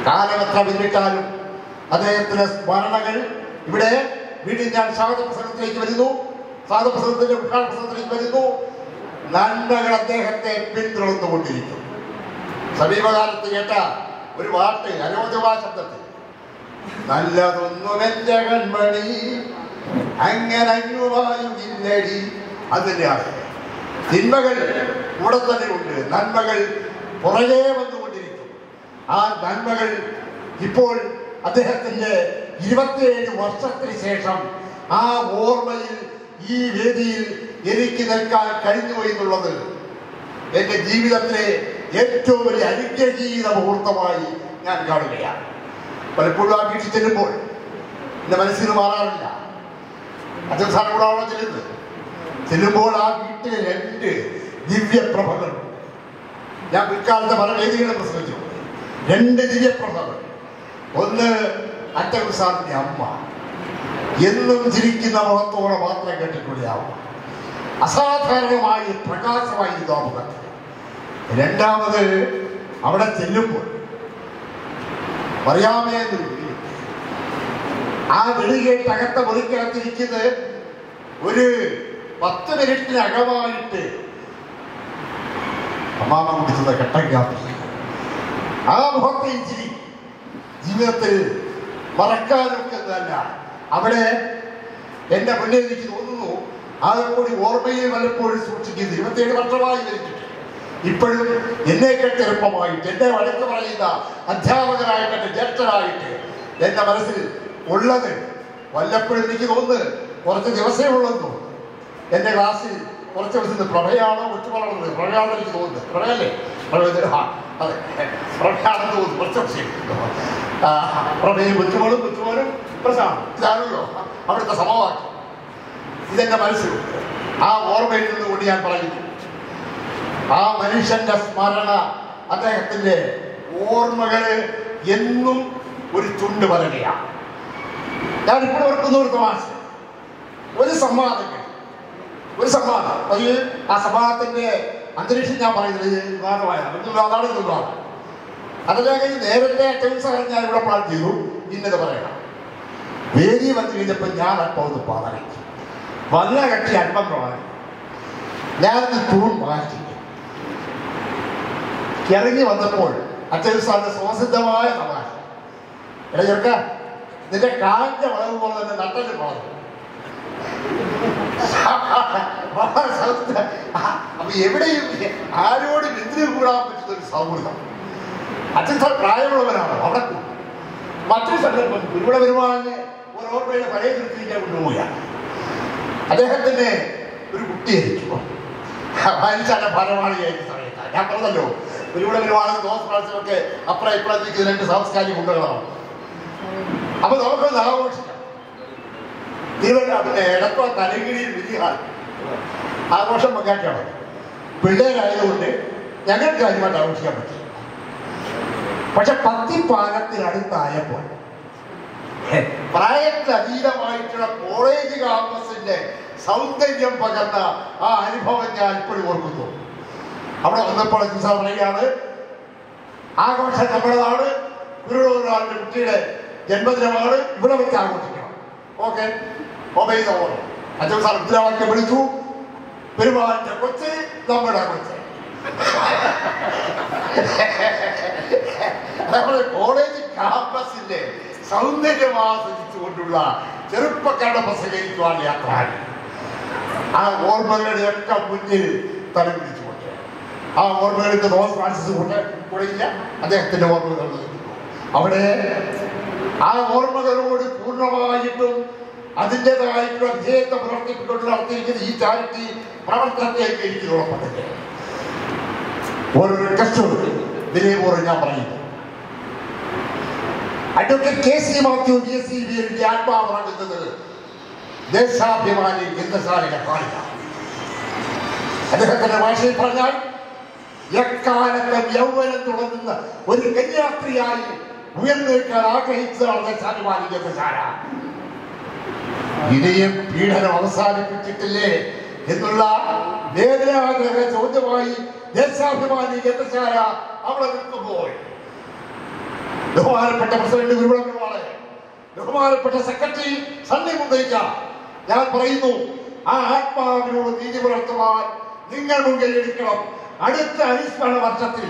കാലമെത്ര പിന്നിട്ടാലും അദ്ദേഹത്തിന്റെ സ്മരണകൾ ഇവിടെ വീണ്ടും ഞാൻ സ്വാഗത പ്രസംഗത്തിലേക്ക് വരുന്നു, സ്വാഗത പ്രസംഗത്തിന്റെ ഉദ്ഘാടന പ്രസംഗത്തിലേക്ക് വരുന്നു. നന്മകൾ അദ്ദേഹത്തെ പിന്തുടർന്നുകൊണ്ടിരിക്കും. സമീപകാലത്ത് കേട്ട ഒരു പാട്ട് അരോചവാ ശബ്ദത്തിൽ, നല്ലതൊന്നുമെന്റെ കൺമണി അങ്ങനങ്ങുവായുകില്ലടി, അതിൻ്റെയാണ്. തിന്മകൾ കൂടെ തന്നെ ഉണ്ട്, നന്മകൾ പുറകെ വന്നുകൊണ്ടിരിക്കും. ആ നന്മകൾ ഇപ്പോൾ അദ്ദേഹത്തിന്റെ 27 വർഷത്തിന് ശേഷം ആ ഓർമ്മയിൽ ഈ വേദിയിൽ എനിക്ക് നിൽക്കാൻ കഴിഞ്ഞു എന്നുള്ളത് എൻ്റെ ജീവിതത്തിലെ ഏറ്റവും വലിയ അനുഗ്രഹീത മുഹൂർത്തമായി ഞാൻ കാണുകയാണ്. പലപ്പോഴും ആ വീട്ടിൽ ചെല്ലുമ്പോൾ എൻ്റെ മനസ്സിന് മാറാറില്ല. അച്ഛൻ സാറിന് കൂടെ അവിടെ ചെല്ലുമ്പോൾ ആ വീട്ടിൽ 2 ദിവ്യപ്രഭകളുണ്ട്. ഞാൻ പിൽക്കാലത്തെ പല വേദികളെ പ്രസംഗിച്ചു. 2 ദിവ്യപ്രഭകൾ. ഒന്ന് അച്ഛൻ സാറിന്റെ അമ്മ, എന്നും ചിരിക്കുന്ന മുഖത്തോടെ മാത്രം കേട്ടിട്ടുള്ള അമ്മ, അസാധാരണമായി പ്രകാശമായിരുന്നു ആ മുഖത്ത്. രണ്ടാമത് അവിടെ ചെല്ലുമ്പോൾ പറയാമേ ആ വെളികേട്ട് അകത്ത മുറിക്കകത്തിരിക്കുന്നത് ഒരു 10 മിനിറ്റിനകമായിട്ട് അമ്മാമ കുടിച്ചത് കട്ടൻ കാപ്പി. ആ മുഖത്തെ ചിരി ജീവിതത്തിൽ മറക്കാനൊക്കെന്നല്ല. അവിടെ എന്റെ മുന്നിൽ എനിക്ക് തോന്നുന്നു ആകെ കൂടി ഓർമ്മയിൽ വല്ലപ്പോഴും സൂക്ഷിക്കുന്നത് 27 വർഷമായി മരിച്ചിട്ട് ഇപ്പോഴും എന്നേക്കാൾ ചെറുപ്പമായിട്ട് എന്നെ വഴക്ക് പറയുന്ന അധ്യാപകരായിട്ട് എൻ്റെ ജ്യേഷ്ഠരായിട്ട് എൻ്റെ മനസ്സിൽ ഉള്ളത് വല്ലപ്പോഴും എനിക്ക് തോന്നുന്നത് കുറച്ച് ദിവസമേ ഉള്ളെന്നു. എൻ്റെ ക്ലാസ്സിൽ കുറച്ച് ദിവസം പ്രഭയാണോ കൊച്ചുമകളുള്ളത്, പ്രഭയാണോ എനിക്ക് തോന്നുന്നത്, പ്രഭയല്ലേ, അതെ പ്രഭയാണെന്ന് തോന്നുന്നു. കുറച്ച് ദിവസം പ്രഭയും കൊച്ചുമോളും കൊച്ചുമോനും പ്രശാന്ത്, ഇതാണല്ലോ അവിടുത്തെ സമവാക്യം. ഇതെന്റെ മനസ്സിലുണ്ട്. ആ ഓർമ്മയിൽ നിന്നുകൊണ്ട് ഞാൻ പറയുന്നു, ആ മനുഷ്യന്റെ സ്മരണ, അദ്ദേഹത്തിന്റെ ഓർമ്മകള് എന്നും ഒരു ചുണ്ട് പറയുകയാണ്. ഞാൻ ഇപ്പോൾ ഓർക്കുന്ന ഒരു തമാശ, ഒരു സംവാദം, ആ സംവാദത്തിന്റെ അന്തരീക്ഷം ഞാൻ പറയുന്നത് അതാണ് വിവാദം. അതിലേക്ക് നേരത്തെ അറ്റൻസ് ഞാൻ ഇവിടെ പ്ലാൻ ചെയ്തു, ഇന്നത് പറയണം. വേദി വന്നു കഴിഞ്ഞപ്പോൾ ഞാൻ അല്പം ഒന്ന് പാതറിച്ചു. വന്ന കക്ഷി അല്പം പ്രമാണം ഞാനൊന്ന് തൂൺ മാറ്റി ഇറങ്ങി വന്നപ്പോൾ അച്ഛൻ സാറിന്റെ സ്വസിദ്ധമായ തമാശ, എടാ ചെറുക്ക, നിന്റെ കാലിന്റെ വളവ് പോലെ തന്നെ നട്ടല് വളർന്നു. അപ്പൊ എവിടെയും ആരോടും എന്തിനും കൂടാൻ പറ്റുന്ന ഒരു സൗഹൃദം. അച്ഛൻ സാർ പ്രായമുള്ളവരാണ്, അവിടെ കൂടും. മറ്റൊരു സന്ദർഭം ഇവിടെ വരുവാന് ഒരു ഓർമ്മയുടെ പഴയ നിർത്തിക്കാൻ കൊണ്ടുപോവുകയാണ്. അദ്ദേഹത്തിന് ഒരു കുട്ടിയായിരിക്കും, മനുഷ്യന്റെ ഫലമാളിയായിട്ട് സമയത്താണ്. ഞാൻ പറഞ്ഞല്ലോ, ഇവിടെ വരുവാണെങ്കിൽ ദോസ് പ്രാവശ്യമൊക്കെ അപ്പുറം ഇപ്പുറം നിൽക്കുന്ന 2 സാംസ്കാരിക ഗുണ്ടകളാണ്. അപ്പൊ നമുക്കൊന്ന് ആഘോഷിക്കാം. പിന്നെ എടപ്പ തലകിടിയിൽ വലിയ ആഘോഷം വെക്കാറ്റാണ്. പിള്ളേരായതുകൊണ്ട് ഞങ്ങൾക്ക് കാര്യമായിട്ട് ആഘോഷിക്കാൻ പറ്റും. പക്ഷെ പത്തിപ്പാലത്തിനടുത്തായപ്പോൾ പ്രായത്തിൽ അതീതമായിട്ടുള്ള കോളേജ് ക്യാമ്പസിന്റെ സൗന്ദര്യം പകർന്ന ആ അനുഭവം ഞാൻ ഇപ്പോഴും ഓർക്കുന്നു. അവിടെ വന്നപ്പോൾ സാർ പറയുകയാണ്, ആഘോഷം നമ്മുടേതാണ്, ഗുരുവായൂരിന്റെ കുട്ടിയുടെ ജന്മദിനമാണ്, ഇവിടെ വെച്ച് ആഘോഷിക്കണം. Okay, mobile Onam. അച്ഛൻ സാർ മുദ്രാവാക്യം വിളിച്ചു, പെരുമാറ്റ കൊച്ച് നമ്മുടെ കൊച്ച്. നമ്മുടെ കോളേജ് ക്യാമ്പസിന്റെ സൗന്ദര്യം ആസ്വദിച്ചുകൊണ്ടുള്ള ചെറുപ്പക്കാരുടെ പ്രസംഗിക്കുവാൻ യാത്ര. ആ ഓർമ്മകളുടെ ഒക്കെ മുന്നിൽ തലപിടിച്ചുകൊണ്ട് ആ ഓർമ്മകൾക്ക് തോമസ് ഫ്രാൻസിസ് കൂടെയില്ല, അദ്ദേഹത്തിന്റെ ഓർമ്മകൾ അവിടെ ആ ഓർമ്മകളോട് പൂർണ്ണമായിട്ടും അതിൻ്റെതായിട്ടുള്ള വിധേയത്തെ പ്രവർത്തിപ്പിക്കൊണ്ട് നടത്തിയിരിക്കുന്ന ഈ ചാരിറ്റി പ്രവർത്തനത്തിലേക്ക് എനിക്ക് ഉറപ്പുണ്ട്. ഒരു റിക്വസ്റ്റ് വിനയപൂർവ്വം ഞാൻ പറയുന്നു. അഡ്വക്കേറ്റ് KC മാത്യു BSc BLന്റെ ആത്മാവാകുന്നത് ദേശാഭിമാനി ഗ്രന്ഥശാലയുടെ കാണിക. അദ്ദേഹത്തിന്റെ ഭാഷയിൽ പറഞ്ഞാൽ എക്കാലത്തും യൗവനം തുടങ്ങുന്ന ഒരു കന്യാസ്ത്രീയായി ഉയർന്നേക്കാൻ ആഗ്രഹിച്ചതാണ് ദേശാഭിമാനി ഗ്രന്ഥശാല. ഇനിയും പീഡനം അവസാനിപ്പിച്ചിട്ടില്ലേ എന്നുള്ള വേദനാഗ്രഹ ചോദ്യമായി ദേശാഭിമാനി ഗ്രന്ഥശാല അവിടെ നിൽക്കുമ്പോൾ ബഹുമാനപ്പെട്ട പ്രസിഡന്റ് ഗുരുവിളങ്ങളാണ്, ബഹുമാനപ്പെട്ട സെക്രട്ടറി സണ്ണി മുണ്ടയ്ക്ക, ഞാൻ പറയുന്നു, ആ ആത്മാവിനോട് നീതി പുലർത്തുവാൻ നിങ്ങൾ മുൻകൈയെടുക്കണം. അടുത്ത അനുസ്മരണ വർഷത്തിൽ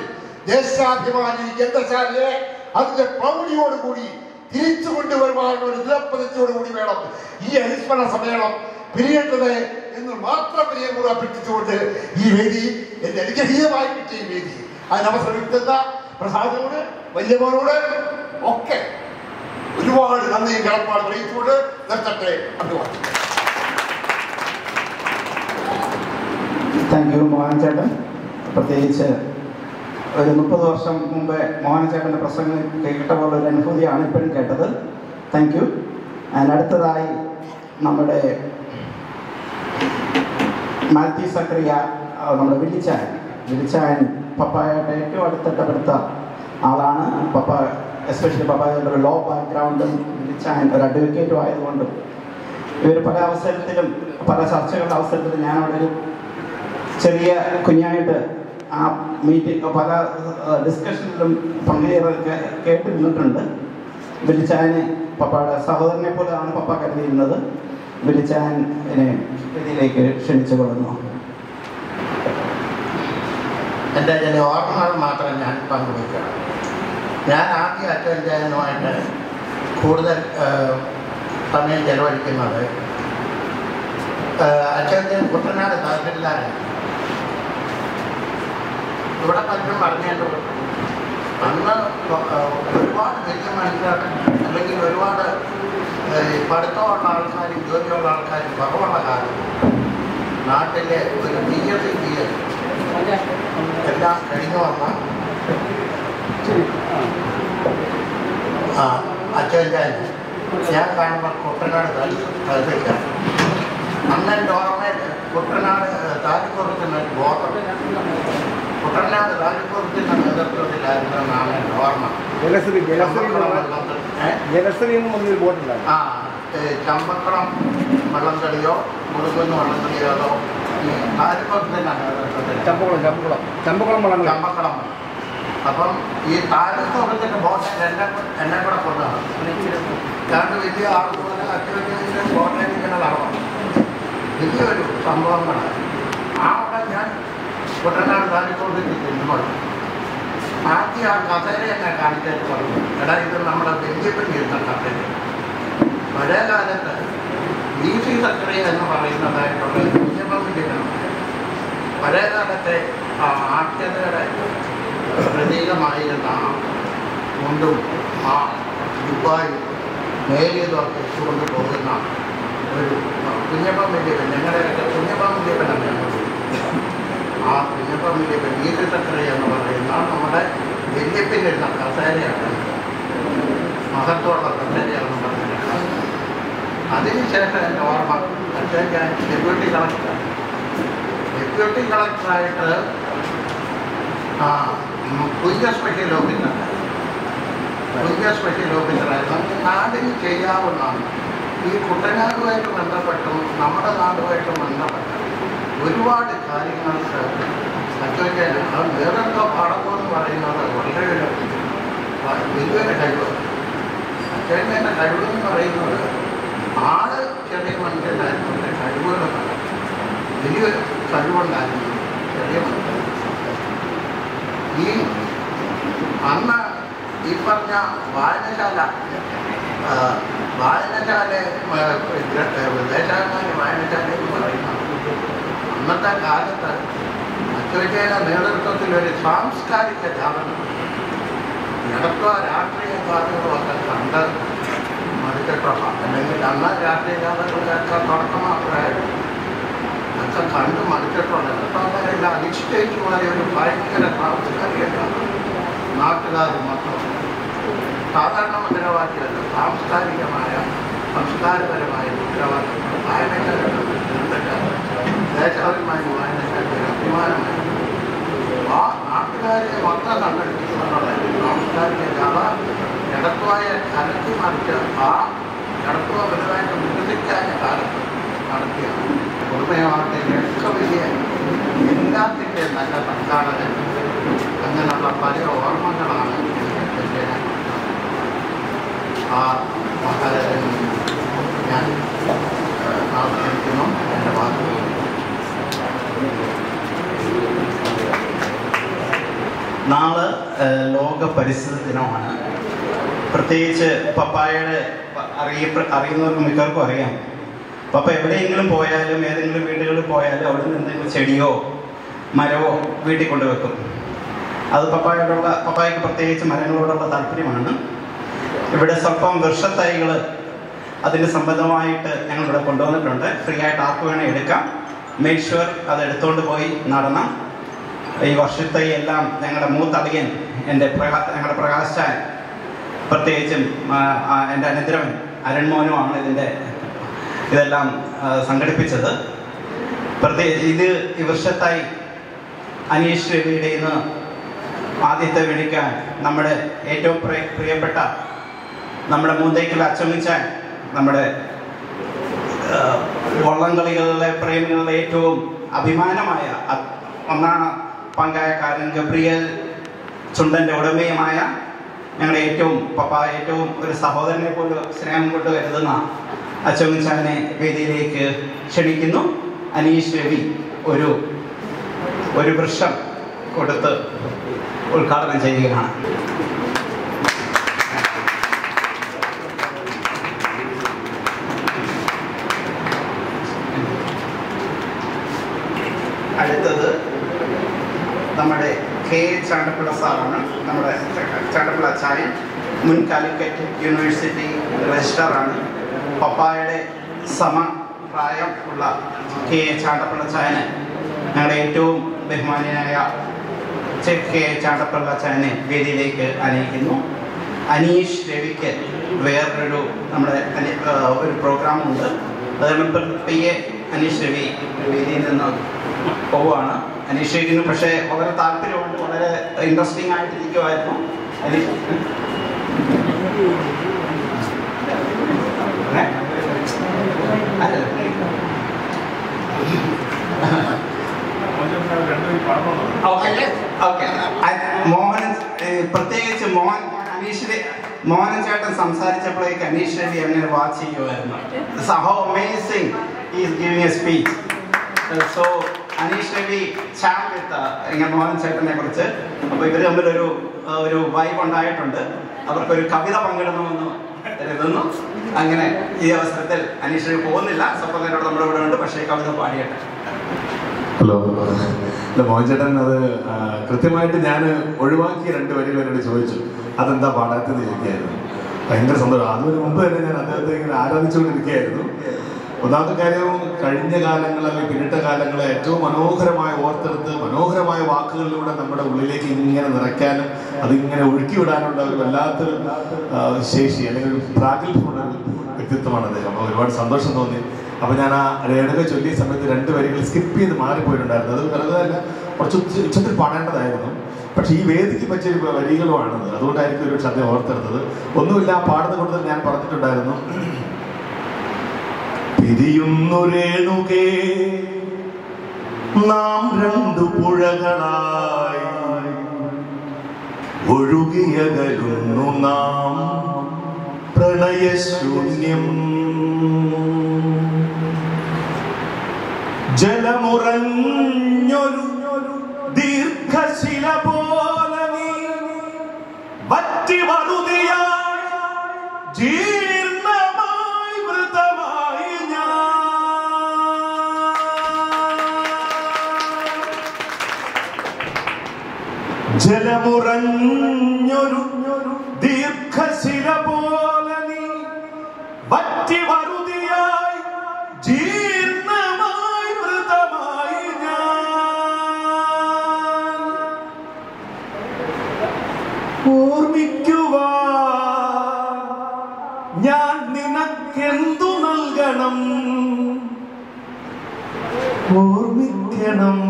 ദേശാഭിമാനി ഗ്രന്ഥശാലയെ അതിന്റെ പ്രൗഢിയോടുകൂടി തിരിച്ചു കൊണ്ടുവരുവാനുള്ള ഒരു ദൃഢപ്രതിജ്ഞയോടുകൂടി വേണം ഈ അനുസ്മരണ സമ്മേളനം പിരിയേണ്ടത് എന്ന് മാത്രം വിനയപൂർവ്വം അഭ്യർത്ഥിച്ചുകൊണ്ട് ഈ വേദി എന്റെ അനുഗ്രഹീതമായി കിട്ടിയ ഈ വേദി അതിനവസരം കിട്ടുന്ന പ്രസാദനോട് വല്യമ്മോനോട് ഒക്കെ ഒരുപാട് നന്ദിയും കടപ്പാട് അറിയിച്ചുകൊണ്ട് നിർത്തട്ടെ. അഭിവാദ്യം. താങ്ക് യു മോഹൻ ചേട്ടൻ. പ്രത്യേകിച്ച് ഒരു 30 വർഷം മുമ്പേ മോഹൻ ചേട്ടൻ്റെ പ്രസംഗം കേട്ട പോലെ ഒരു അനുഭൂതിയാണ് ഇപ്പോഴും കേട്ടത്. Thank you. അടുത്തതായി നമ്മുടെ മാത്യു സക്രിയ, നമ്മുടെ വിളിച്ചായൻ പപ്പായുടെ ഏറ്റവും അടുത്തിട്ടപ്പെടുത്ത ആളാണ്. പപ്പ എസ്പെഷ്യലി പപ്പായുടെ ഒരു ലോ ബാക്ക്ഗ്രൗണ്ടും വിളിച്ചായൻ ഒരു അഡ്വക്കേറ്റും ആയതുകൊണ്ടും ഇവർ പല അവസരത്തിലും പല ചർച്ചകളുടെ അവസരത്തിലും ഞാനവിടെ ഒരു ചെറിയ കുഞ്ഞായിട്ട് ആ മീറ്റിംഗ് പല ഡിസ്കഷനിലും പങ്കുചേർന്ന് കേട്ട് നിന്നിട്ടുണ്ട്. വിളിച്ചായനെ പപ്പയുടെ സഹോദരനെ പോലെയാണ് പപ്പ കരുതിയിരുന്നത്. വിളിച്ചായനെ ഇതിലേക്ക് ക്ഷണിച്ചു കൊള്ളുന്നു. എൻ്റെ ചില ഓർമ്മകൾ മാത്രം ഞാൻ പങ്കുവയ്ക്കണം. ഞാൻ ആദ്യം അച്ഛനുമായിട്ട് കൂടുതൽ സമയം ചെലവഴിക്കുന്നത് അച്ഛൻ കുട്ടനാട് തഹസിൽദാരാണ്. ഇവിടെ പലരും പറഞ്ഞേണ്ടത് അന്ന് ഒരുപാട് വലിയ മനുഷ്യർ അല്ലെങ്കിൽ ഒരുപാട് പഠിത്തമുള്ള ആൾക്കാരും ജോലിയുള്ള ആൾക്കാരും കുറവുള്ള കാലം നാട്ടിലെ ഒരു BSc എല്ലാം കഴിഞ്ഞു വന്ന അച്ഛൻ ഞാൻ കാണുമ്പോൾ കുട്ടനാട് തഹസിൽദാർ. അന്ന് എൻ്റെ ഓർമ്മയിൽ കുട്ടനാട് താലിക്കുറത്തിന് ബോധം കുട്ടനാട് താലിക്കുറത്തിൻ്റെ നേതൃത്വത്തിലായിരുന്നെന്നാണ് എൻ്റെ ഓർമ്മ. ചമ്പക്കുളം വള്ളംകളിയോ മുടുകുന്ന് വള്ളംകളിയോ താലിക്കുറത്തിൻ്റെ നേതൃത്വത്തിൽ ചമ്പക്കുളം. അപ്പം ഈ താലിക്കുറത്തിൻ്റെ ബോട്ട് എന്നെ കൂടെ കൊണ്ടാണ്. രണ്ട് വലിയ ആളുപോലെ അച്ഛൻ്റെ ബോട്ടിൽ ഇങ്ങനെ നടന്നു. വലിയൊരു സംഭവങ്ങളാണ്. അവിടെ ഞാൻ കുട്ടനാട് താലിക്കുറത്തിൽ ചെല്ലുമ്പോൾ ആദ്യം ആ കഥേര എന്നെ കാണിച്ചിട്ട് പറഞ്ഞു, എടാ ഇത് നമ്മുടെ വെഞ്ചിപ്പൻ ചെയ്യുന്ന കഥേര. പഴയ കാലത്ത് BC സക്രിയ എന്ന് പറയുന്നതായിട്ടുള്ള കുഞ്ഞപ്പമ്പിലാണ് പഴയ കാലത്തെ ആ ആഖ്യതയുടെ പ്രതീകമായിരുന്ന മുണ്ടും ആ ദുബായും നേരിയതൊക്കെ ഇട്ടുകൊണ്ട് പോകുന്ന ഒരു കുഞ്ഞപ്പമ്പിൻ്റെ ഞങ്ങളുടെയൊക്കെ കുഞ്ഞപ്പമ്പിൻ്റെപ്പനാണ് ഞങ്ങൾ. ആ കുഞ്ഞപ്പമ്പിൻ്റെ BC സക്രിയ എന്ന് പറയുന്ന നമ്മുടെ വല്യപ്പിൻ്റെ കസേരയാണ്, മഹത്വമുള്ള കസേരയാണെന്ന് പറഞ്ഞിട്ട്. അതിനുശേഷം എൻ്റെ ഓർമ്മ അച്ഛൻ ഞാൻ ഡെപ്യൂട്ടി കളക്ടറായിട്ട് പുതിയ സ്പെഷ്യൽ ഓഫീസറായിരുന്നു. നാടിന് ചെയ്യാവുന്നതാണ് ഈ കുട്ടനാടുമായിട്ട് ബന്ധപ്പെട്ടും നമ്മുടെ നാടുമായിട്ട് ബന്ധപ്പെട്ടും ഒരുപാട് കാര്യങ്ങൾക്ക് അച്ഛൻ അത് വേറെന്തോ പാടമെന്ന് പറയുന്നത് വളരെ വലിയൊരു കഴിവ്. അച്ഛൻ്റെ കഴിവെന്ന് പറയുന്നത് ആള് ചെറിയ മനുഷ്യനായിരുന്നു, കഴിവുകളൊക്കെ വലിയൊരു കഴിവുണ്ടായിരുന്നു ചെറിയ മനുഷ്യൻ. ഈ അന്ന് ഈ പറഞ്ഞ വായനശാല ദേശാഭിമാനി വായനശാല എന്ന് പറയുന്ന അന്നത്തെ കാലത്ത് അച്ഛൻ്റെ നേതൃത്വത്തിൽ ഒരു സാംസ്കാരിക ജാതകം നടത്തുക രാഷ്ട്രീയ പാർട്ടികളുമൊക്കെ കണ്ട് മടുത്തിട്ടുള്ള അല്ലെങ്കിൽ അന്ന് രാഷ്ട്രീയ ജാഥകളൊക്കെ തുടക്കം മാത്രമായിരുന്നു ഒക്കെ കണ്ട് മടുത്തിട്ടുണ്ട് എല്ലാം അധിഷ്ഠിച്ചു പോയ ഒരു ഭയങ്കര സാംസ്കാരികമാണ് നാട്ടുകാർ മൊത്തം സാധാരണ മുദ്രാവാക്യമല്ല സാംസ്കാരികമായ സംസ്കാരപരമായ മുദ്രാവാക്യങ്ങൾ വായനക്കാരുടെ ദേശാഭിമാനി വായനക്കാരുടെ അഭിമാനമായി ആ നാട്ടുകാരെ മൊത്തം സംഘടിപ്പിക്കുന്നുള്ള സാംസ്കാരിക ജാഥ എടത്തുവായ കലക്കി മറിച്ച ആ എടത്തുവ വലുതായിട്ട് വികസിക്കാത്ത കാലത്ത് നടത്തിയ കുടുംബവാർത്തയിലൊക്കെ വലിയ എല്ലാത്തിൻ്റെ നല്ല സംഘാടകൻ അങ്ങനെയുള്ള പല ഓർമ്മകളാണ് ആ മഹാരാജൻ ഞാൻ ആസ്വദിക്കുന്നു. എൻ്റെ വാക്കുകൾ നാളെ ലോക പരിസ്ഥിതി ദിനമാണ്. പ്രത്യേകിച്ച് പപ്പായയുടെ അറിയുന്നവർക്ക് മിക്കവർക്കും അറിയാം. പപ്പ എവിടെയെങ്കിലും പോയാലും ഏതെങ്കിലും വീടുകളിൽ പോയാലും അവിടെ നിന്ന് എന്തെങ്കിലും ചെടിയോ മരമോ വീട്ടിൽ കൊണ്ടുവെക്കും. അത് പപ്പായക്ക് പ്രത്യേകിച്ച് മരങ്ങളോടുള്ള താല്പര്യമാണ്. ഇവിടെ സ്വല്പം വൃക്ഷത്തൈകൾ അതിന് സംബന്ധമായിട്ട് ഞങ്ങളിവിടെ കൊണ്ടുവന്നിട്ടുണ്ട്. ഫ്രീ ആയിട്ട് ആർക്ക് വേണേൽ എടുക്കാം. മേക്ക് ഷുവർ അത് എടുത്തുകൊണ്ട് പോയി നടണം. ഈ വർഷത്തെ എല്ലാം ഞങ്ങളുടെ മൂത്തടിയൻ ഞങ്ങളുടെ പ്രകാശാൻ പ്രത്യേകിച്ചും എൻ്റെ അനന്തരവൻ അരുൺമോനുമാണ് ഇതെല്ലാം സംഘടിപ്പിച്ചത്. ഈ വർഷത്തായി അനീഷ് രവിയുടെ നിന്ന് ആദ്യത്തെ വിളിക്കാൻ നമ്മുടെ ഏറ്റവും പ്രിയപ്പെട്ട നമ്മുടെ മൂന്തേക്കൽ അച്ചമിച്ചാൻ, നമ്മുടെ വള്ളംകളികളിലെ പ്രേമികളിലെ ഏറ്റവും അഭിമാനമായ ഒന്നാം പങ്കായക്കാരൻ ഗബ്രിയേൽ ചുണ്ടൻ്റെ ഉടമയുമായ ഞങ്ങളുടെ ഏറ്റവും ഒരു സഹോദരനെ പോലെ സ്നേഹം കൊണ്ട് കരുതുന്ന അച്ചമിച്ചാനെ വേദിയിലേക്ക് ക്ഷണിക്കുന്നു. അനീഷ് രവി ഒരു വൃക്ഷം കൊടുത്ത് ഉദ്ഘാടനം ചെയ്യുകയാണ്. അടുത്തത് നമ്മുടെ കെ ചാണ്ടപ്പിള്ള സാറാണ്. നമ്മുടെ ചാണ്ടപ്പിള്ള അച്ചായൻ മുൻ കാലിക്കറ്റ് യൂണിവേഴ്സിറ്റി രജിസ്ട്രാറാണ്. പപ്പായയുടെ സമപ്രായം ഉള്ള കെ ചാണ്ടപ്പിള്ള അച്ചായന് ഞങ്ങളുടെ ഏറ്റവും ബഹുമാനിയായ കെ ചാണ്ടപ്പിള്ള അച്ചായനെ വേദിയിലേക്ക് അനയിക്കുന്നു. അനീഷ് രവിക്ക് വേറൊരു നമ്മുടെ ഒരു പ്രോഗ്രാമുണ്ട്. അതുകൊണ്ട് പയ്യെ അനീഷ് രവി വേദിയിൽ നിന്ന് പോവുകയാണ്. അനീഷ് രവിന് പക്ഷേ വളരെ താല്പര്യമുണ്ട്, വളരെ ഇൻട്രസ്റ്റിംഗ് ആയിട്ടിരിക്കുമായിരുന്നു. മോഹൻ പ്രത്യേകിച്ച് മോഹൻ ചേട്ടൻ സംസാരിച്ചപ്പോഴേക്ക് അനീഷ് രവി അങ്ങനെ വാച്ച് ചെയ്യുമായിരുന്നു. How amazing is giving a speech. So Anish Ravi chat with Mohan ചേട്ടനെ കുറിച്ച്. അപ്പോൾ ഇവർ തമ്മിലൊരു വൈബ് ഉണ്ടായിട്ടുണ്ട്. അവർക്കൊരു കവിത പങ്കിടണമെന്ന് കരുതുന്നു. അങ്ങനെ ഈ അവസരത്തിൽ അനീഷ് രവി പോകുന്നില്ല, സ്വപ്നം നേരോട് നമ്മുടെ ഇവിടെ ഉണ്ട്. പക്ഷേ കവിത പാടിയട്ടെ. ഹലോ, മോഹൻ ചേട്ടൻ അത് കൃത്യമായിട്ട് ഞാൻ ഒഴിവാക്കിയ 2 വരികൾ എന്നോട് ചോദിച്ചു, അതെന്താ പാടാത്തത് ചോദിക്കുകയായിരുന്നു. ഭയങ്കര സന്തോഷം. അതിന് മുമ്പ് തന്നെ ഞാൻ അദ്ദേഹത്തെ ഇങ്ങനെ ആരാധിച്ചുകൊണ്ടിരിക്കുകയായിരുന്നു. ഒന്നാമത്തെ കാര്യം, കഴിഞ്ഞ കാലങ്ങൾ അല്ലെങ്കിൽ പിന്നിട്ട കാലങ്ങളെ ഏറ്റവും മനോഹരമായി ഓർത്തെടുത്ത് മനോഹരമായ വാക്കുകളിലൂടെ നമ്മുടെ ഉള്ളിലേക്ക് ഇങ്ങനെ നിറയ്ക്കാനും അതിങ്ങനെ ഒഴുക്കിവിടാനുള്ള ഒരു വല്ലാത്തൊരു ശേഷി അല്ലെങ്കിൽ ഒരു പ്രാഗൽഭ്യമുള്ള ഒരു വ്യക്തിത്വമാണ് അദ്ദേഹം. അപ്പോൾ ഒരുപാട് സന്തോഷം തോന്നി. അപ്പോൾ ഞാൻ ആ രേണുക ചൊല്ലിയ സമയത്ത് 2 വരികൾ സ്കിപ്പ് ചെയ്ത് മാറിപ്പോയിട്ടുണ്ടായിരുന്നു. അത് വെറുതെ കുറച്ച് ഉച്ചത്തിൽ പാടേണ്ടതായിരുന്നു. പക്ഷെ ഈ വേദിക്ക് പറ്റിയ വരികളുമാണത്. അതുകൊണ്ടായിരിക്കും ഒരു പക്ഷെ അദ്ദേഹം ഓർത്തെടുത്തത്. ഒന്നുമില്ല, ആ പാടുന്ന കൂടുതൽ ഞാൻ പറഞ്ഞിട്ടുണ്ടായിരുന്നു. പിരിയുന്നു രേണുകേ നാം 2 പുഴകളായി, ഒഴുകിയകലുന്നു നാം പ്രണയശൂന്യം. ജലമുറഞ്ഞൊരു ദീർഘശില പോലെ നീ വറ്റി വറുതിയായി ജീർണമായി മൃതമായി ഞാൻ. ജലമുറഞ്ഞൊരു ദീർഘശില പോലെ നീ അറുതിയായി ജീർണമായി മൃതമായി ഓർമ്മിക്കുവാൻ ഞാൻ നിനക്കെന്തു നൽകണം? ഓർമ്മിക്കണം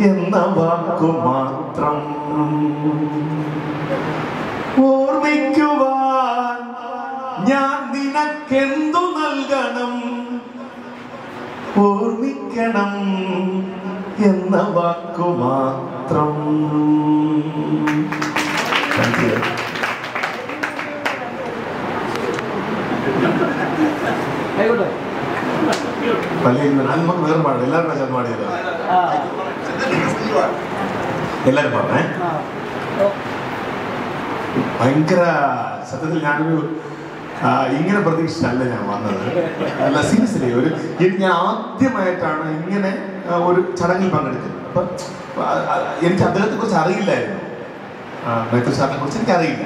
എന്ന വാക്കു മാത്രം. ഓർമ്മിക്കുവാൻ ഞാൻ നിനക്കെന്തു നൽകണം? ഓർമ്മിക്കണം എന്ന വാക്കു മാത്രം. നമുക്ക് വേറെ പാടില്ല, എല്ലാവരും ചേർന്ന് പാടിയല്ലോ. എല്ലാരും പാടണേ. ഭയങ്കര സത്യത്തിൽ ഞാനൊരു ഇങ്ങനെ പ്രതീക്ഷിച്ചല്ല ഞാൻ വന്നത്. അല്ല, സീരിയസ്ലി ഞാൻ ആദ്യമായിട്ടാണ് ഇങ്ങനെ ഒരു ചടങ്ങിൽ പങ്കെടുക്കുന്നത്. അപ്പം എനിക്ക് അദ്ദേഹത്തെ കുറിച്ച് അറിയില്ലായിരുന്നു. മേത്തൂർ സാറിനെ കുറിച്ച് എനിക്കറിയില്ല.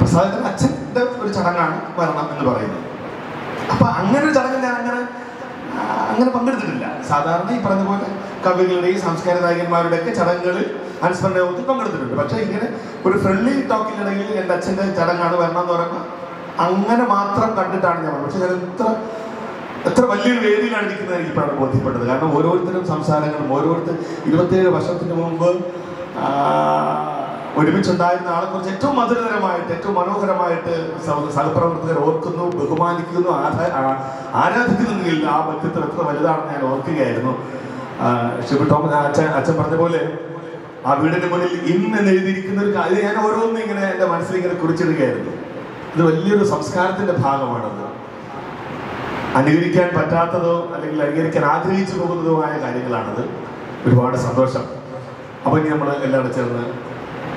പ്രസാദത്തിന്റെ അച്ഛൻ്റെ ഒരു ചടങ്ങാണ് വരണം എന്ന് പറയുന്നത്. അപ്പൊ അങ്ങനെ ഒരു ചടങ്ങിൽ ഞാൻ അങ്ങനെ പങ്കെടുത്തിട്ടില്ല. സാധാരണ ഈ പറഞ്ഞ പോലെ കവികളുടെയും സംസ്കാര നായകന്മാരുടെ ഒക്കെ ചടങ്ങുകളിൽ അനുസ്മരണ യോഗത്തിൽ പങ്കെടുത്തിട്ടുണ്ട്. പക്ഷെ ഇങ്ങനെ ഒരു ഫ്രണ്ട്ലി ടോക്കിനിടയിൽ എൻ്റെ അച്ഛൻ്റെ ചടങ്ങാണ് വരണം എന്ന് പറയുമ്പോൾ അങ്ങനെ മാത്രം കണ്ടിട്ടാണ് ഞാൻ. പക്ഷെ ഞാൻ എത്ര വലിയൊരു വേദിയിലാണ് ഇരിക്കുന്നത് എനിക്ക് ഇപ്പോഴാണ് ബോധ്യപ്പെട്ടത്. കാരണം ഓരോരുത്തരും സംസാരങ്ങളും 27 വർഷത്തിന് മുമ്പ് ഒരുമിച്ചുണ്ടായിരുന്ന ആളെക്കുറിച്ച് ഏറ്റവും മധുരതരമായിട്ട്, ഏറ്റവും മനോഹരമായിട്ട് സഹപ്രവർത്തകർ ഓർക്കുന്നു, ബഹുമാനിക്കുന്നു, ആരാധിക്കുന്നെങ്കിൽ ആ വ്യക്തിത്വം എത്ര വലുതാണെന്ന് ഞാൻ ഓർക്കുകയായിരുന്നു. ഷിബു ടോമസ് അച്ഛൻ പറഞ്ഞ പോലെ ആ വീടിന്റെ മുന്നിൽ ഇന്ന് എഴുതിയിരിക്കുന്ന ഒരു കാര്യം ഞാൻ ഓരോന്നും ഇങ്ങനെ എൻ്റെ മനസ്സിൽ ഇങ്ങനെ കുറിച്ചിടുകയായിരുന്നു. ഇത് വലിയൊരു സംസ്കാരത്തിന്റെ ഭാഗമാണത്. അനുകരിക്കാൻ പറ്റാത്തതോ അല്ലെങ്കിൽ അനുകരിക്കാൻ ആഗ്രഹിച്ചു പോകുന്നതോ ആയ കാര്യങ്ങളാണത്. ഒരുപാട് സന്തോഷം. അപ്പൊ ഇനി നമ്മൾ എല്ലാവരും ചേർന്ന്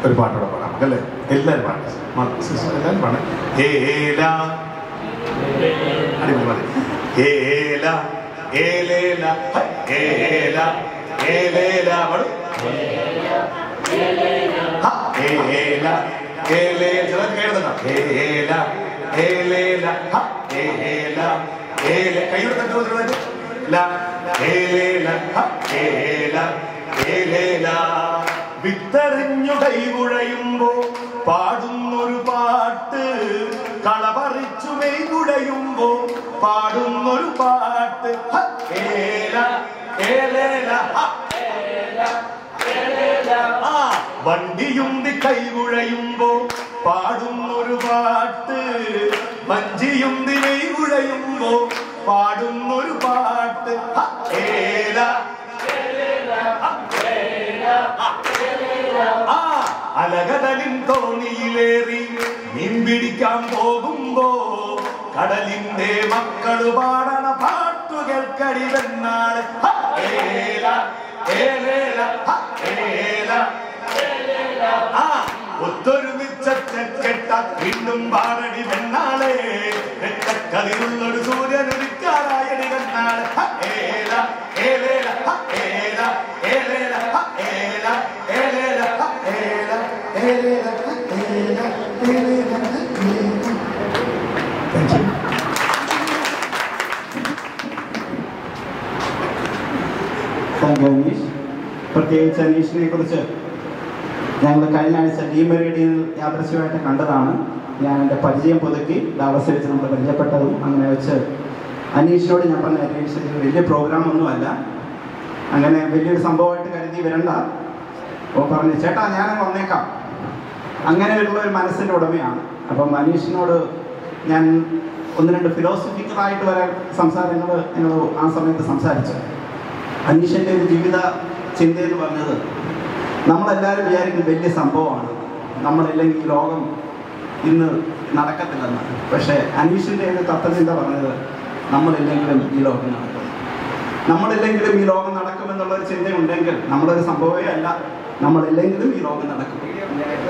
ഒരു പാട്ടോടെ പാടാം, അല്ലേ? എല്ലാവരും പാടാം, എല്ലാവരും പാടാം. അടിപൊളി പാടി. വിത്തറിഞ്ഞു കൈകുഴയുമ്പോ പാടുന്നൊരു പാട്ട്, കളപറിച്ചു മെയ്കുടയുമ്പോ പാടുന്നൊരു പാട്ട്. വണ്ടിയുന്തി കൈകുഴയുമ്പോ പാടുന്നൊരു പാട്ട്, വഞ്ചിയുന്തി മെയ്കുഴയുമ്പോ പാടുന്നൊരു പാട്ട്. അലകടലിൻ തോണിയിലേറി മീൻ പിടിക്കാൻ പോകുമ്പോ കടലിന്റെ മക്കള് പാടണ പാട്ടു കേൾക്കടി വെന്നാള്. ഒത്തൊരുമിച്ച കെട്ട വീണ്ടും പാടടി വെന്നാളെ, കതിരുള്ളൊരു സൂര്യനൊരുക്കാറായടി വെന്നാള്. അനീഷ്, പ്രത്യേകിച്ച് അനീഷിനെ കുറിച്ച് ഞങ്ങൾ കഴിഞ്ഞ ആഴ്ച ഡീമെറിഡിയിൽ യാദൃശ്യമായിട്ട് കണ്ടതാണ്. ഞാൻ എൻ്റെ പരിചയം പുതുക്കി ഡാവസിൽ വെച്ച് നമ്മൾ പരിചയപ്പെട്ടതും അങ്ങനെ വെച്ച് അനീഷിനോട് ഞാൻ പറഞ്ഞ അനീഷ് വലിയ പ്രോഗ്രാമൊന്നുമല്ല, അങ്ങനെ വലിയൊരു സംഭവമായിട്ട് കരുതി വരണ്ട. അപ്പോൾ പറഞ്ഞു, ചേട്ടാ ഞാൻ വന്നേക്കാം. അങ്ങനെയുള്ള ഒരു മനസ്സിൻ്റെ ഉടമയാണ്. അപ്പം അനീഷിനോട് ഞാൻ 1-2 ഫിലോസഫിക്കലായിട്ട് വരെ സംസാരങ്ങൾ ഞങ്ങൾ ആ സമയത്ത് സംസാരിച്ചു. അനീഷിൻ്റെ ഒരു ജീവിത ചിന്തയെന്ന് പറഞ്ഞത്, നമ്മളെല്ലാവരും വിചാരിക്കും വലിയ സംഭവമാണ്, നമ്മളില്ലെങ്കിൽ ലോകം ഇന്ന് നടക്കത്തില്ലെന്നാണ്. പക്ഷേ അനീഷിൻ്റെ ഒരു തത്വചിന്ത പറഞ്ഞത്, നമ്മളില്ലെങ്കിലും ഈ ലോകം നടക്കും, നമ്മളില്ലെങ്കിലും ഈ ലോകം നടക്കുമെന്നുള്ളൊരു ചിന്തയുണ്ടെങ്കിൽ നമ്മളൊരു സംഭവമേ അല്ല, നമ്മളില്ലെങ്കിലും ഈ ലോകം നടക്കും.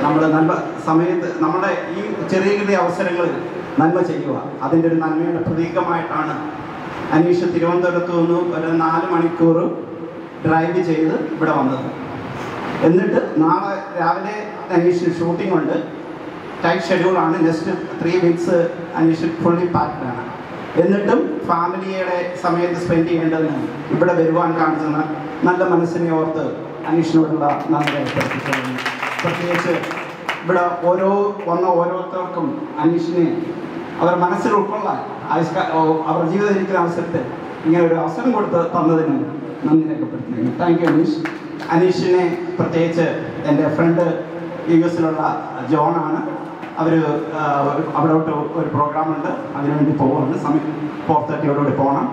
നമ്മൾ നല്ല സമയത്ത് നമ്മുടെ ഈ ചെറിയ ചെറിയ അവസരങ്ങളിൽ നന്മ ചെയ്യുക, അതിൻ്റെ ഒരു നന്മയുടെ പ്രതീകമായിട്ടാണ് അനീഷ് തിരുവനന്തപുരത്ത് നിന്ന് ഒരു 4 മണിക്കൂർ ഡ്രൈവ് ചെയ്ത് ഇവിടെ വന്നത്. എന്നിട്ട് നാളെ രാവിലെ അനീഷിന് ഷൂട്ടിംഗ് ഉണ്ട്. ടൈറ്റ് ഷെഡ്യൂളാണ്. നെക്സ്റ്റ് 3 വീക്സ് അനീഷ് ഫുള്ളി പാക്ഡാണ്. എന്നിട്ടും ഫാമിലിയുടെ സമയത്ത് സ്പെൻഡ് ചെയ്യേണ്ടതിന് ഇവിടെ വരുവാൻ കാണിക്കുന്ന നല്ല മനസ്സിനെ ഓർത്ത് അനീഷിനോടുള്ള നന്ദി രേഖപ്പെടുത്തിക്കുന്നു. പ്രത്യേകിച്ച് ഇവിടെ ഓരോരുത്തർക്കും അനീഷിനെ അവർ മനസ്സിൽ ഉൾക്കൊള്ളാൻ അവർ ജീവിതം ഇരിക്കുന്ന അവസരത്തിൽ ഇങ്ങനെ ഒരു അവസരം കൊടുത്ത് തന്നതിന് നന്ദി രേഖപ്പെടുത്തുന്നു. Thank you Anish. അനീഷിനെ പ്രത്യേകിച്ച് എൻ്റെ ഫ്രണ്ട് US-ലുള്ള ജോണാണ്. അവർ അവിടോട്ട് ഒരു പ്രോഗ്രാമുണ്ട്, അതിനുവേണ്ടി പോവുകയാണ്. സമയം 4:30 പോകണം.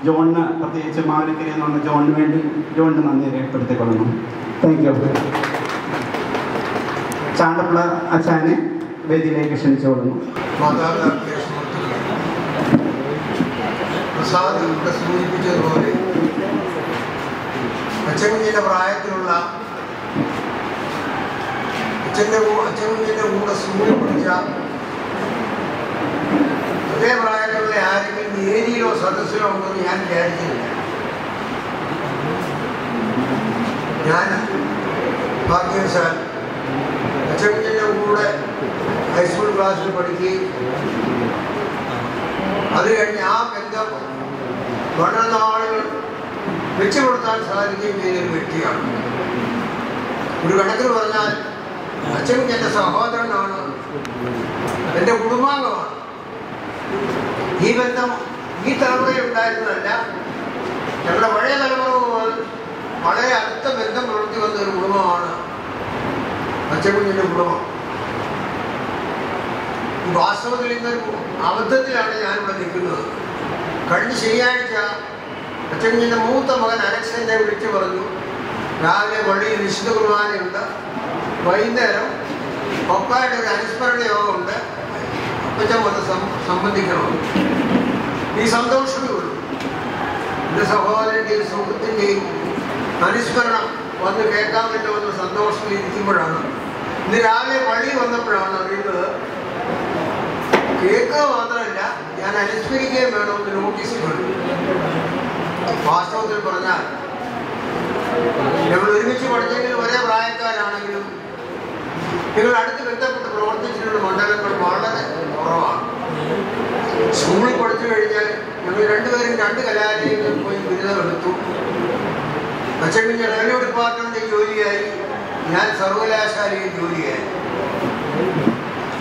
ജോണിന് പ്രത്യേകിച്ച് മാവേലിക്കര എന്ന് പറഞ്ഞ ജോണിന് നന്ദി രേഖപ്പെടുത്തിക്കൊള്ളുന്നു. Thank you. ചാണ്ടപ്പിള്ള അച്ചാനെ വേദിയിലേക്ക് ക്ഷണിച്ചുകൊള്ളുന്നു. മാതാപിതാക്കളെ പ്രസാദ് ഇവിടെ സൂചിപ്പിച്ചതുപോലെ അച്ഛൻകുഞ്ഞിൻ്റെ പ്രായത്തിലുള്ള അച്ഛൻകുഞ്ഞിൻ്റെ കൂടെ സ്കൂളിൽ പഠിച്ച അതേ പ്രായത്തിലുള്ള ആരെങ്കിലും ഏരിയയിലോ സദസ്സിലോ ഉണ്ടെന്ന് ഞാൻ വിചാരിക്കുന്നില്ല. ഞാൻ ഭാഗ്യവശാൽ അച്ഛൻകുഞ്ഞിൻ്റെ കൂടെ ഹൈസ്കൂൾ ക്ലാസ്സിൽ പഠിക്കുകയും അത് കഴിഞ്ഞ് ആ ബന്ധം വളരെ നാളുകൾ മെച്ചപ്പെടുത്താൻ സാധിക്കുകയും ചെയ്തൊരു വ്യക്തിയാണ്. ഒരു കണക്കിന് പറഞ്ഞാൽ അച്ഛൻകുഞ്ഞ് എൻ്റെ സഹോദരനാണ്, എൻ്റെ കുടുംബാംഗമാണ്. ഈ ബന്ധം ഈ തലമുറയിൽ ഉണ്ടായിരുന്നതല്ല, ഞങ്ങളുടെ പഴയ തലമുറ മുതൽ വളരെ അടുത്ത ബന്ധം പുലർത്തി വന്ന ഒരു കുടുംബമാണ് അച്ഛൻകുഞ്ഞിൻ്റെ കുടുംബം. വാസ്തവത്തിൽ ഇന്നൊരു അബദ്ധത്തിലാണ് ഞാനിവിടെ നിൽക്കുന്നത്. കഴിഞ്ഞ ശനിയാഴ്ച അച്ഛൻകുഞ്ഞിൻ്റെ മൂത്ത മകൻ അലക്സ് എന്നെ വിളിച്ചു പറഞ്ഞു, രാവിലെ പള്ളിയിൽ വിശുദ്ധ കുർബാനയുണ്ട്, വൈകുന്നേരം പപ്പായുടെ ഒരു അനുസ്മരണ യോഗമുണ്ട്, അപ്പച്ചൻ വന്ന് സംബന്ധിക്കണം. ഈ സന്തോഷമേ ഉള്ളൂ. എൻ്റെ സഹോദരൻ്റെയും സുഹൃത്തിൻ്റെയും അനുസ്മരണം വന്ന് കേൾക്കാൻ പറ്റുമെന്ന സന്തോഷത്തിൽ ഇരിക്കുമ്പോഴാണ് ഇന്ന് രാവിലെ പള്ളിയിൽ വന്നപ്പോഴാണ് അറിയുന്നത്, കേൾക്കുക മാത്രമല്ല ഞാൻ അനുസ്മരിക്കുകയും വേണമെന്ന് നോട്ടീസ് കണ്ടു. വാസ്തവത്തിൽ പറഞ്ഞാൽ ഞങ്ങൾ ഒരുമിച്ച് പഠിച്ചെങ്കിലും ഒരേ പ്രായക്കാരാണെങ്കിലും ഞങ്ങൾ അടുത്ത് ബന്ധപ്പെട്ട് പ്രവർത്തിച്ചിട്ടുള്ള മണ്ഡലങ്ങൾ വളരെ കുറവാണ്. സ്കൂളിൽ പഠിച്ചു കഴിഞ്ഞാൽ ഞങ്ങൾ രണ്ടുപേരും 2 കലാലയങ്ങളിൽ പോയി ബിരുദമെടുത്തു. അച്ഛൻകുഞ്ഞ് റവന്യൂ ഡിപ്പാർട്ട്മെൻറ്റിൽ ജോലിയായി, ഞാൻ സർവകലാശാലയിൽ ജോലിയായി.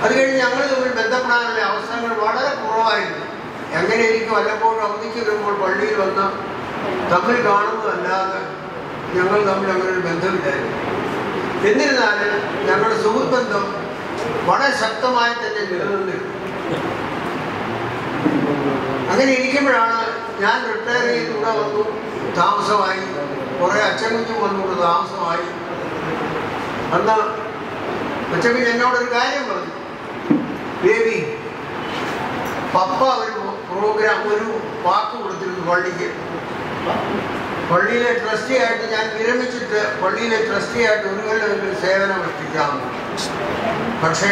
അത് കഴിഞ്ഞ് ഞങ്ങൾ തമ്മിൽ ബന്ധപ്പെടാനുള്ള അവസരങ്ങൾ വളരെ കുറവായിരുന്നു. എങ്ങനെയിരിക്കും വല്ലപ്പോഴും അവധിക്ക് വരുമ്പോൾ പള്ളിയിൽ വന്ന് തമ്മിൽ കാണുന്നതല്ലാതെ ഞങ്ങൾ തമ്മിൽ അങ്ങനെ ഒരു ബന്ധമില്ലായിരുന്നു. എന്നിരുന്നാലും ഞങ്ങളുടെ സുഹൃത്ത് ബന്ധം വളരെ ശക്തമായി തന്നെ നിലനിന്നിരുന്നു. അങ്ങനെ ഇരിക്കുമ്പോഴാണ് ഞാൻ റിട്ടയർ ചെയ്ത് ഇവിടെ വന്നു താമസമായി. കുറേ അച്ഛൻകുഞ്ഞും വന്നുകൊണ്ട് താമസമായി. അന്ന് അച്ഛൻകുഞ്ഞ് എന്നോടൊരു കാര്യം പറഞ്ഞു, ബേബി, പപ്പ ഒരു പ്രോഗ്രാം ഒരു വാക്ക് കൊടുത്തിരുന്നു പള്ളിക്ക്. പള്ളിയിലെ ട്രസ്റ്റി ആയിട്ട് ഞാൻ വിരമിച്ചിട്ട് പള്ളിയിലെ ട്രസ്റ്റി ആയിട്ട് ഒരു കൊല്ലമെങ്കിലും സേവനം അനുഷ്ഠിക്കാമെന്ന്. പക്ഷേ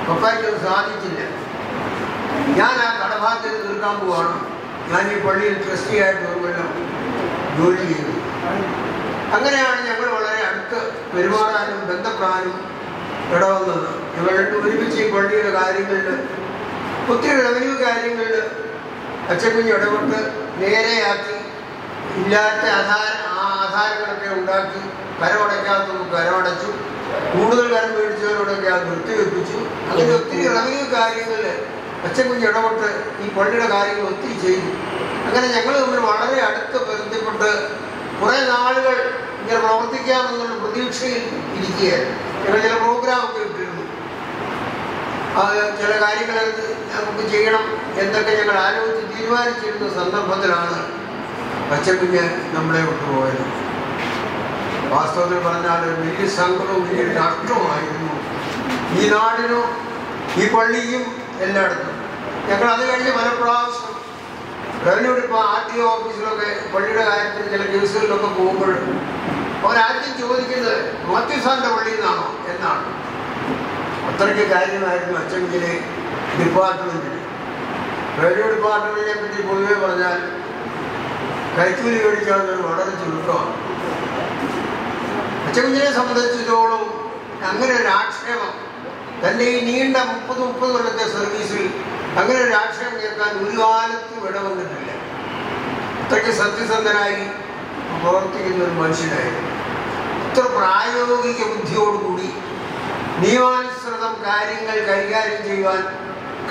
പപ്പായ്ക്കത് സാധിച്ചില്ല. ഞാൻ ആ കടബാധ്യത തീർക്കാൻ പോവാണ്. ഞാൻ ഈ പള്ളിയിൽ ട്രസ്റ്റി ആയിട്ട് ഒരു കൊല്ലം ജോലി ചെയ്തു. അങ്ങനെയാണ് ഞങ്ങൾ വളരെ അടുത്ത് പെരുമാറാനും ബന്ധപ്പെടാനും ഇടവന്നത്. ഞങ്ങൾ ഒരുമിച്ച് ഈ പള്ളിയുടെ കാര്യങ്ങളിൽ ഒത്തിരി റവന്യൂ കാര്യങ്ങളിൽ അച്ഛൻകുഞ്ഞ് ഇടപെട്ട് നേരെയാക്കി, ഇല്ലാത്ത ആധാരങ്ങളൊക്കെ ഉണ്ടാക്കി, കരമടയ്ക്കാത്തത് കരമടച്ചു, കൂടുതൽ കരം മേടിച്ചവരോടൊക്കെ അത് നിർത്തിവെപ്പിച്ചു. അങ്ങനെ ഒത്തിരി റവന്യൂ കാര്യങ്ങളിൽ അച്ഛൻകുഞ്ഞ് ഇടപെട്ട് ഈ പള്ളിയുടെ കാര്യങ്ങൾ ഒത്തിരി ചെയ്തു. അങ്ങനെ ഞങ്ങൾ തമ്മിൽ വളരെ അടുത്ത് ബന്ധപ്പെട്ട് കുറേ നാളുകൾ ഇങ്ങനെ പ്രവർത്തിക്കാമെന്നുള്ള പ്രതീക്ഷയിൽ ഇരിക്കുകയായിരുന്നു. ഞങ്ങൾ ചില പ്രോഗ്രാമൊക്കെ ഇട്ടിരുന്നു. ചില കാര്യങ്ങൾ നമുക്ക് ചെയ്യണം എന്നൊക്കെ ഞങ്ങൾ ആലോചിച്ച് തീരുമാനിച്ചിരുന്ന സന്ദർഭത്തിലാണ് അച്ഛൻകുഞ്ഞ് നമ്മളെ വിട്ടുപോയത്. വാസ്തവത്തിൽ പറഞ്ഞാൽ വലിയ സങ്കടവും വലിയൊരു നഷ്ടവുമായിരുന്നു ഈ നാടിനും ഈ പള്ളിയും എല്ലായിടത്തും. ഞങ്ങൾ അത് കഴിഞ്ഞ് പല പ്രാവശ്യം റവന്യൂ RTO ഓഫീസിലൊക്കെ പള്ളിയുടെ കാര്യത്തിൽ ചില കേസുകളിലൊക്കെ പോകുമ്പോൾ അവരാദ്യം ചോദിക്കുന്നത് മാത്യുസാറിൻ്റെ പള്ളിയിൽ നിന്നാണോ എന്നാണ്. അത്രയ്ക്ക് കാര്യമായിരുന്നു അച്ഛൻകുഞ്ഞിലെ ഡിപ്പാർട്ട്മെൻറ്റിന്. റവന്യൂ ഡിപ്പാർട്ട്മെൻറ്റിനെ പറ്റി പൊതുവെ പറഞ്ഞാൽ കൈക്കൂലി മേടിക്കാവുന്നത് വളരെ ചുരുക്കമാണ്. അച്ഛൻകുഞ്ഞിനെ സംബന്ധിച്ചിടത്തോളം അങ്ങനെ ഒരു ആക്ഷേപം തൻ്റെ ഈ നീണ്ട 30 കൊല്ലത്തെ സർവീസിൽ അങ്ങനെ ഒരു ആക്ഷേപം കേൾക്കാൻ ഒരു കാലത്തും ഇടവന്നിട്ടില്ല. അത്രയ്ക്ക് സത്യസന്ധനായി പ്രവർത്തിക്കുന്ന ഒരു മനുഷ്യനായിരുന്നു. ഇത്ര പ്രായോഗിക ബുദ്ധിയോടുകൂടി നിയമാനുസൃതം കാര്യങ്ങൾ കൈകാര്യം ചെയ്യുവാൻ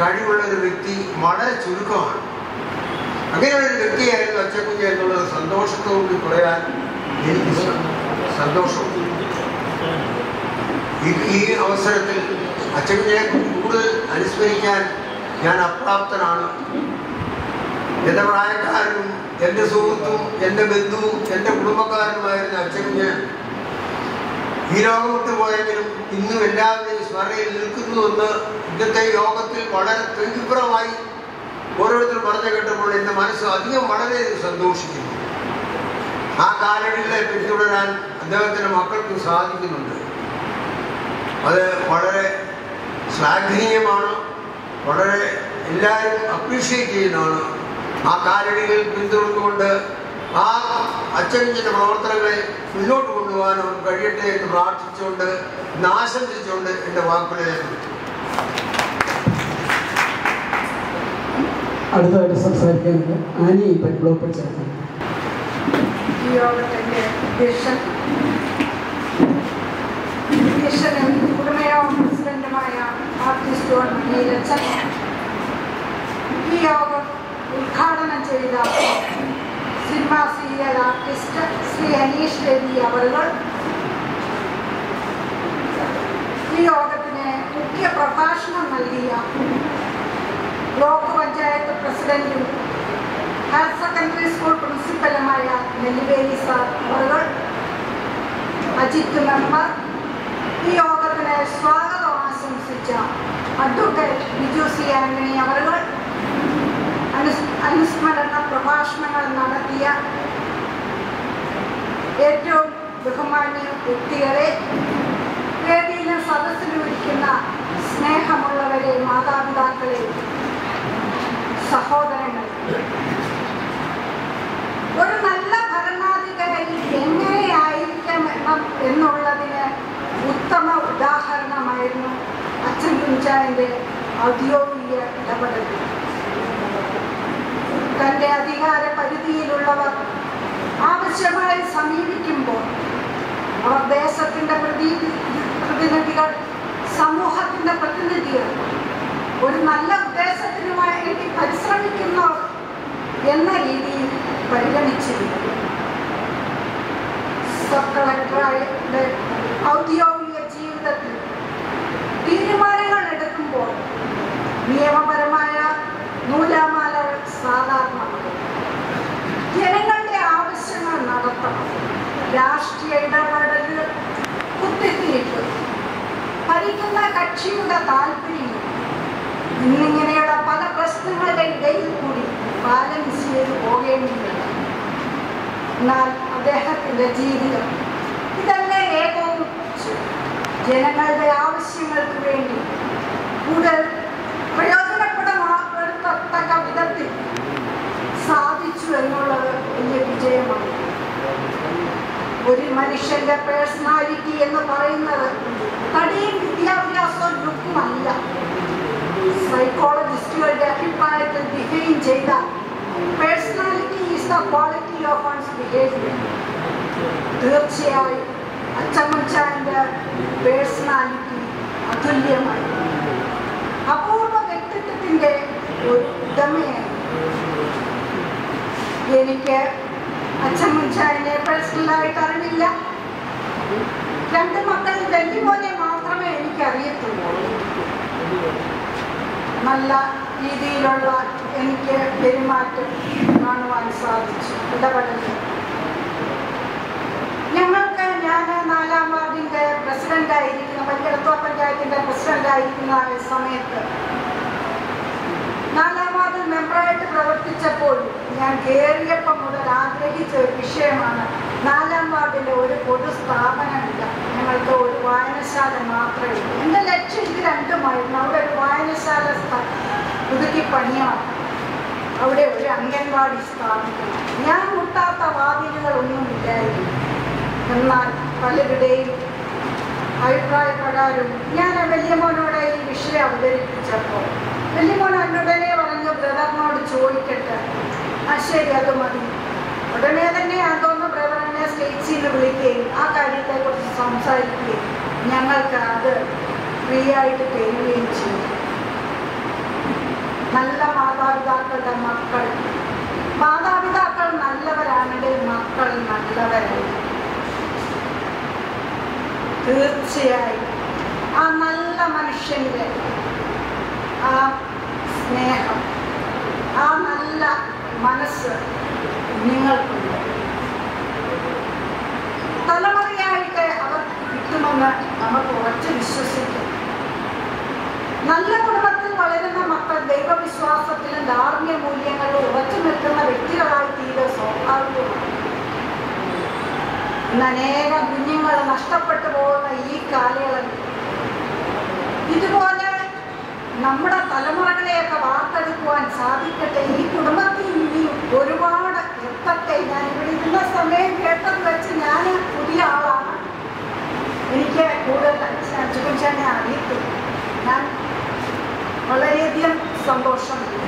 കഴിവുള്ള ഒരു വ്യക്തി വളരെ ചുരുക്കമാണ്. അങ്ങനെയുള്ളൊരു വ്യക്തിയായിരുന്നു അച്ചക്കുഞ്ഞ് എന്നുള്ളത് സന്തോഷത്തോടുകൂടി പറയാൻ എനിക്ക് സന്തോഷമുണ്ട്. ഈ അവസരത്തിൽ അച്ചക്കുഞ്ഞിനെ കൂടുതൽ അനുസ്മരിക്കാൻ ഞാൻ അപ്രാപ്തനാണ്. എൻ്റെ പ്രായക്കാരനും എൻ്റെ സുഹൃത്തും എൻ്റെ ബന്ധുവും എൻ്റെ കുടുംബക്കാരനുമായിരുന്ന അച്ചക്കുഞ്ഞ് ഈ ലോകം വിട്ടുപോയെങ്കിലും ഇന്നും എല്ലാവരുടെയും സ്മരണയിൽ നിൽക്കുന്നുവെന്ന് ഇന്നത്തെ യോഗത്തിൽ വളരെ തീവ്രമായി ഓരോരുത്തരും പറഞ്ഞു കേട്ടപ്പോൾ എൻ്റെ മനസ്സ് അധികം വളരെയധികം സന്തോഷിക്കുന്നു. ആ കാലടികളെ പിന്തുടരാൻ അദ്ദേഹത്തിൻ്റെ മക്കൾക്ക് സാധിക്കുന്നുണ്ട്. അത് വളരെ ശ്ലാഘനീയമാണ്, വളരെ എല്ലാവരും അപ്രീഷിയേറ്റ് ചെയ്യുന്നതാണ്. ആ കാലടികൾ പിന്തുടർന്നുകൊണ്ട് ആ അച്ചക്കുഞ്ഞിൻ്റെ പ്രവർത്തനങ്ങളെ മുന്നോട്ട് കൊണ്ടുപോകാൻ അവർക്ക് കഴിയട്ടെ എന്ന് പ്രാർത്ഥിച്ചുകൊണ്ട് ആശംസിച്ചുകൊണ്ട് എൻ്റെ വാക്കുകളെ അടുത്തതായിട്ട് സംസാരിക്കുന്നത് ആനി ബ്ലോക്ക് പഞ്ചായത്ത്. ഈ യോഗത്തിൻ്റെ അധ്യക്ഷനും ഉടമയോഗം പ്രസിഡന്റുമായ ആർട്ടിസ്റ്റ് ജോൺ നീലച്ചൻ, ഈ യോഗം ഉദ്ഘാടനം ചെയ്ത cinema serial artist Shri Aneesh Ravi അവറുകൾ, ഈ യോഗത്തിന് മുഖ്യ പ്രഭാഷണം നൽകിയ ബ്ലോക്ക് പഞ്ചായത്ത് പ്രസിഡന്റും ഹയർ സെക്കൻഡറി സ്കൂൾ പ്രിൻസിപ്പലുമായ നെല്ലിവേലി സാർ അവറുകൾ, അജിത്ത് മെമ്പർ, ഈ യോഗത്തിന് സ്വാഗതം ആശംസിച്ച അഡ്വക്കേറ്റ് ബിജു സി ആന്റണി അവറുകൾ, അനുസ്മരണ പ്രഭാഷണങ്ങൾ നടത്തിയ ഏറ്റവും ബഹുമാന്യ വ്യക്തികളെ, വേദിയിലും സദസ്സിലും ഇരിക്കുന്ന സ്നേഹമുള്ളവരെ, മാതാപിതാക്കളെ, സഹോദരങ്ങൾ, ഒരു നല്ല ഭരണാധികാരി എങ്ങനെയായിരിക്കണം എന്നുള്ളതിന് ഉത്തമ ഉദാഹരണമായിരുന്നു അച്ഛൻ കുഞ്ചായൻ്റെ ഔദ്യോഗിക ഇടപെടൽ. തൻ്റെ അധികാര പരിധിയിലുള്ളവർ ആവശ്യമായി സമീപിക്കുമ്പോൾ അവർ ദേശത്തിൻ്റെ പ്രതിനിധികൾ, സമൂഹത്തിൻ്റെ പ്രതിനിധികൾ, ഒരു നല്ല ഉദ്ദേശത്തിനു വേണ്ടി പരിശ്രമിക്കുന്നവർ എന്ന രീതിയിൽ പരിഗണിച്ചിരുന്നു. സബ് കളക്ടറുടെ ഔദ്യോഗിക ജീവിതത്തിൽ തീരുമാനങ്ങൾ എടുക്കുമ്പോൾ നിയമപരമായ നൂലാമാലകൾ സാധാരണമാണ്. ജനങ്ങളുടെ ആവശ്യങ്ങൾ നടത്തണം. രാഷ്ട്രീയ ഇടപെടലുകൾ, കുത്തിത്തിരിപ്പ്, ഭരിക്കുന്ന കക്ഷിയുടെ താല്പര്യങ്ങൾ എന്നിങ്ങനെയുള്ള പല പ്രശ്നങ്ങളുടെ ഇടയിൽ കൂടി ബാലൻസ് ചെയ്ത് പോകേണ്ടിയില്ല. എന്നാൽ അദ്ദേഹത്തിൻ്റെ ജീവിതം ഇതെല്ലാം ഏകോപിപ്പിച്ചു ജനങ്ങളുടെ ആവശ്യങ്ങൾക്ക് വേണ്ടി കൂടുതൽ പ്രയോജനപ്പെടുത്തക്ക വിധത്തിൽ സാധിച്ചു എന്നുള്ളത് വലിയ വിജയമാണ്. ഒരു മനുഷ്യന്റെ പേഴ്സണാലിറ്റി എന്ന് പറയുന്നത് തടിയും വിദ്യാഭ്യാസവും ലുക്കുമല്ല. സൈക്കോളജിസ്റ്റുകളുടെ അഭിപ്രായത്തിൽ ഡിഫൈൻ ചെയ്ത personality is the quality of one's behaviour. തീർച്ചയായും അച്ചമ്മച്ചാൻ്റെ പേഴ്സണാലിറ്റി അതുല്യമായി അപൂർവ വ്യക്തിത്വത്തിൻ്റെ ഒരു ഉടമയാണ്. എനിക്ക് അച്ചമ്മച്ചാനെ പേഴ്സണലായിട്ട് അറിയില്ല. 2 മക്കൾ വെല്ലുപോലെ മാത്രമേ എനിക്കറിയത്തുള്ളൂ. നല്ല രീതിയിലുള്ള എനിക്ക് പെരുമാറ്റം കാണുവാൻ സാധിച്ചു, ഇടപെടൽ. ഞങ്ങൾക്ക് ഞാൻ 4-ാം വാർഡിൻ്റെ പ്രസിഡന്റായിരിക്കുന്ന, പഞ്ചായത്ത് പഞ്ചായത്തിൻ്റെ പ്രസിഡന്റായിരിക്കുന്ന സമയത്ത് 4-ാം വാർഡിൽ മെമ്പറായിട്ട് പ്രവർത്തിച്ചപ്പോൾ ഞാൻ കയറിയപ്പം മുതൽ ആഗ്രഹിച്ച ഒരു വിഷയമാണ് 4-ാം വാർഡിലെ ഒരു പൊതു സ്ഥാപനമില്ല, ഞങ്ങൾക്ക് ഒരു വായനശാല മാത്രമേ ഉള്ളൂ. എൻ്റെ ലക്ഷ്യം ഇത് രണ്ടുമായിരുന്നു. അവിടെ ഒരു വായനശാല പുതുക്കി പണിയണം, അവിടെ ഒരു അംഗൻവാടി സ്ഥാപിക്കണം. ഞാൻ മുട്ടാത്ത വാതിലുകളൊന്നുമില്ലായിരുന്നു. എന്നാൽ പലരുടെയും അഭിപ്രായപ്രകാരം ഞാൻ വല്യമോനോട് ഈ വിഷയം അവതരിപ്പിച്ചപ്പോൾ വല്യമോൻ ഉടനെ പറഞ്ഞു, ബ്രദറിനോട് ചോദിക്കട്ടെ. ആ ശരി, അത് മതി. ഉടനെ തന്നെ അതൊന്ന് ബ്രദറിനെ സ്റ്റേറ്റ്സിൽ നിന്ന് വിളിക്കുകയും ആ കാര്യത്തെക്കുറിച്ച് സംസാരിക്കുകയും ഞങ്ങൾക്ക് അത് ഫ്രീ ആയിട്ട് തരികയും ചെയ്തു. നല്ല മാതാപിതാക്കളുടെ മക്കൾ, മാതാപിതാക്കൾ നല്ലവരാണെങ്കിൽ മക്കൾ നല്ലവരായി. തീർച്ചയായും ആ നല്ല മനുഷ്യൻ്റെ ആ സ്നേഹം, ആ നല്ല മനസ്സ് നിങ്ങൾക്കുണ്ട്. തലമുറയായിട്ട് അവർക്ക് കിട്ടുമെന്ന് നമുക്ക് ഉറച്ചു വിശ്വസിക്കും. നല്ല കുടുംബത്തിൽ വളരുന്ന മക്കൾ ദൈവവിശ്വാസത്തിലും ധാർമ്മിക മൂല്യങ്ങളിലും ഉറച്ചു നിൽക്കുന്ന വ്യക്തികളായി തീരെ സ്വാഭാവികമാണ്. ഇന്ന് അനേകം കുഞ്ഞുങ്ങൾ നഷ്ടപ്പെട്ടു പോകുന്ന ഈ കാലയളവിൽ ഇതുപോലെ നമ്മുടെ തലമുറകളെയൊക്കെ വാർത്തെടുക്കുവാൻ സാധിക്കട്ടെ. ഈ കുടുംബത്തിൽ ഇനിയും ഒരുപാട് എത്തട്ടെ. ഞാൻ ഇവിടെ ഇരുന്ന സമയം കേട്ടത് വെച്ച് ഞാൻ പുതിയ ആളാണ്. എനിക്ക് കൂടുതൽ അച്ചുകുഞ്ചാനെ അറിയിക്കും. ഞാൻ വളരെയധികം സന്തോഷമുണ്ട്.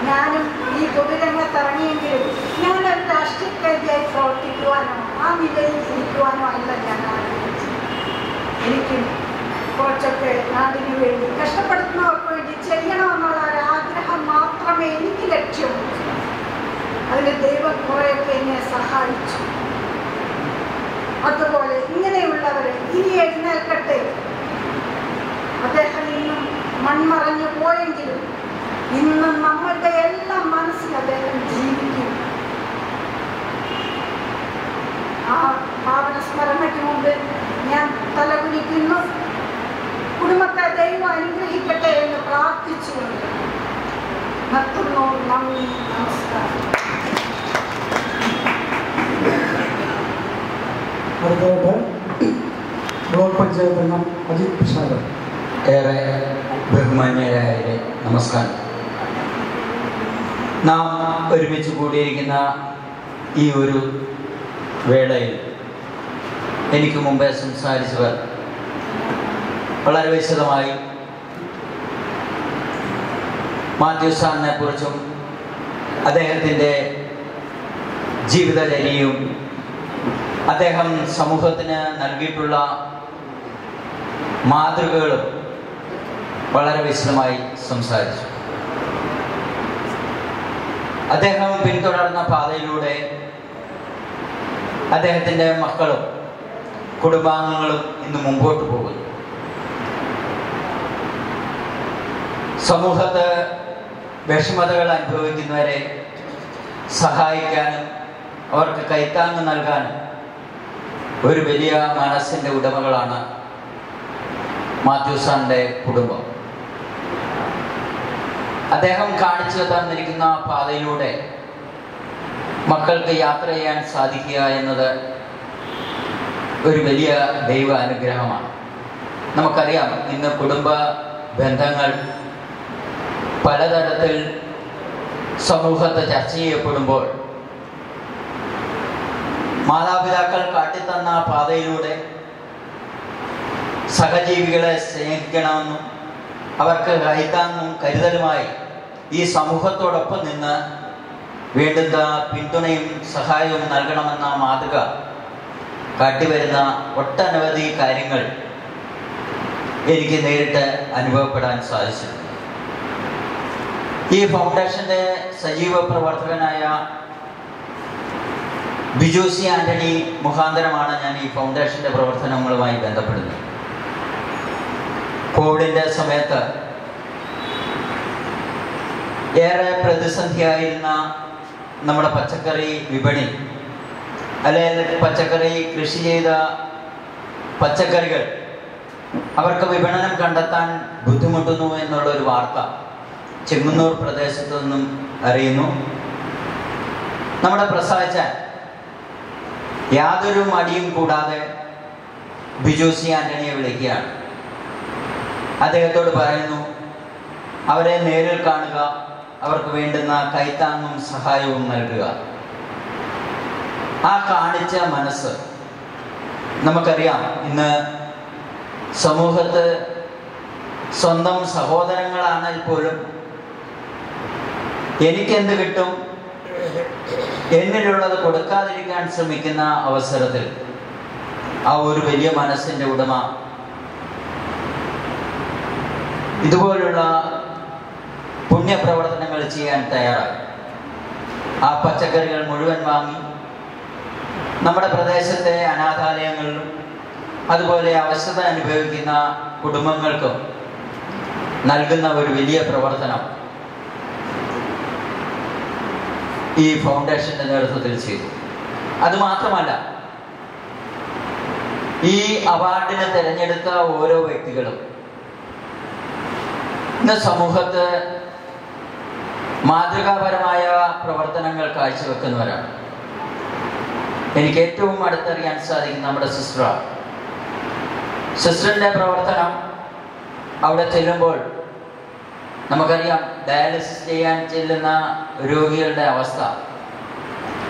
ഞാനും ഈ പൊതുരംഗത്ത് ഇറങ്ങിയെങ്കിലും ഞാനൊരു രാഷ്ട്രീയക്കാരിയായി പ്രവർത്തിക്കുവാനോ ആ നിലയിൽ ഇരിക്കുവാനോ അല്ല ഞാൻ ആഗ്രഹിച്ചത്. എനിക്കും കുറച്ചൊക്കെ നാടിനു വേണ്ടി കഷ്ടപ്പെടുത്തുന്നവർക്ക് വേണ്ടി ചെയ്യണമെന്നുള്ള ഒരാഗ്രഹം മാത്രമേ എനിക്ക് ലക്ഷ്യമുള്ളൂ. അതിന് ദൈവം കുറേയൊക്കെ എന്നെ സഹായിച്ചു. അതുപോലെ ഇങ്ങനെയുള്ളവരെ ഇനി എഴുന്നേൽക്കട്ടെ. അദ്ദേഹം ഇന്നും മൺമറഞ്ഞു പോയെങ്കിലും ഇന്നും നമ്മളുടെ എല്ലാം മനസ്സിൽ അദ്ദേഹം ജീവിക്കും. ആ പാവന സ്മരണയ്ക്ക് മുമ്പ് ഞാൻ തലകുനിക്കുന്നു. കുടുംബത്തെ ദൈവം അനുഗ്രഹിക്കട്ടെ എന്ന് പ്രാർത്ഥിച്ചുകൊണ്ട് നിർത്തുന്നു. നന്ദി, നമസ്കാരം. അടുത്തായിട്ട് ബ്ലോക്ക് പഞ്ചായത്ത് അംഗം അജിത് പ്രസാദ്. ഏറെ ബഹുമാന്യരായവരെ നമസ്കാരം. നാം ഒരുമിച്ച് കൂടിയിരിക്കുന്ന ഈ ഒരു വേളയിൽ എനിക്ക് മുമ്പേ സംസാരിച്ചവർ വളരെ വിശദമായി മാത്യു സാറിനെ കുറിച്ചും അദ്ദേഹത്തിൻ്റെ ജീവിതചര്യയും അദ്ദേഹം സമൂഹത്തിന് നൽകിയിട്ടുള്ള മാതൃകകളും വളരെ വിശദമായി സംസാരിച്ചു. അദ്ദേഹം പിന്തുടർന്ന പാതയിലൂടെ അദ്ദേഹത്തിൻ്റെ മക്കളും കുടുംബാംഗങ്ങളും ഇന്ന് മുമ്പോട്ട് പോകുന്നു. സമൂഹത്ത് വിഷമതകൾ അനുഭവിക്കുന്നവരെ സഹായിക്കാനും അവർക്ക് കൈത്താങ്ങ് നൽകാനും ഒരു വലിയ മനസ്സിൻ്റെ ഉടമകളാണ് മാത്യു സാറിൻ്റെ കുടുംബം. അദ്ദേഹം കാണിച്ചു തന്നിരിക്കുന്ന പാതയിലൂടെ മക്കൾക്ക് യാത്ര ചെയ്യാൻ സാധിക്കുക എന്നത് ഒരു വലിയ ദൈവ അനുഗ്രഹമാണ്. നമുക്കറിയാം, ഇന്ന് കുടുംബ ബന്ധങ്ങൾ പലതരത്തിൽ സമൂഹത്തെ ചർച്ച ചെയ്യപ്പെടുമ്പോൾ മാതാപിതാക്കൾ കാട്ടിത്തന്ന പാതയിലൂടെ സഹജീവികളെ സ്നേഹിക്കണമെന്നും അവർക്ക് കൈത്താങ്ങും കരുതലുമായി ഈ സമൂഹത്തോടൊപ്പം നിന്ന് വേണ്ടുന്ന പിന്തുണയും സഹായവും നൽകണമെന്ന മാതൃക കാട്ടിവരുന്ന ഒട്ടനവധി കാര്യങ്ങൾ എനിക്ക് നേരിട്ട് അനുഭവപ്പെടാൻ സാധിച്ചു. ഈ ഫൗണ്ടേഷൻ്റെ സജീവ പ്രവർത്തകനായ ബിജു സി ആന്റണി മുഖാന്തരമാണ് ഞാൻ ഈ ഫൗണ്ടേഷൻ്റെ പ്രവർത്തനങ്ങളുമായി ബന്ധപ്പെടുന്നത്. കോവിഡിൻ്റെ സമയത്ത് ഏറെ പ്രതിസന്ധിയായിരുന്ന നമ്മുടെ പച്ചക്കറി വിപണി, അല്ലെങ്കിൽ പച്ചക്കറി കൃഷി ചെയ്ത പച്ചക്കറികൾ അവർക്ക് വിപണനം കണ്ടെത്താൻ ബുദ്ധിമുട്ടുന്നു എന്നുള്ളൊരു വാർത്ത ചെങ്ങന്നൂർ പ്രദേശത്തു നിന്നും അറിയുന്നു. നമ്മുടെ പ്രസാദിച്ചാൻ യാതൊരു മടിയും കൂടാതെ ബിജു സി ആന്റണിയെ വിളിക്കുകയാണ്. അദ്ദേഹത്തോട് പറയുന്നു, അവരെ നേരിൽ കാണുക, അവർക്ക് വേണ്ടുന്ന കൈത്താങ്ങും സഹായവും നൽകുക. ആ കാണിച്ച മനസ്സ് നമുക്കറിയാം ഇന്ന് സമൂഹത്ത് സ്വന്തം സഹോദരങ്ങളാണെങ്കിൽ പോലും എനിക്കെന്ത് കിട്ടും, എന്നിലുള്ളത് കൊടുക്കാതിരിക്കാൻ ശ്രമിക്കുന്ന അവസരത്തിൽ ആ ഒരു വലിയ മനസ്സിൻ്റെ ഉടമ ഇതുപോലുള്ള പുണ്യപ്രവർത്തനങ്ങൾ ചെയ്യാൻ തയ്യാറായി. ആ പച്ചക്കറികൾ മുഴുവൻ വാങ്ങി നമ്മുടെ പ്രദേശത്തെ അനാഥാലയങ്ങളിലും അതുപോലെ അവശത അനുഭവിക്കുന്ന കുടുംബങ്ങൾക്കും നൽകുന്ന ഒരു വലിയ പ്രവർത്തനം ഈ ഫൗണ്ടേഷന്റെ നേതൃത്വത്തിൽ ചെയ്തു. അതുമാത്രമല്ല, ഈ അവാർഡിന് തിരഞ്ഞെടുത്ത ഓരോ വ്യക്തികളും ഇന്ന് സമൂഹത്ത് മാതൃകാപരമായ പ്രവർത്തനങ്ങൾ കാഴ്ചവെക്കുന്നവരാണ്. എനിക്ക് ഏറ്റവും അടുത്തറിയാൻ സാധിക്കും നമ്മുടെ സിസ്റ്ററിന്റെ പ്രവർത്തനം. അവിടെ ചെല്ലുമ്പോൾ നമുക്കറിയാം, ഡയാലിസിസ് ചെയ്യാൻ ചെല്ലുന്ന രോഗികളുടെ അവസ്ഥ.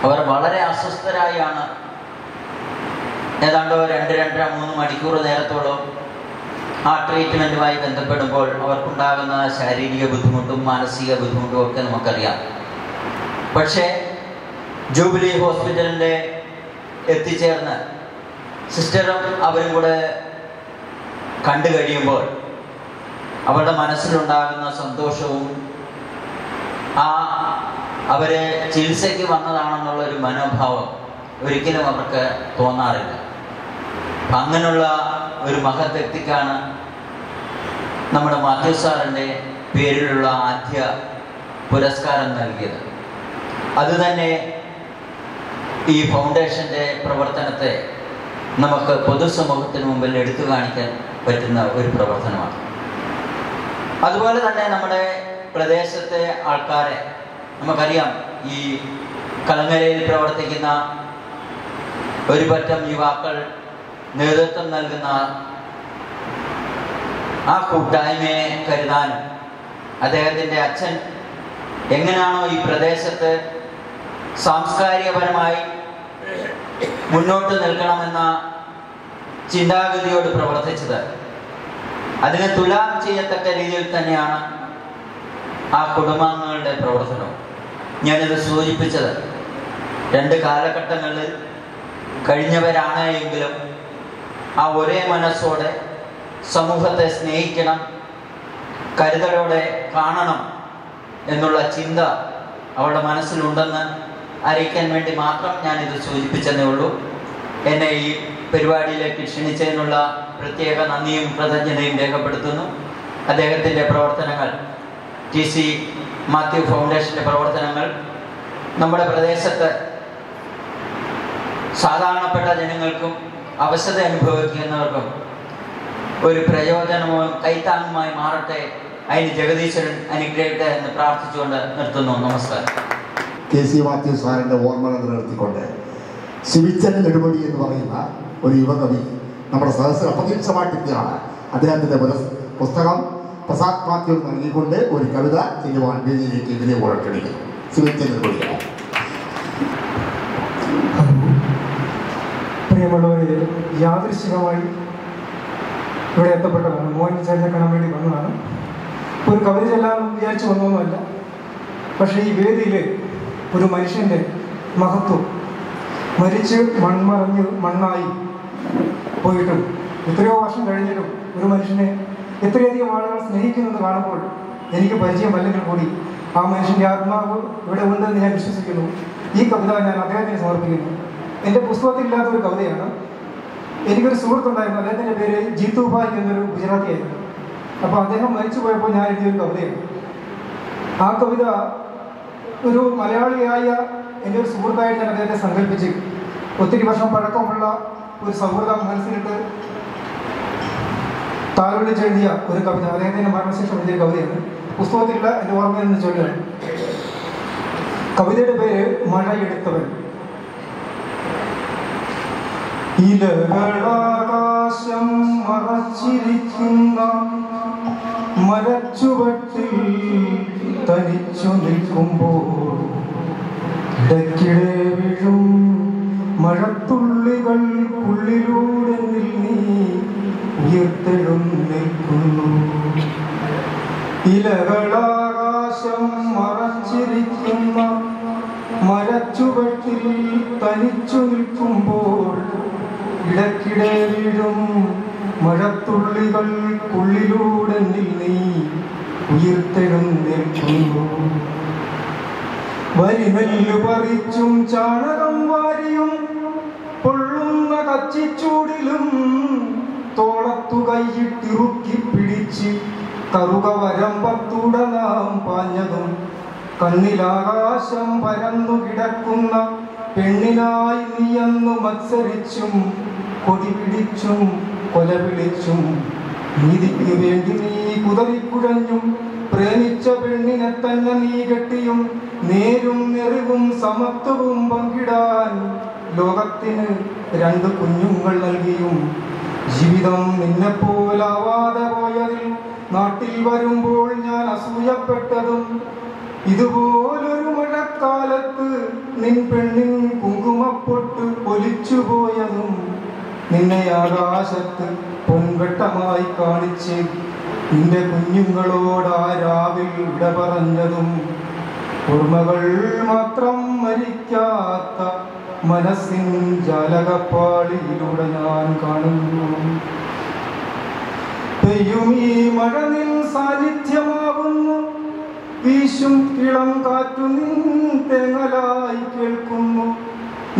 അവർ വളരെ അസ്വസ്ഥരായാണ് ഏതാണ്ട് 2-2.5-3 മണിക്കൂർ നേരത്തോളം ആ ട്രീറ്റ്മെൻറ്റുമായി ബന്ധപ്പെടുമ്പോൾ അവർക്കുണ്ടാകുന്ന ശാരീരിക ബുദ്ധിമുട്ടും മാനസിക ബുദ്ധിമുട്ടും ഒക്കെ നമുക്കറിയാം. പക്ഷേ ജൂബിലി ഹോസ്പിറ്റലിൻ്റെ എത്തിച്ചേർന്ന് സിസ്റ്ററും അവരും കൂടെ കണ്ടു കഴിയുമ്പോൾ അവരുടെ മനസ്സിലുണ്ടാകുന്ന സന്തോഷവും അവരെ ചികിത്സയ്ക്ക് വന്നതാണെന്നുള്ളൊരു മനോഭാവം ഒരിക്കലും അവർക്ക് തോന്നാറില്ല. അങ്ങനെയുള്ള ഒരു മഹത് വ്യക്തിക്കാണ് നമ്മുടെ മാത്യു സാറിൻ്റെ പേരിലുള്ള ആദ്യ പുരസ്കാരം നൽകിയത്. അതുതന്നെ ഈ ഫൗണ്ടേഷൻ്റെ പ്രവർത്തനത്തെ നമുക്ക് പൊതുസമൂഹത്തിന് മുമ്പിൽ എടുത്തു കാണിക്കാൻ പറ്റുന്ന ഒരു പ്രവർത്തനമാണ്. അതുപോലെ തന്നെ നമ്മുടെ പ്രദേശത്തെ ആൾക്കാരെ നമുക്കറിയാം. ഈ കലങ്ങരയിൽ പ്രവർത്തിക്കുന്ന ഒരു പറ്റം യുവാക്കൾ നേതൃത്വം നൽകുന്ന ആ കൂട്ടായ്മയെ കരുതാനും അദ്ദേഹത്തിൻ്റെ അച്ഛൻ എങ്ങനെയാണോ ഈ പ്രദേശത്ത് സാംസ്കാരികപരമായി മുന്നോട്ട് നിൽക്കണമെന്ന ചിന്താഗതിയോട് പ്രവർത്തിച്ചത്, അതിനെ തുലാം ചെയ്യത്തക്ക രീതിയിൽ തന്നെയാണ് ആ കുടുംബാംഗങ്ങളുടെ പ്രവർത്തനവും. ഞാനിത് സൂചിപ്പിച്ചത് 2 കാലഘട്ടങ്ങളിൽ കഴിഞ്ഞവരാണ് എങ്കിലും ആ ഒരേ മനസ്സോടെ സമൂഹത്തെ സ്നേഹിക്കണം, കരുതലോടെ കാണണം എന്നുള്ള ചിന്ത അവളുടെ മനസ്സിലുണ്ടെന്ന് അറിയിക്കാൻ വേണ്ടി മാത്രം ഞാനിത് സൂചിപ്പിച്ചതേ ഉള്ളൂ. എന്നെ ഈ പരിപാടിയിലേക്ക് ക്ഷണിച്ചതിനുള്ള പ്രത്യേക നന്ദിയും കൃതജ്ഞതയും രേഖപ്പെടുത്തുന്നു. അദ്ദേഹത്തിൻ്റെ പ്രവർത്തനങ്ങൾ, TC മാത്യു ഫൗണ്ടേഷൻ്റെ പ്രവർത്തനങ്ങൾ നമ്മുടെ പ്രദേശത്ത് സാധാരണപ്പെട്ട ജനങ്ങൾക്കും അവശത അനുഭവിക്കുന്നവർക്കും ഒരു പ്രയോജനവും കൈത്താങ്ങുമായി മാറട്ടെ. അതിന് ജഗദീശ്വരൻ അനുഗ്രഹിക്കട്ടെ എന്ന് പ്രാർത്ഥിച്ചുകൊണ്ട് നിർത്തുന്നു. നമസ്കാരം. KC മാത്യു സാറിൻ്റെ ഓർമ്മകൾ നിലനിർത്തിക്കൊണ്ട് ശിവിച്ചൻ നെടുമുടി എന്ന് പറയുന്ന ഒരു യുവകവി നമ്മുടെ സദസ്സിൽ അപ്രതീക്ഷിതമായിട്ടിരിക്കുകയാണ്. അദ്ദേഹത്തിൻ്റെ പുസ്തകം പ്രസാദ് മാത്യു നൽകിക്കൊണ്ട് ഒരു കവിത ചെയ്യുവാൻ വേദിയിലേക്ക് ഇതിനെ ഉറക്കണിക്കുന്നു. ശിവിച്ചൻ നെടുമുടിയാണ്. പ്രിയമുള്ളവരെ, യാദൃശ്ചികമായി ഇവിടെ എത്തപ്പെട്ടതാണ്. മോഹൻ ചേട്ടനെ കാണാൻ വേണ്ടി വന്നതാണ്. ഒരു കവിത ചെല്ലാമെന്ന് വിചാരിച്ചു വന്നതൊന്നുമല്ല. പക്ഷേ ഈ വേദിയിൽ ഒരു മനുഷ്യൻ്റെ മഹത്വം, മരിച്ച് മൺമറഞ്ഞ് മണ്ണായി പോയിട്ടും എത്രയോ വർഷം കഴിഞ്ഞിട്ടും ഒരു മനുഷ്യനെ എത്രയധികം ആളുകൾ സ്നേഹിക്കുന്നത് കാണുമ്പോൾ എനിക്ക് പരിചയമല്ലെങ്കിൽ കൂടി ആ മനുഷ്യൻ്റെ ആത്മാവ് ഇവിടെ ഉണ്ടെന്ന് ഞാൻ വിശ്വസിക്കുന്നു. ഈ കവിത ഞാൻ അദ്ദേഹത്തിന് സമർപ്പിക്കുന്നു. എൻ്റെ പുസ്തകത്തിലില്ലാത്ത ഒരു കവിതയാണ്. എനിക്കൊരു സുഹൃത്തുണ്ടായിരുന്നു, അദ്ദേഹത്തിൻ്റെ പേര് ജീത്തുഭായ് എന്നൊരു ഗുജറാത്തിയായിരുന്നു. അപ്പോൾ അദ്ദേഹം മരിച്ചു പോയപ്പോൾ ഞാൻ എഴുതിയൊരു കവിതയാണ്. ആ കവിത ഒരു മലയാളിയായ എൻ്റെ ഒരു സുഹൃത്തായിട്ട് ഞാൻ അദ്ദേഹത്തെ സങ്കല്പിച്ച് ഒത്തിരി വർഷം പഴക്കമുള്ള ഒരു സൗഹൃദം മനസ്സിലിട്ട് താലോലിച്ചെഴുതിയ ഒരു കവിത, അദ്ദേഹത്തിൻ്റെ മരണശേഷം എഴുതിയ കവിതയാണ്. പുസ്തകത്തിലുള്ള എൻ്റെ ഓർമ്മയിൽ നിന്ന് ചൊല്ലുകയാണ്. കവിതയുടെ പേര് മഴയെടുത്തവൻ. ഇലകളാകാശം മറച്ചിരിക്കുന്ന മരച്ചുവട്ടിൽ തനിച്ചു നിൽക്കുമ്പോൾ ഇടയ്ക്കിടെ വീഴും മഴത്തുള്ളികൾക്കുള്ളിലൂടെ നീ ഉയർത്തെഴുന്നേൽക്കുന്നു. ഇലകളാകാശം മറച്ചിരിക്കുന്ന മരച്ചുവട്ടിൽ തനിച്ചു നിൽക്കുമ്പോൾ ഇടയ്ക്കിടെ വീഴും മഴത്തുള്ളികൾക്കുള്ളിലൂടെ നീ ഉയർത്തെഴുന്നേൽക്കുന്നു. വരിനെല്ലു പറിച്ചും ചാണകം വാരിയും പൊള്ളുന്ന കച്ചിച്ചൂടിലും തോളത്തു കൈയിട്ടിറുക്കി പിടിച്ച് കറുക വരമ്പത്തൂടെ നാം പാഞ്ഞതും കണ്ണിലാകാശം പരന്നു കിടക്കുന്ന പെണ്ണിനായി നീയെന്നു മത്സരിച്ചും കൊടി പിടിച്ചും കൊല വിളിച്ചും നീതിക്ക് വേണ്ടി നീ കുതറിക്കുഴഞ്ഞും പ്രേമിച്ച പെണ്ണിനെ തന്നെ നീ കെട്ടിയും നേരും നെറിവും സമത്വവും പങ്കിടാൻ ലോകത്തിന് 2 കുഞ്ഞുങ്ങൾ നൽകിയും ജീവിതം നിന്നെപ്പോലാവാതെ പോയതിൽ നാട്ടിൽ വരുമ്പോൾ ഞാൻ അസൂയപ്പെട്ടതും ഇതുപോലൊരു മഴക്കാലത്ത് നിൻ പെണ്ണിൻ കുങ്കുമപ്പൊട്ട് ഒലിച്ചുപോയതും നിന്നെ ആകാശത്ത് പൊൻവെട്ടമായി കാണിച്ച് നിന്റെ കുഞ്ഞുങ്ങളോട് ആ രാവിൽ വിട പറഞ്ഞതും ഓർമ്മകൾ മാത്രം മരിക്കാത്ത മനസ്സിൻ ജാലകപ്പാളിയിലൂടെ ഞാൻ കാണുന്നു. പെയ്യും ഈ മഴ നിൻ സാന്നിധ്യമാകുന്നു. വീശും ഇളം കാറ്റു നിൻ തേങ്ങലായി കേൾക്കുന്നു.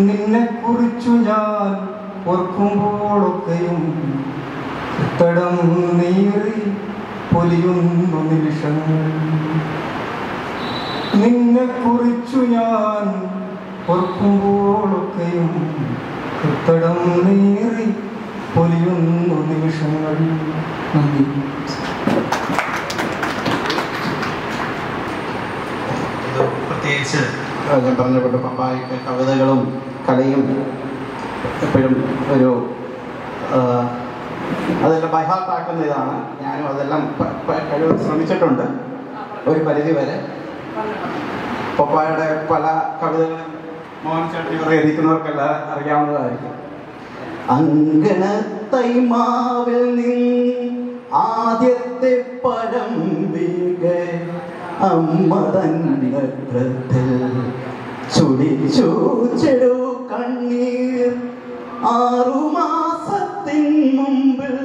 നിന്നെ കുറിച്ചു ഞാൻ ഓർക്കുമ്പോഴൊക്കെയും തടം നീറി പൊലിയുന്നു നിമിഷങ്ങൾ. നിന്നെ കുറിച്ചു ഞാൻ ഓർക്കുമ്പോഴൊക്കെയും തടം നീറി പൊലിയുന്നു നിമിഷങ്ങൾ. നന്ദി. പ്രത്യേകിച്ച് ഞാൻ പറഞ്ഞപ്പെട്ട പപ്പായ്ക്ക് കവിതകളും കലയും എപ്പോഴും ഒരു അതെല്ലാം ബൈഹാർട്ടാക്കുന്ന ഇതാണ്. ഞാനും അതെല്ലാം കഴിവ് ശ്രമിച്ചിട്ടുണ്ട് ഒരു പരിധി വരെ. പപ്പായുടെ പല കവിതകളും മോഹൻ ചേട്ടൻ ഇരിക്കുന്നവർക്കെല്ലാം അറിയാവുന്നതായിരിക്കും. അങ്കണത്തൈമാവിൽ നിന്ന് ആദ്യത്തെ പഴം വീക അമ്മ തന്നെ ചുടിച്ചു ചെടു കണ്ണീർ 6 മാസത്തിൻ മുമ്പിൽ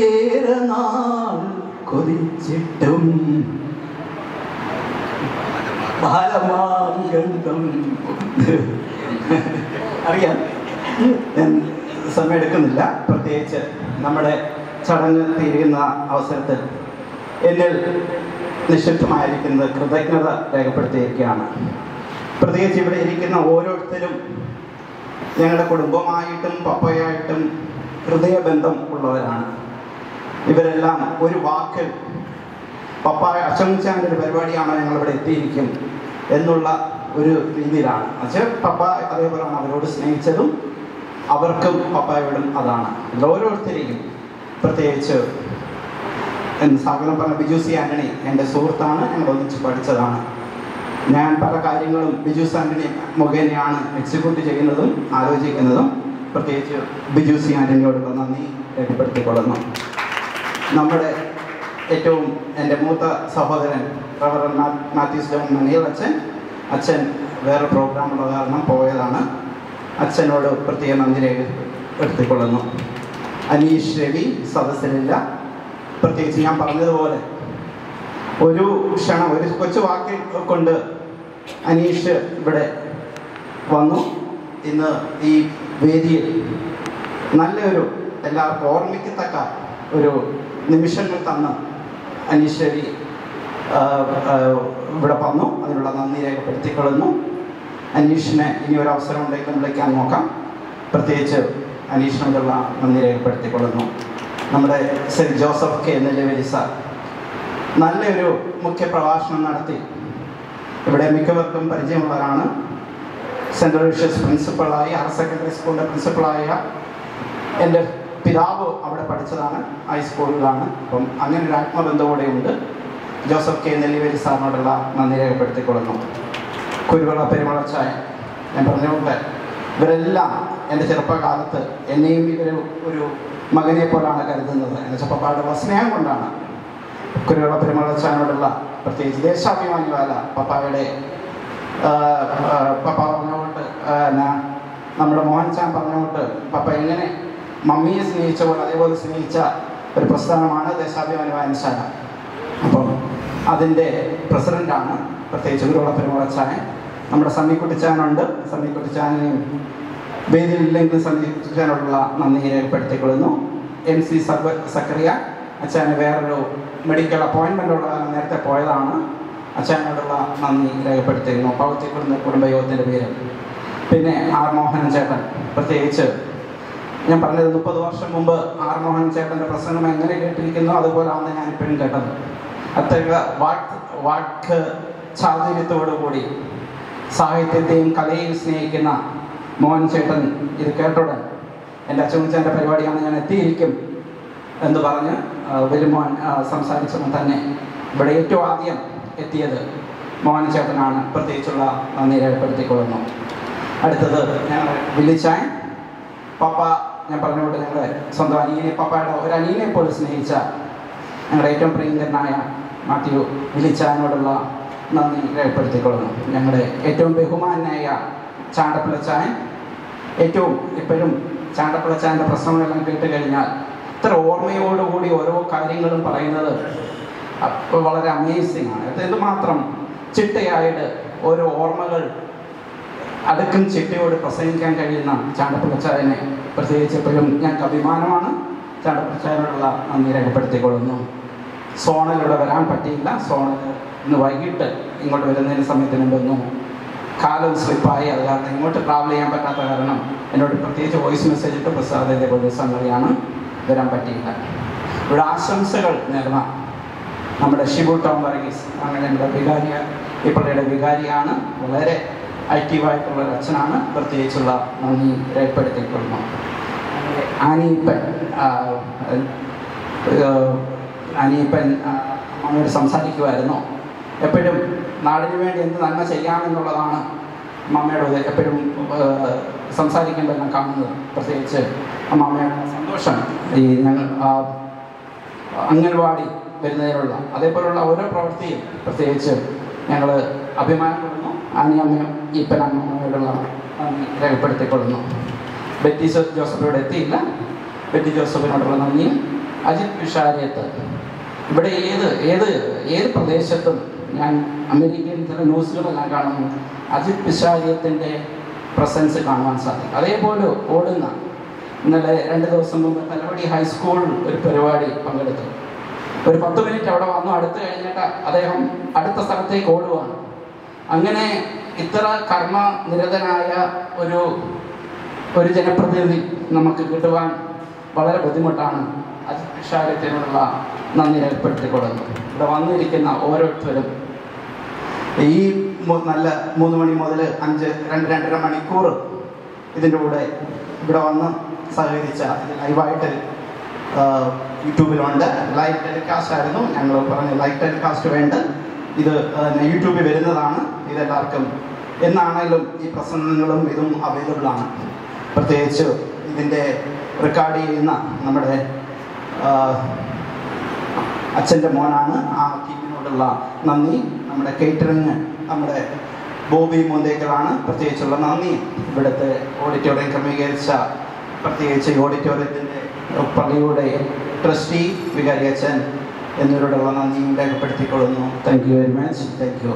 ഏറെ നാൾ കൊതിച്ചിട്ടും ബാലമാംഗന്ധം അറിയാം. ഞാൻ സമയം എടുക്കുന്നില്ല. പ്രത്യേകിച്ച് നമ്മുടെ ചടങ്ങ് തീരുന്ന അവസരത്തിൽ എന്നിൽ നിക്ഷിപ്തമായിരിക്കുന്നത് കൃതജ്ഞത രേഖപ്പെടുത്തിയിരിക്കുകയാണ്. പ്രത്യേകിച്ച് ഇവിടെ ഇരിക്കുന്ന ഓരോരുത്തരും ഞങ്ങളുടെ കുടുംബമായിട്ടും പപ്പയായിട്ടും ഹൃദയബന്ധം ഉള്ളവരാണ്. ഇവരെല്ലാം ഒരു വാക്കിൽ പപ്പ അച്ചമിച്ചാൻ്റെ ഒരു പരിപാടിയാണോ ഞങ്ങളിവിടെ എത്തിയിരിക്കും എന്നുള്ള ഒരു രീതിയിലാണ്. പക്ഷേ പപ്പ അതേപോലെയാണ് അവരോട് സ്നേഹിച്ചതും അവർക്കും പപ്പായോടും അതാണ്. ഓരോരുത്തരെയും പ്രത്യേകിച്ച് സാഗരം പറഞ്ഞ ബിജു സി ആൻ്റണി എൻ്റെ സുഹൃത്താണ്. ഞങ്ങൾ ഒന്നിച്ച് പഠിച്ചതാണ്. ഞാൻ പല കാര്യങ്ങളും ബിജു സി ആൻ്റണി മുഖേനയാണ് എക്സിക്യൂട്ട് ചെയ്യുന്നതും ആലോചിക്കുന്നതും. പ്രത്യേകിച്ച് ബിജു സി ആൻ്റണിയോടുള്ള നന്ദി രേഖപ്പെടുത്തിക്കൊള്ളുന്നു. നമ്മുടെ ഏറ്റവും എൻ്റെ മൂത്ത സഹോദരൻ റവറൻ മാത്യൂസ് ജോൺ മണിയൽ അച്ഛൻ വേറെ പ്രോഗ്രാമുള്ള കാരണം പോയതാണ്. അച്ഛനോട് പ്രത്യേക നന്ദി രേഖപ്പെടുത്തിക്കൊള്ളുന്നു. അനീഷ് രവി സദസ്സിലില്ല. പ്രത്യേകിച്ച് ഞാൻ പറഞ്ഞതുപോലെ ഒരു ക്ഷണം ഒരു കൊച്ചു വാക്ക് കൊണ്ട് അനീഷ് ഇവിടെ വന്നു. ഇന്ന് ഈ വേദിയിൽ നല്ലൊരു എല്ലാവർക്കും ഓർമ്മിക്കത്തക്ക ഒരു നിമിഷങ്ങൾ തന്ന് അനീഷ് രവി ഇവിടെ വന്നു. അതിനുള്ള നന്ദി രേഖപ്പെടുത്തിക്കൊള്ളുന്നു. അനീഷിനെ ഇനി ഒരു അവസരം ഉണ്ടെങ്കിൽ വിളിക്കാൻ നോക്കാം. പ്രത്യേകിച്ച് അനീഷിനോടുള്ള നന്ദി രേഖപ്പെടുത്തിക്കൊള്ളുന്നു. നമ്മുടെ saint Joseph K Nelluveli sir നല്ലൊരു മുഖ്യ പ്രഭാഷണം നടത്തി. ഇവിടെ മിക്കവർക്കും പരിചയമുള്ളവരാണ്. സെൻറ്റ് അലോഷ്യസ് പ്രിൻസിപ്പളായി ഹയർ സെക്കൻഡറി സ്കൂളിൻ്റെ പ്രിൻസിപ്പളായ എൻ്റെ പിതാവ് അവിടെ പഠിച്ചതാണ്. ഹൈസ്കൂളിലാണ്. അപ്പം അങ്ങനെ ഒരു ആത്മബന്ധത്തോടെ ഉണ്ട്. ജോസഫ് കെ നെല്ലുവേലി സാറിനോടുള്ള നന്ദി രേഖപ്പെടുത്തിക്കൊള്ളുന്നു. കുരുവിള പെരുമളച്ചായ ഞാൻ പറഞ്ഞുകൊണ്ട് ഇവരെല്ലാം എൻ്റെ ചെറുപ്പകാലത്ത് എന്നെയും ഇവർ ഒരു മകനെ പോലാണ് കരുതുന്നത്. എന്നുവെച്ചാൽ പപ്പായുടെ സ്നേഹം കൊണ്ടാണ്. കുരുവിള പെരുമാളച്ചാനോടുള്ള പ്രത്യേകിച്ച് ദേശാഭിമാനിവാല പപ്പായുടെ പപ്പ പറഞ്ഞുകൊണ്ട് നമ്മുടെ മോഹൻ ചാൻ പറഞ്ഞുകൊണ്ട് പപ്പ എങ്ങനെ മമ്മിയെ സ്നേഹിച്ച പോലെ അതേപോലെ സ്നേഹിച്ച ഒരു പ്രസ്ഥാനമാണ് ദേശാഭിമാനി വായനശാല. അപ്പം അതിൻ്റെ പ്രസിഡൻ്റാണ് പ്രത്യേകിച്ച് കുരുവിള പെരുമാളച്ചാൻ. നമ്മുടെ സണ്ണിക്കുട്ടിച്ചാനുണ്ട്. സണ്ണിക്കുട്ടിച്ചാനെയും വേദിയില്ലെങ്കിൽ സണ്ണിക്കുട്ടിച്ചാനോടുള്ള നന്ദി രേഖപ്പെടുത്തിക്കൊള്ളുന്നു. MC സക്കറിയ അച്ഛന് വേറൊരു മെഡിക്കൽ അപ്പോയിൻമെൻ്റുള്ള നേരത്തെ പോയതാണ്. അച്ഛനോടുള്ള നന്ദി രേഖപ്പെടുത്തിയിരുന്നു പൗത്യപ്പെടുന്ന കുടുംബയോഗത്തിൻ്റെ പേര്. പിന്നെ R മോഹനൻ ചേട്ടൻ, പ്രത്യേകിച്ച് ഞാൻ പറഞ്ഞത് 30 വർഷം മുമ്പ് R മോഹനൻ ചേട്ടൻ്റെ പ്രസംഗം എങ്ങനെ കേട്ടിരിക്കുന്നു അതുപോലെയാണ് ഞാനിപ്പോഴും കേട്ടത്. അത്ര വാക്ക് ചാതുര്യത്തോടുകൂടി സാഹിത്യത്തെയും കലയെയും സ്നേഹിക്കുന്ന മോഹൻ ചേട്ടൻ ഇത് കേട്ടുടൻ എൻ്റെ അച്ഛൻ്റെ പരിപാടിയാണ്, ഞാൻ എത്തിയിരിക്കും എന്ന് പറഞ്ഞ് വലിമോഹൻ സംസാരിച്ചപ്പോൾ തന്നെ ഇവിടെ ഏറ്റവും ആദ്യം എത്തിയത് മോഹൻ ചേട്ടനാണ്. പ്രത്യേകിച്ചുള്ള നന്ദി രേഖപ്പെടുത്തിക്കൊള്ളുന്നു. അടുത്തത് ഞങ്ങൾ വിളിച്ചാൻ പപ്പ, ഞാൻ പറഞ്ഞുകൊണ്ട് ഞങ്ങളുടെ സ്വന്തം അനിയനെ, പപ്പയുടെ ഒരു അനിയനെ പോലെ സ്നേഹിച്ച ഞങ്ങളുടെ ഏറ്റവും പ്രിയങ്കരനായ മാത്യു വിളിച്ചാനോടുള്ള നന്ദി രേഖപ്പെടുത്തിക്കൊള്ളുന്നു. ഞങ്ങളുടെ ഏറ്റവും ബഹുമാനായ ചാണ്ടപ്പിള്ളച്ചാൻ, ഏറ്റവും ഇപ്പോഴും ചാണ്ടപ്പിള്ളച്ചാൻ്റെ പ്രശ്നങ്ങളെല്ലാം കേട്ട് കഴിഞ്ഞാൽ ഇത്ര ഓർമ്മയോടുകൂടി ഓരോ കാര്യങ്ങളും പറയുന്നത് വളരെ അമേസിങ് ആണ്. എന്തുമാത്രം ചിട്ടയായിട്ട് ഓരോ ഓർമ്മകൾ അടുക്കും ചിട്ടയോട് പ്രസംഗിക്കാൻ കഴിയുന്ന ചാണ്ടപ്പിള്ളച്ചായനെ പ്രത്യേകിച്ച് എപ്പോഴും ഞങ്ങൾക്ക് അഭിമാനമാണ്. ചാണ്ടപ്പിള്ളച്ചായനോടുള്ള നന്ദി രേഖപ്പെടുത്തിക്കൊള്ളുന്നു. സോണലിലൂടെ വരാൻ പറ്റിയില്ല. സോണൽ ഇന്ന് വൈകിട്ട് ഇങ്ങോട്ട് വരുന്നതിന് സമയത്തിന് മുമ്പൊന്നും കാലം സ്ലിപ്പായി. അത് കാരണം ഇങ്ങോട്ട് ട്രാവൽ ചെയ്യാൻ പറ്റാത്ത കാരണം എന്നോട് പ്രത്യേകിച്ച് വോയിസ് മെസ്സേജ് ഇട്ട് പ്രസാദ് ഇതേപോലെ സംഗതിയാണ്, വരാൻ പറ്റിയില്ല. ഇവിടെ ആശംസകൾ നേർന്ന നമ്മുടെ ഷിബു ടോം വർഗീസ്, അങ്ങനെ നമ്മുടെ വികാരിയ ഈ പള്ളിയുടെ വികാരിയാണ്. വളരെ ആക്റ്റീവായിട്ടുള്ള ഒരു അച്ഛനാണ്. പ്രത്യേകിച്ചുള്ള നന്ദി രേഖപ്പെടുത്തിക്കൊള്ളുന്നു. അനിയപ്പൻ അമ്മയോട് സംസാരിക്കുമായിരുന്നു. എപ്പോഴും നാടിന് വേണ്ടി എന്ത് നന്മ ചെയ്യാമെന്നുള്ളതാണ് അമ്മയോട് എപ്പോഴും സംസാരിക്കുമ്പോൾ ഞാൻ കാണുന്നത്. പ്രത്യേകിച്ച് അമ്മയുടെ സന്തോഷം ഈ ഞങ്ങൾ അംഗൻവാടി വരുന്നതിനുള്ള അതേപോലുള്ള ഓരോ പ്രവൃത്തിയും പ്രത്യേകിച്ച് ഞങ്ങൾ അഭിമാനപ്പെടുന്നു. ആനിയമ്മയും ഈപ്പനമ്മയോടുള്ള നന്ദി രേഖപ്പെടുത്തിക്കൊള്ളുന്നു. ബെറ്റി ജോസഫിനോട് എത്തിയില്ല. ബെറ്റി ജോസഫിനോടുള്ള നന്ദിയും. അജിത് പിഷാരിയത്ത്, ഇവിടെ ഏത് പ്രദേശത്തും ഞാൻ അമേരിക്കൻ ചില ന്യൂസുകളെല്ലാം കാണുന്നു, അജിത് പിഷാരിയത്തിൻ്റെ പ്രസൻസ് കാണുവാൻ സാധിക്കും. അതേപോലെ ഓടുന്ന ഇന്നലെ 2 ദിവസം മുമ്പ് തലവടി ഹൈസ്കൂൾ ഒരു പരിപാടി പങ്കെടുത്തു. ഒരു 10 മിനിറ്റ് അവിടെ വന്നു, അടുത്ത് കഴിഞ്ഞിട്ട് അദ്ദേഹം അടുത്ത സ്ഥലത്തേക്ക് ഓടുവാണ്. അങ്ങനെ ഇത്ര കർമ്മനിരതനായ ഒരു ജനപ്രതിനിധി നമുക്ക് കിട്ടുവാൻ വളരെ ബുദ്ധിമുട്ടാണ്. അജിത് പിഷാരിയത്തിനോടുള്ള നന്ദി രേഖപ്പെടുത്തിക്കൊള്ളുന്നു. ഇവിടെ വന്നിരിക്കുന്ന ഓരോരുത്തരും ഈ നല്ല 3 മണി മുതൽ 2-2.5 മണിക്കൂർ ഇതിൻ്റെ കൂടെ ഇവിടെ വന്ന് സഹകരിച്ച ലൈവായിട്ട് യൂട്യൂബിലുണ്ട്. ലൈവ് ടെലികാസ്റ്റ് ആയിരുന്നു. ഞങ്ങൾ പറഞ്ഞ ലൈവ് ടെലികാസ്റ്റ് വേണ്ട ഇത് യൂട്യൂബിൽ വരുന്നതാണ്. ഇതെല്ലാവർക്കും എന്നാണെങ്കിലും ഈ പ്രസംഗങ്ങളും ഇതും അവൈലബിൾ ആണ്. പ്രത്യേകിച്ച് ഇതിൻ്റെ റെക്കോർഡ് ചെയ്യുന്ന നമ്മുടെ അച്ഛൻ്റെ മോനാണ്. ആ ടീമിനോടുള്ള നന്ദി. നമ്മുടെ കേറ്ററിങ് നമ്മുടെ ബോബി മൂന്തേക്കറാണ്. പ്രത്യേകിച്ചുള്ള നന്ദി. ഇവിടുത്തെ ഓഡിറ്റോറിയം ക്രമീകരിച്ച പ്രത്യേകിച്ച് ഓഡിറ്റോറിയത്തിൻ്റെ പള്ളിയുടെ ട്രസ്റ്റി വികാരി അച്ഛൻ എന്നിവരോടുള്ള നന്ദിയും രേഖപ്പെടുത്തിക്കൊള്ളുന്നു. Thank you very much. Thank U.